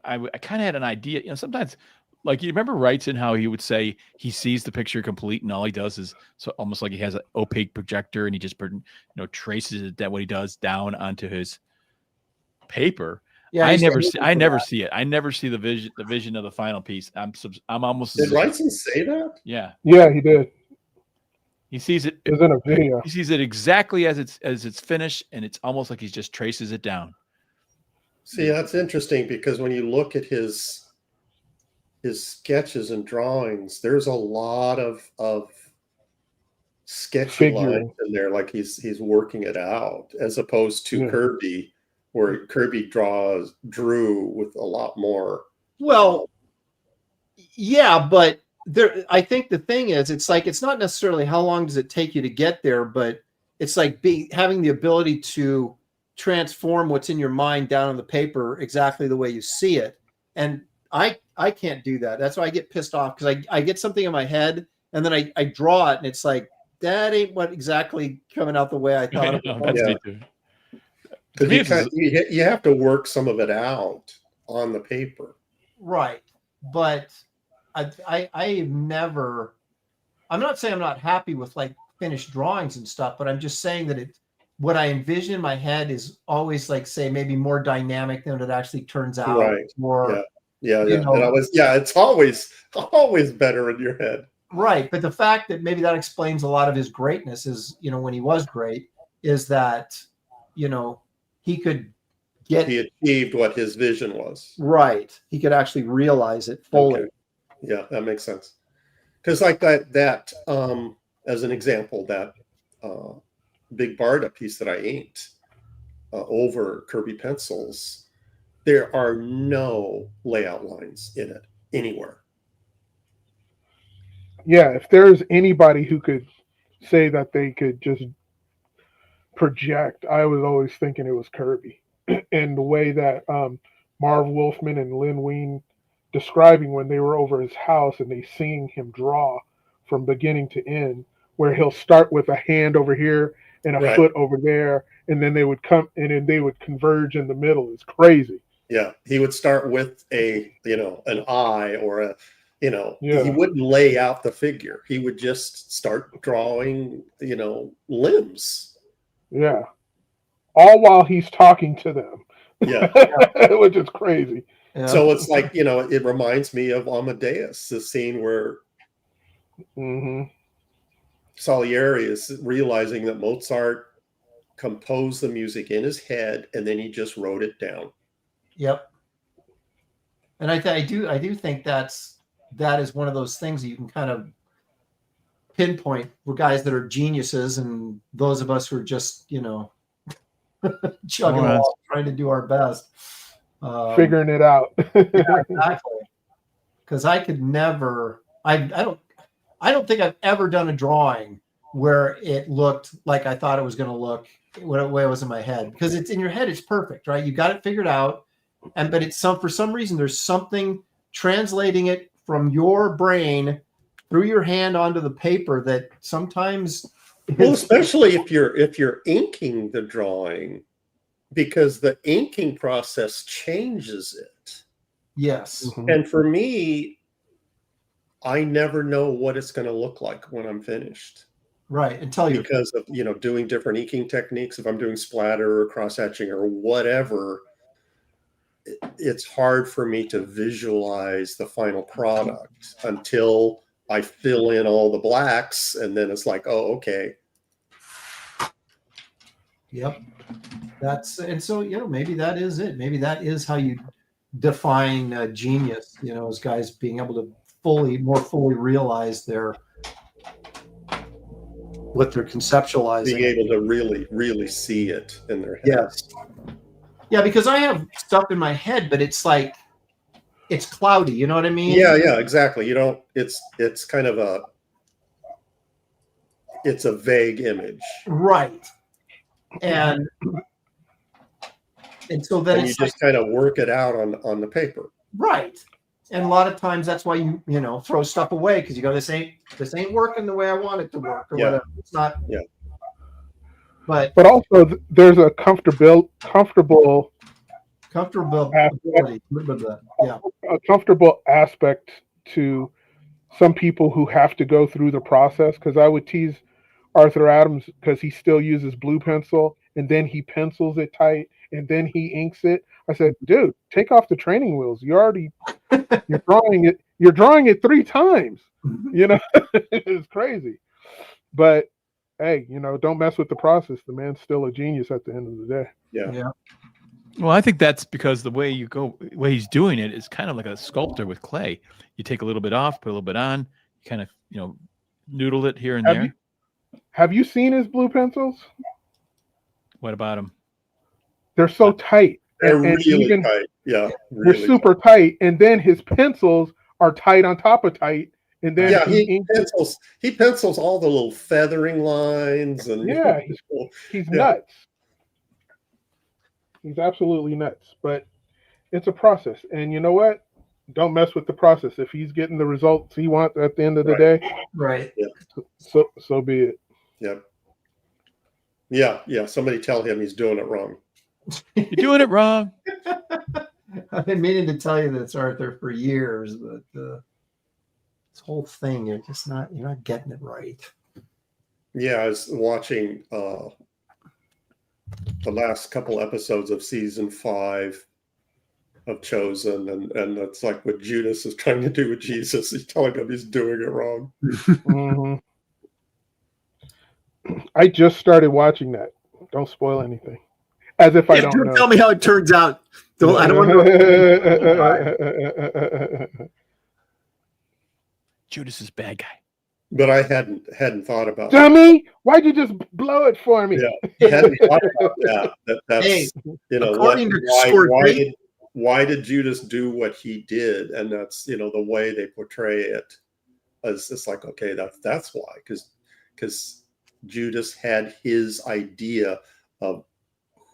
I kind of had an idea. Sometimes, like, you remember Wrightson, how he would say he sees the picture complete and all he does is so almost like he has an opaque projector and he just traces it, that what he does down onto his paper. Yeah, I never see it. I never see the vision of the final piece. I'm almost. Did Wrightson say that? Yeah. Yeah, he did. He sees it. It was in a video. He sees it exactly as it's finished, and it's almost like he just traces it down. See, that's interesting because when you look at his sketches and drawings, there's a lot of sketchy lines in there, like he's working it out, as opposed to Kirby, where Kirby drew with a lot more. Well, yeah, but I think the thing is, it's like, it's not necessarily how long does it take you to get there, but it's like having the ability to transform what's in your mind down on the paper exactly the way you see it. And I can't do that. That's why I get pissed off, because I get something in my head and then I draw it and it's like, that ain't what exactly coming out the way I thought it was. Because you have to work some of it out on the paper. Right. But I've never, I'm not saying I'm not happy with like finished drawings and stuff, but I'm just saying that what I envision in my head is always like, say, maybe more dynamic than it actually turns out. Right. More, yeah. It's always better in your head. Right. But the fact that maybe that explains a lot of his greatness is, when he was great, is that, he achieved what his vision was. Right. He could actually realize it fully. Okay. Yeah, that makes sense. Because like that as an example, that Big Barda piece that I inked over Kirby pencils, there are no layout lines in it anywhere. Yeah, if there's anybody who could say that they could just project, I was always thinking it was Kirby. And the way that Marv Wolfman and Lynn Wein describing when they were over his house and they seeing him draw from beginning to end, where he'll start with a hand over here and a foot over there, and then they would come and then they would converge in the middle. It's crazy. Yeah, he would start with an eye or You know, Yeah. he wouldn't lay out the figure. He would just start drawing, you know, limbs. Yeah. All while he's talking to them. Yeah. Which is crazy. Yeah. So it's like, you know, it reminds me of Amadeus, the scene where Hmm. Salieri is realizing that Mozart composed the music in his head and then he just wrote it down. Yep. And I do think that is one of those things that you can kind of pinpoint for guys that are geniuses and those of us who are just, you know, chugging along, trying to do our best. Figuring it out. Yeah, exactly. Because I could never, I don't think I've ever done a drawing where it looked like I thought it was going to look what it was in my head. Because it's in your head, it's perfect, right? You got it figured out. But it's for some reason, there's something translating it from your brain through your hand onto the paper that sometimes. Well, especially if you're inking the drawing, because the inking process changes it. Yes. Mhm. And for me, I never know what it's going to look like when I'm finished. Right. Until you, Because of, you know, doing different inking techniques. If I'm doing splatter or cross hatching or whatever, it's hard for me to visualize the final product until I fill in all the blacks, and then it's like, oh, okay. Yep. And so, you know, maybe that is it. Maybe that is how you define genius, you know, as guys being able to more fully realize what they're conceptualizing. Being able to really, really see it in their head. Yes. Yeah, because I have stuff in my head, but it's like, it's cloudy. You know what I mean? Yeah, exactly. You don't, it's kind of it's a vague image. Right. And so then and you just kind of work it out on the paper. Right. And a lot of times that's why you know, throw stuff away because you go, this ain't working the way I want it to work or whatever. It's not. Yeah. But also there's a comfortable ability. Yeah. A comfortable aspect to some people who have to go through the process, because I would tease Arthur Adams because he still uses blue pencil and then he pencils it tight and then he inks it. I said, dude, take off the training wheels. You're drawing it 3 times. You know, it's crazy. But hey, you know, don't mess with the process. The man's still a genius at the end of the day. Yeah. Well, I think that's because the way he's doing it is kind of like a sculptor with clay. You take a little bit off, put a little bit on, you kind of, you know, noodle it here and there. Have you seen his blue pencils? What about them? They're so tight. They're really tight. Yeah. Really they're super tight. And then his pencils are tight on top of tight. And then he pencils all the little feathering lines and he's nuts. He's absolutely nuts. But it's a process. And you know what? Don't mess with the process. If he's getting the results he wants at the end of the day, right. Yeah. So be it. Yep. Yeah. Somebody tell him he's doing it wrong. You're doing it wrong. I've been meaning to tell you this, Arthur, for years, but this whole thing, you're not getting it right. Yeah, I was watching the last couple episodes of season 5 of Chosen, and it's like what Judas is trying to do with Jesus. He's telling him he's doing it wrong. Mm-hmm. I just started watching that. Don't spoil anything. As if I don't know. Tell me how it turns out. I don't want to know. Judas is bad guy. But I hadn't thought about Dummy, why'd you just blow it for me? Yeah, hadn't thought about that. That's hey, you know why did Judas do what he did? And that's, you know, the way they portray it. It's like, okay, that's why, because Judas had his idea of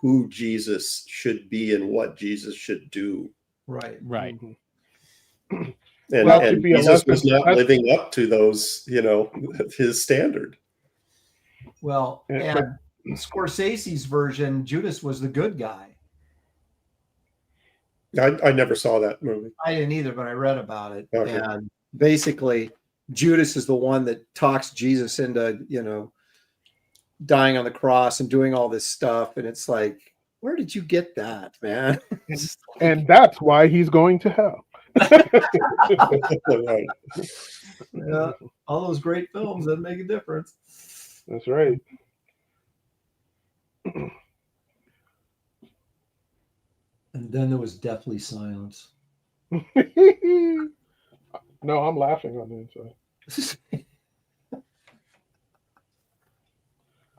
who Jesus should be and what Jesus should do. Right. Mm-hmm. And Jesus was not living up to those, you know, his standard. Well, and Scorsese's version, Judas was the good guy. I never saw that movie. I didn't either, but I read about it. Okay. And basically Judas is the one that talks Jesus into, dying on the cross and doing all this stuff. And it's like, where did you get that, man? And that's why he's going to hell. Right. Yeah, all those great films that make a difference. That's right. And then there was deathly silence. No, I'm laughing on the inside.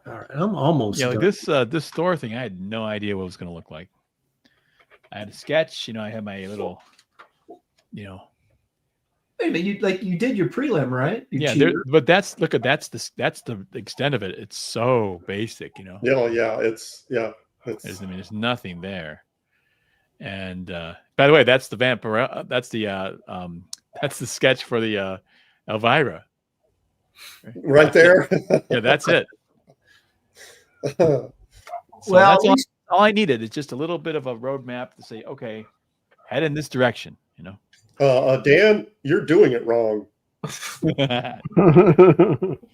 All right, I'm almost Yeah, like done. this Thor thing, I had no idea what it was going to look like. I had a sketch, I had my little, Wait a minute, you did your prelim, right? but that's the extent of it. It's so basic, There's nothing there. And by the way, that's the vampire. That's the sketch for the Elvira. Right there. Yeah, that's it. So Well, that's all I needed is just a little bit of a roadmap to say, okay, head in this direction. Dan, you're doing it wrong.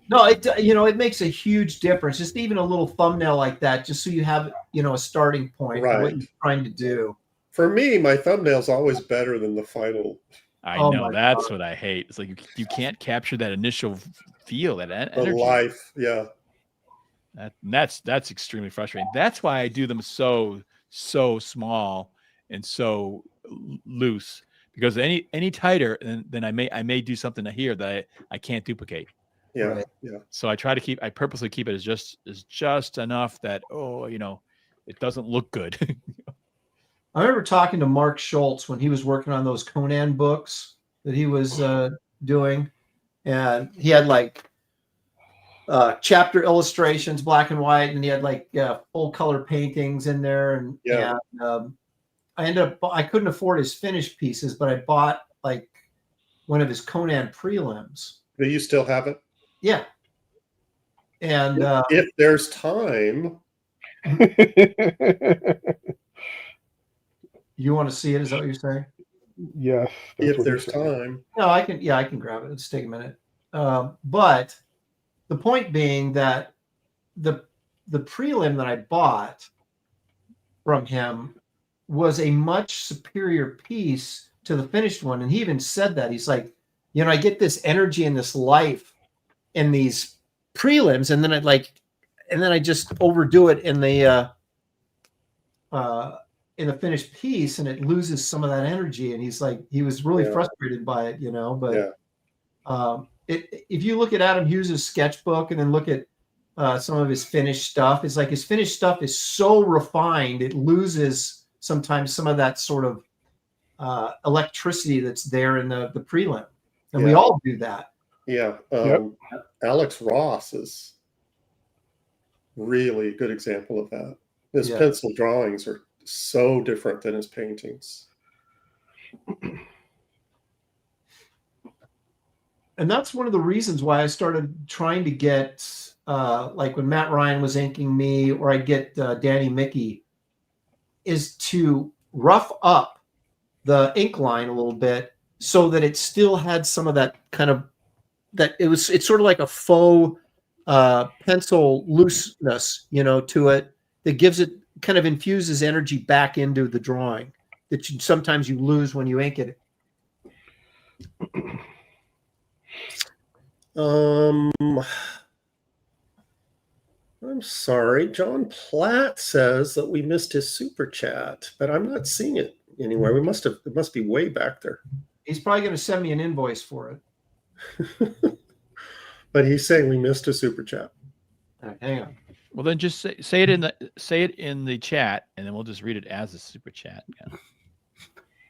no, it makes a huge difference. Just even a little thumbnail like that, just so you have a starting point of what you're trying to do. For me, my thumbnail's always better than the final. I know that's what I hate. It's like you can't capture that initial feel, that energy. The life, yeah. That's extremely frustrating. That's why I do them so small and so loose, because any tighter, then I may do something here that I can't duplicate. Yeah, Right. yeah. So I purposely keep it as just enough that it doesn't look good. I remember talking to Mark Schultz when he was working on those Conan books that he was doing, and he had chapter illustrations, black and white, and he had full color paintings in there. And I couldn't afford his finished pieces, but I bought one of his Conan prelims. Do you still have it? Yeah. And if there's time. You want to see it? Is that what you're saying? Yes. If there's time. No, I can grab it. Let's take a minute. But the point being that the prelim that I bought from him was a much superior piece to the finished one. And he even said that. He's like, I get this energy and this life in these prelims, and then I just overdo it in the finished piece, and it loses some of that energy. And he's like, he was really frustrated by it, but if you look at Adam Hughes's sketchbook and then look at some of his finished stuff, it's like his finished stuff is so refined, it loses sometimes some of that sort of electricity that's there in the prelim. And we all do that. Yeah. Alex Ross is really a good example of that. His pencil drawings are so different than his paintings. And that's one of the reasons why I started trying to get, when Matt Ryan was inking me, or I'd get Danny Mickey, is to rough up the ink line a little bit so that it still had some of that kind of, it's sort of like a faux pencil looseness, to it, that gives it, kind of infuses energy back into the drawing that sometimes you lose when you ink it. I'm sorry. John Platt says that we missed his super chat, but I'm not seeing it anywhere. It must be way back there. He's probably going to send me an invoice for it. But he's saying we missed a super chat. All right, hang on. Well, then just say it in the chat, and then we'll just read it as a super chat.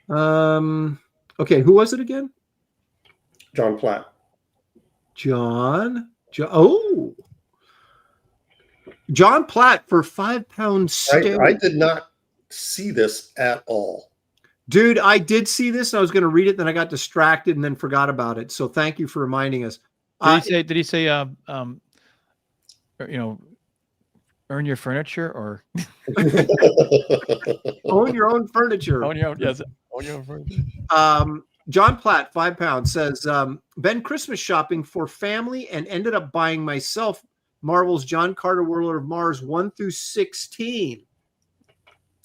Yeah. Okay, who was it again? John Platt. John Platt for £5. I did not see this at all. Dude, I did see this, and I was going to read it, then I got distracted and then forgot about it. So thank you for reminding us. Did he say earn your furniture, or own your own furniture? Own your own furniture. John Platt, £5, says, been Christmas shopping for family and ended up buying myself Marvel's John Carter Warlord of Mars 1 through 16.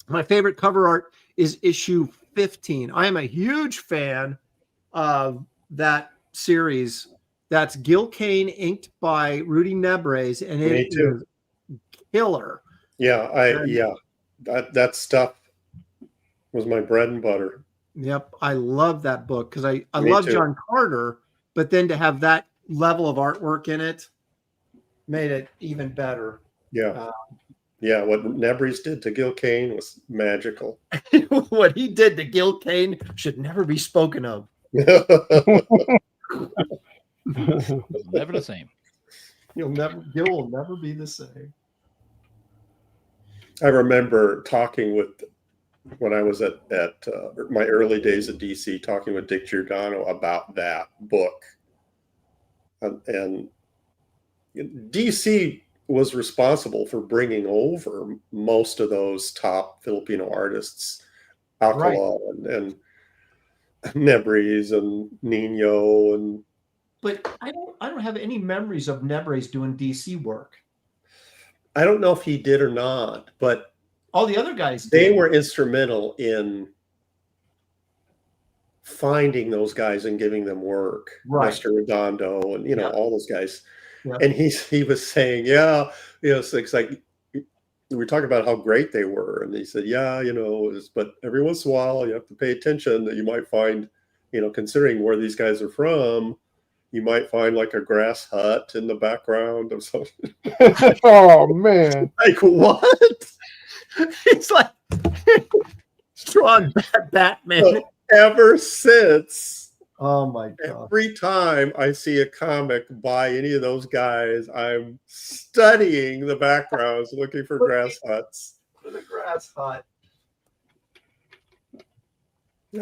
My favorite cover art is issue 15. I am a huge fan of that series. That's Gil Kane, inked by Rudy Nebres, and Me it too. is killer. Yeah, that stuff was my bread and butter. Yep, I love that book because I Me love too. John Carter, but then to have that level of artwork in it made it even better. Yeah. Yeah, what Nebres did to Gil Kane was magical. What he did to Gil Kane should never be spoken of. Never the same. Gil will never be the same. I remember talking with, when I was at my early days at DC, talking with Dick Giordano about that book. And DC was responsible for bringing over most of those top Filipino artists, Alcala and Nebres and Nino, and but I don't have any memories of Nebres doing DC work. I don't know if he did or not, but all the other guys did. They were instrumental in finding those guys and giving them work. Right. Mr. Redondo and all those guys. Yep. And he was saying, it's like we were talking about how great they were, and he said, but every once in a while you have to pay attention that you might find, considering where these guys are from, you might find like a grass hut in the background of something. Oh man! Like what? It's like strong Batman. So ever since, oh my god! Every time I see a comic by any of those guys, I'm studying the backgrounds, looking for grass huts. For the grass hut.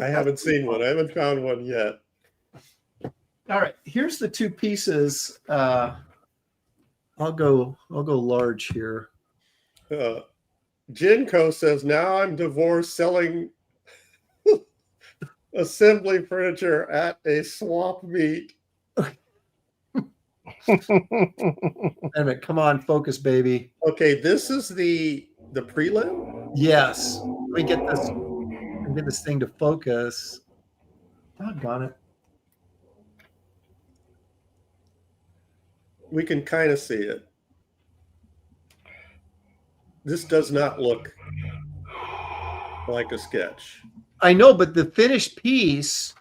I haven't seen one. I haven't found one yet. All right, here's the two pieces. I'll go large here. Jinko says, now I'm divorced selling assembly furniture at a swap meet. Anyway, come on, focus, baby. Okay, this is the prelim? Yes. Let me get this thing to focus. Doggone it. We can kind of see it. This does not look like a sketch. I know, but the finished piece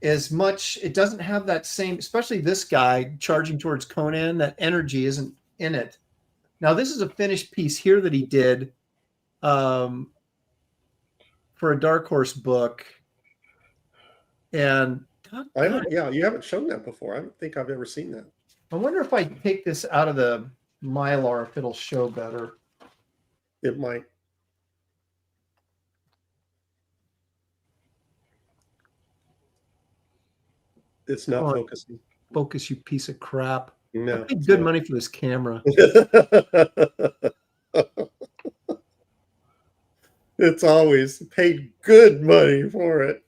is much, it doesn't have that same, especially this guy charging towards Conan, that energy isn't in it. Now, this is a finished piece here that he did for a Dark Horse book. And you haven't shown that before. I don't think I've ever seen that. I wonder if I take this out of the Mylar, if it'll show better. It might. It's not focusing. Focus, you piece of crap. No. I paid good money for this camera. It's always paid good money for it.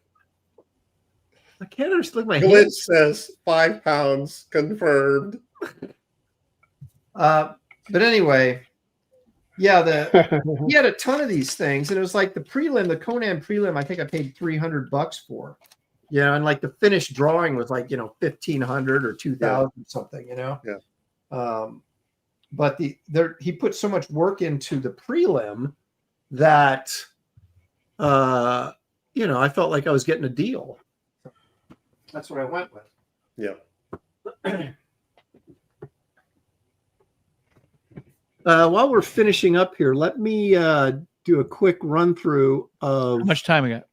I can't understand my Glitch hands. says 5 pounds confirmed. But anyway, yeah, he had a ton of these things, and it was like the Conan prelim. I think I paid $300 for. And like the finished drawing was like $1,500 or $2,000 something. Yeah. But he put so much work into the prelim that I felt like I was getting a deal. That's what I went with. Yeah. While we're finishing up here, let me do a quick run through of how much time we got.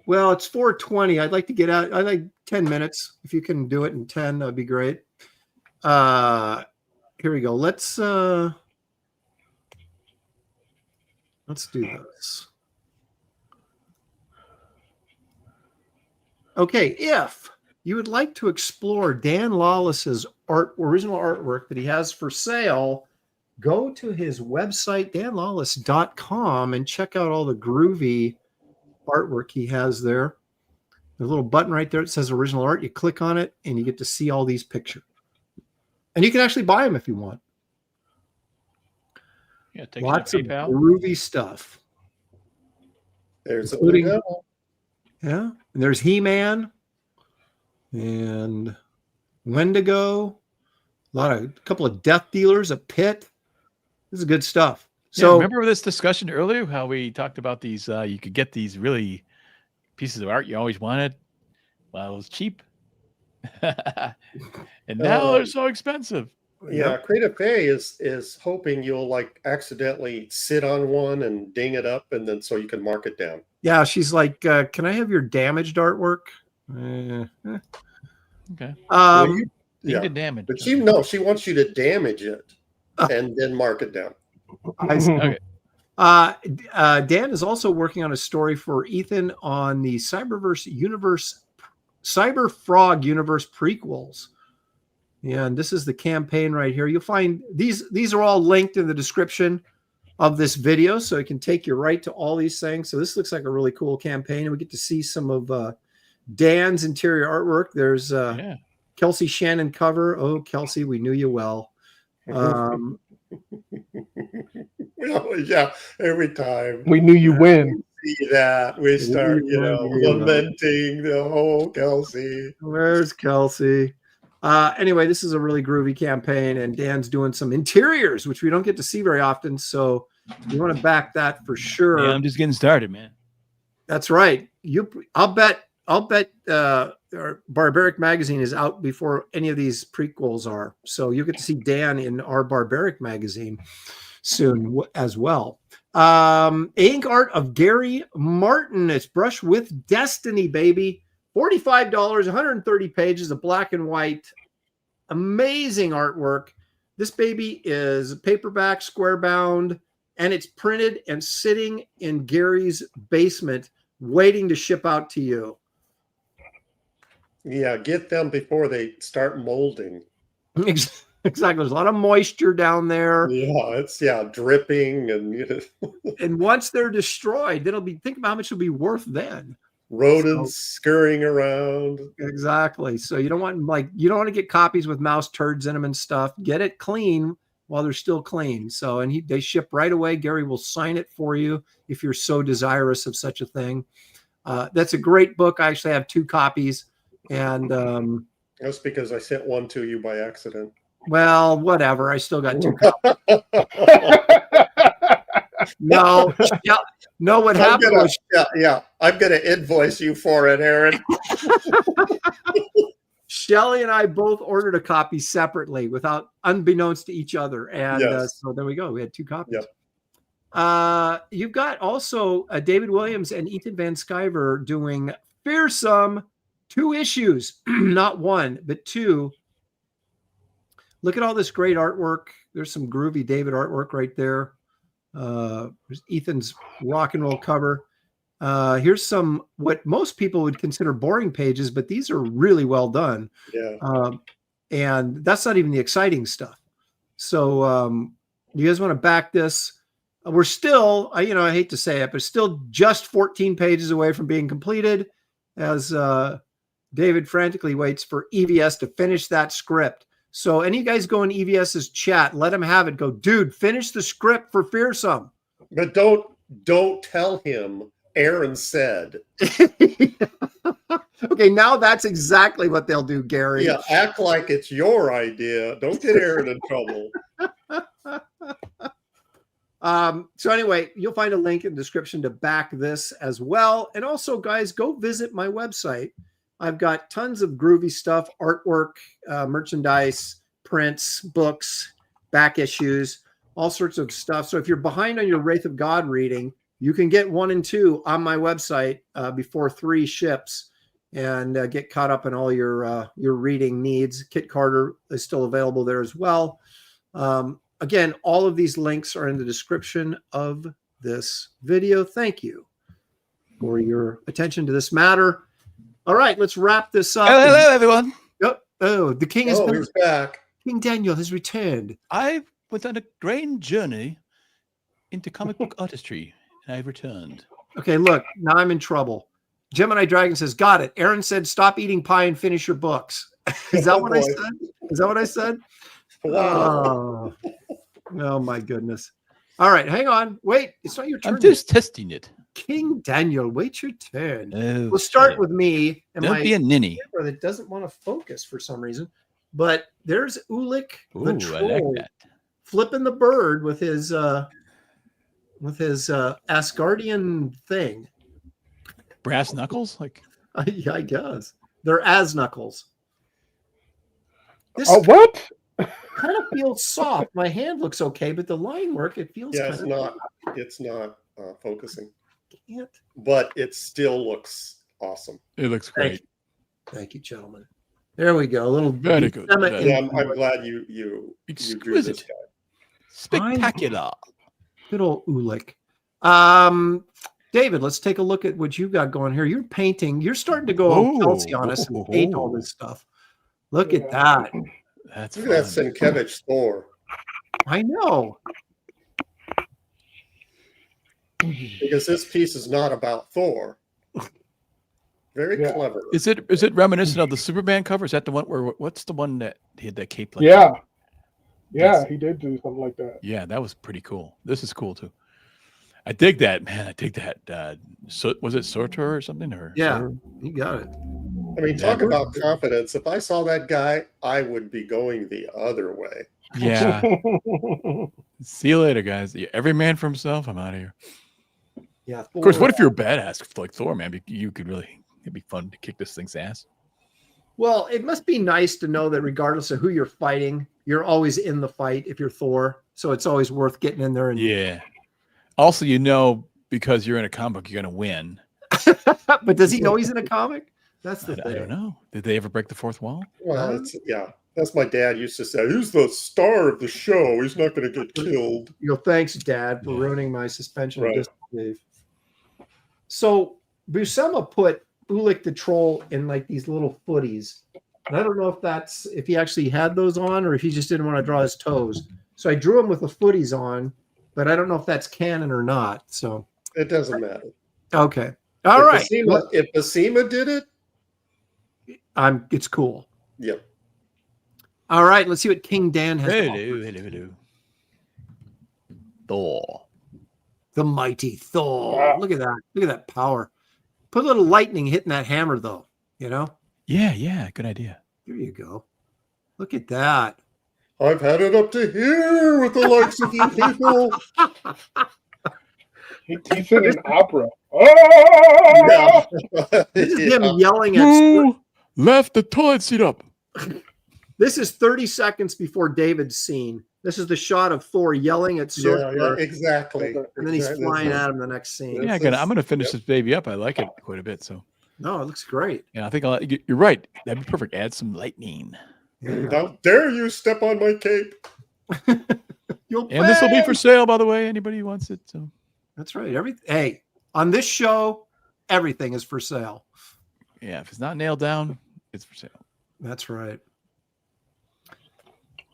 Well, it's 4:20. I'd like to get out. I like 10 minutes. If you can do it in 10, that'd be great. Here we go. Let's do this. Okay, if you would like to explore Dan Lawless's original artwork that he has for sale, go to his website, danlawless.com, and check out all the groovy artwork he has there. The little button right there, it says original art. You click on it and you get to see all these pictures. And you can actually buy them if you want. Yeah, take Lots of PayPal. groovy stuff. There's Including- a Blue. Yeah. And there's He-Man and Wendigo. A couple of Death Dealers, a Pit. This is good stuff. So remember this discussion earlier, how we talked about these, you could get these really pieces of art you always wanted while it was cheap. And now they're so expensive. Yeah, Creative Pay is hoping you'll like accidentally sit on one and ding it up, and then so you can mark it down. yeah, she's like, can I have your damaged artwork? Okay. Yeah, Needed damage. but she wants you to damage it and then mark it down. I see. Okay. Dan is also working on a story for Ethan on the Cyber Frog universe prequels. And this is the campaign right here. You'll find these are all linked in the description of this video, so it can take you right to all these things. So this looks like a really cool campaign, and we get to see some of Dan's interior artwork. There's Kelsey Shannon cover. Oh, Kelsey, we knew you well. Yeah, every time We knew you win. see that, we start, lamenting the whole Kelsey. Where's Kelsey? Anyway, this is a really groovy campaign, and Dan's doing some interiors, which we don't get to see very often. So you want to back that for sure. Yeah, I'm just getting started, man. That's right. I'll bet our Barbaric magazine is out before any of these prequels are. So you get to see Dan in our Barbaric magazine soon as well. Ink art of Gary Martin. It's Brush with Destiny, baby. $45, 130 pages of black and white. Amazing artwork. This baby is paperback, square bound, and it's printed and sitting in Gary's basement waiting to ship out to you. Yeah, get them before they start molding. Exactly. There's a lot of moisture down there. Yeah, it's dripping and And once they're destroyed, think about how much it'll be worth then. rodents scurrying around. Exactly. So you don't want to get copies with mouse turds in them and stuff. Get it clean while they're still clean. So they ship right away. Gary will sign it for you if you're so desirous of such a thing. That's a great book. I actually have 2 copies, and That's because I sent one to you by accident. well, whatever. I still got 2 copies. No, what happened was I'm gonna invoice you for it, Aaron. Shelley and I both ordered a copy separately unbeknownst to each other. And so there we go. We had 2 copies. Yep. You've got also David Williams and Ethan Van Sciver doing Fearsome 2 issues, not 1, but 2. Look at all this great artwork. There's some groovy David artwork right there. There's Ethan's rock and roll cover. Here's some what most people would consider boring pages, but these are really well done. Yeah. And that's not even the exciting stuff. So you guys want to back this? We're still, I hate to say it, but still just 14 pages away from being completed as David frantically waits for EVS to finish that script. So any guys go in EVS's chat, let him have it. Go, dude, finish the script for Fearsome. But don't tell him Aaron said. Okay, now that's exactly what they'll do, Gary. Yeah, act like it's your idea. Don't get Aaron in trouble. So anyway, you'll find a link in the description to back this as well. And also, guys, go visit my website. I've got tons of groovy stuff, artwork, merchandise, prints, books, back issues, all sorts of stuff. So if you're behind on your Wraith of God reading, you can get 1 and 2 on my website before 3 ships and get caught up in all your reading needs. Kit Carter is still available there as well. Again, all of these links are in the description of this video. Thank you for your attention to this matter. All right, let's wrap this up. Hello, everyone. Oh, the king He's back. King Daniel has returned. I went on a grand journey into comic book artistry, and I've returned. Okay, look, now I'm in trouble. Gemini Dragon says, got it. Aaron said, stop eating pie and finish your books. Is that what I said? Is that what I said? Wow. Oh my goodness. All right, hang on. Wait, it's not your turn. I'm just testing it. King Daniel, wait your turn. Oh, We'll start with me. And Don't be a ninny. camera that doesn't want to focus for some reason. But there's Ulik the Ooh, I troll like that. flipping the bird with his Asgardian thing. Brass knuckles? Like, Yeah, I guess. They're as knuckles. This What? kind of feels soft. My hand looks okay, but the line work, it feels Yeah, kind of it's not focusing, can't. but it still looks awesome. it looks great. Thank you, gentlemen. There we go. A little Very good. Buscema Yeah, in- I'm glad you drew this Exquisite. guy. Spectacular. Good old Ulik. David, let's take a look at what you've got going here. You're painting. You're starting to go Oh, Kelsey on us and paint all this stuff. Look at that. That's Look at that fun. Sienkiewicz Thor. I know. Because this piece is not about Thor. Very Yeah. clever. Is it reminiscent of the Superman cover? Is that the one where what's the one that he had that cape? Like Yeah. that? Yeah, That's- he did do something like that. Yeah, that was pretty cool. This is cool too. I dig that, man. I dig that. Was it Sortor or something? Or Yeah. Sortor? You got it. I mean, talk about confidence. If I saw that guy, I would be going the other way. Yeah. See you later, guys. Yeah, every man for himself. I'm out of here. Yeah. Of course, what if you're a badass like Thor, man? You could really, it'd be fun to kick this thing's ass. Well, it must be nice to know that regardless of who you're fighting, you're always in the fight if you're Thor. So it's always worth getting in there. And Yeah. Also, you know, because you're in a comic book, you're going to win. But does he know he's in a comic? That's the I thing. don't know. Did they ever break the fourth wall? Well, that's my dad used to say. He's the star of the show. He's not going to get killed. You know, thanks, Dad, for ruining my suspension of Right. disbelief. So Buscema put Ulik the troll in like these little footies. And I don't know if he actually had those on or if he just didn't want to draw his toes. So I drew him with the footies on, but I don't know if that's canon or not. So It doesn't matter. okay. All right. If Buscema did it, it's cool. yep. All right, let's see what King Dan has. to offer. Hello. Thor. The mighty Thor. Wow. Look at that. Look at that power. Put a little lightning hitting that hammer, though. You know? Yeah. Good idea. Here you go. Look at that. I've had it up to here with the likes of you people. He said an opera. Oh! Yeah. This is Yeah. him yelling at. Who left the toilet seat up? This is 30 seconds before David's scene. This is the shot of Thor yelling at Yeah, Surtur, exactly. and then he's Exactly. flying at him the next scene. Yeah, I'm gonna finish this baby up. I like it quite a bit. So No, it looks great. yeah, I think you're right. That'd be perfect. Add some lightning, How dare you step on my cape? You'll and this will be pay. for sale, by the way. Anybody who wants it. So That's right. Hey, on this show, everything is for sale. yeah, if it's not nailed down, it's for sale. That's right.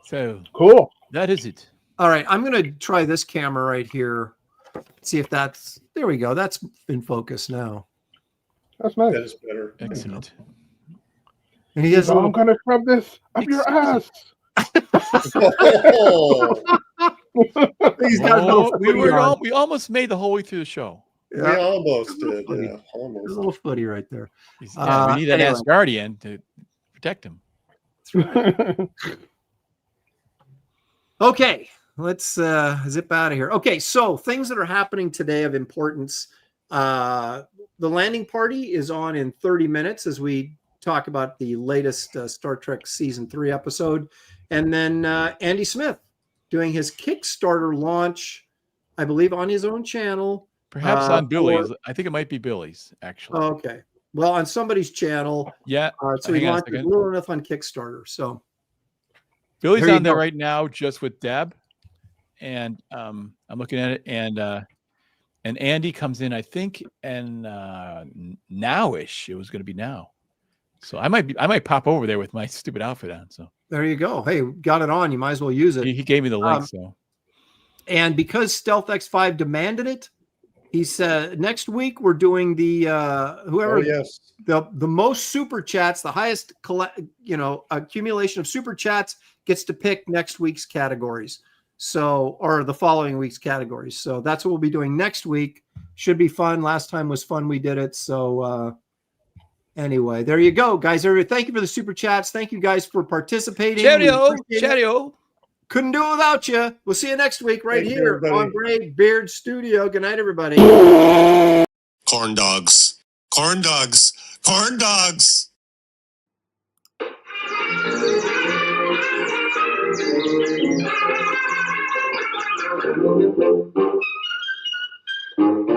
So Cool. that is it. All right, I'm going to try this camera right here. See if that's, there we go. That's in focus now. That's nice. That is better. Excellent. And he has a So I'm little, gonna shove this up your ass. Oh, he's got a little footy on. We almost made the whole way through the show. we Yeah, almost did. Funny. Yeah, there's almost. a little footy right there. We need that Anyway. Asgardian to protect him. Okay, let's zip out of here. Okay, so things that are happening today of importance. The landing party is on in 30 minutes as we talk about the latest Star Trek Season 3 episode. And then Andy Smith doing his Kickstarter launch, I believe, on his own channel. Perhaps on Billy's. I think it might be Billy's, actually. Okay. Well, on somebody's channel. Yeah. So he Hang on a launched second. Little Enough on Kickstarter. So Billy's There you on there go. right now, just with Deb, and I'm looking at it, and Andy comes in, I think, and nowish. It was going to be now, so I might pop over there with my stupid outfit on. So there you go. Hey, got it on. You might as well use it. he gave me the link. So And because Stealth X5 demanded it, He said next week we're doing the whoever Oh, yes. the most super chats, the highest accumulation of super chats gets to pick next week's categories. So, or the following week's categories. So that's what we'll be doing next week. Should be fun. Last time was fun. We did it. So anyway, there you go, guys. Thank you for the super chats. Thank you guys for participating. Cheerio. Couldn't do it without you. We'll see you next week right Thank you, here everybody. on Graybeard'S Studio. Good night, everybody. Corn dogs. Corn dogs. Corn dogs. Thank you.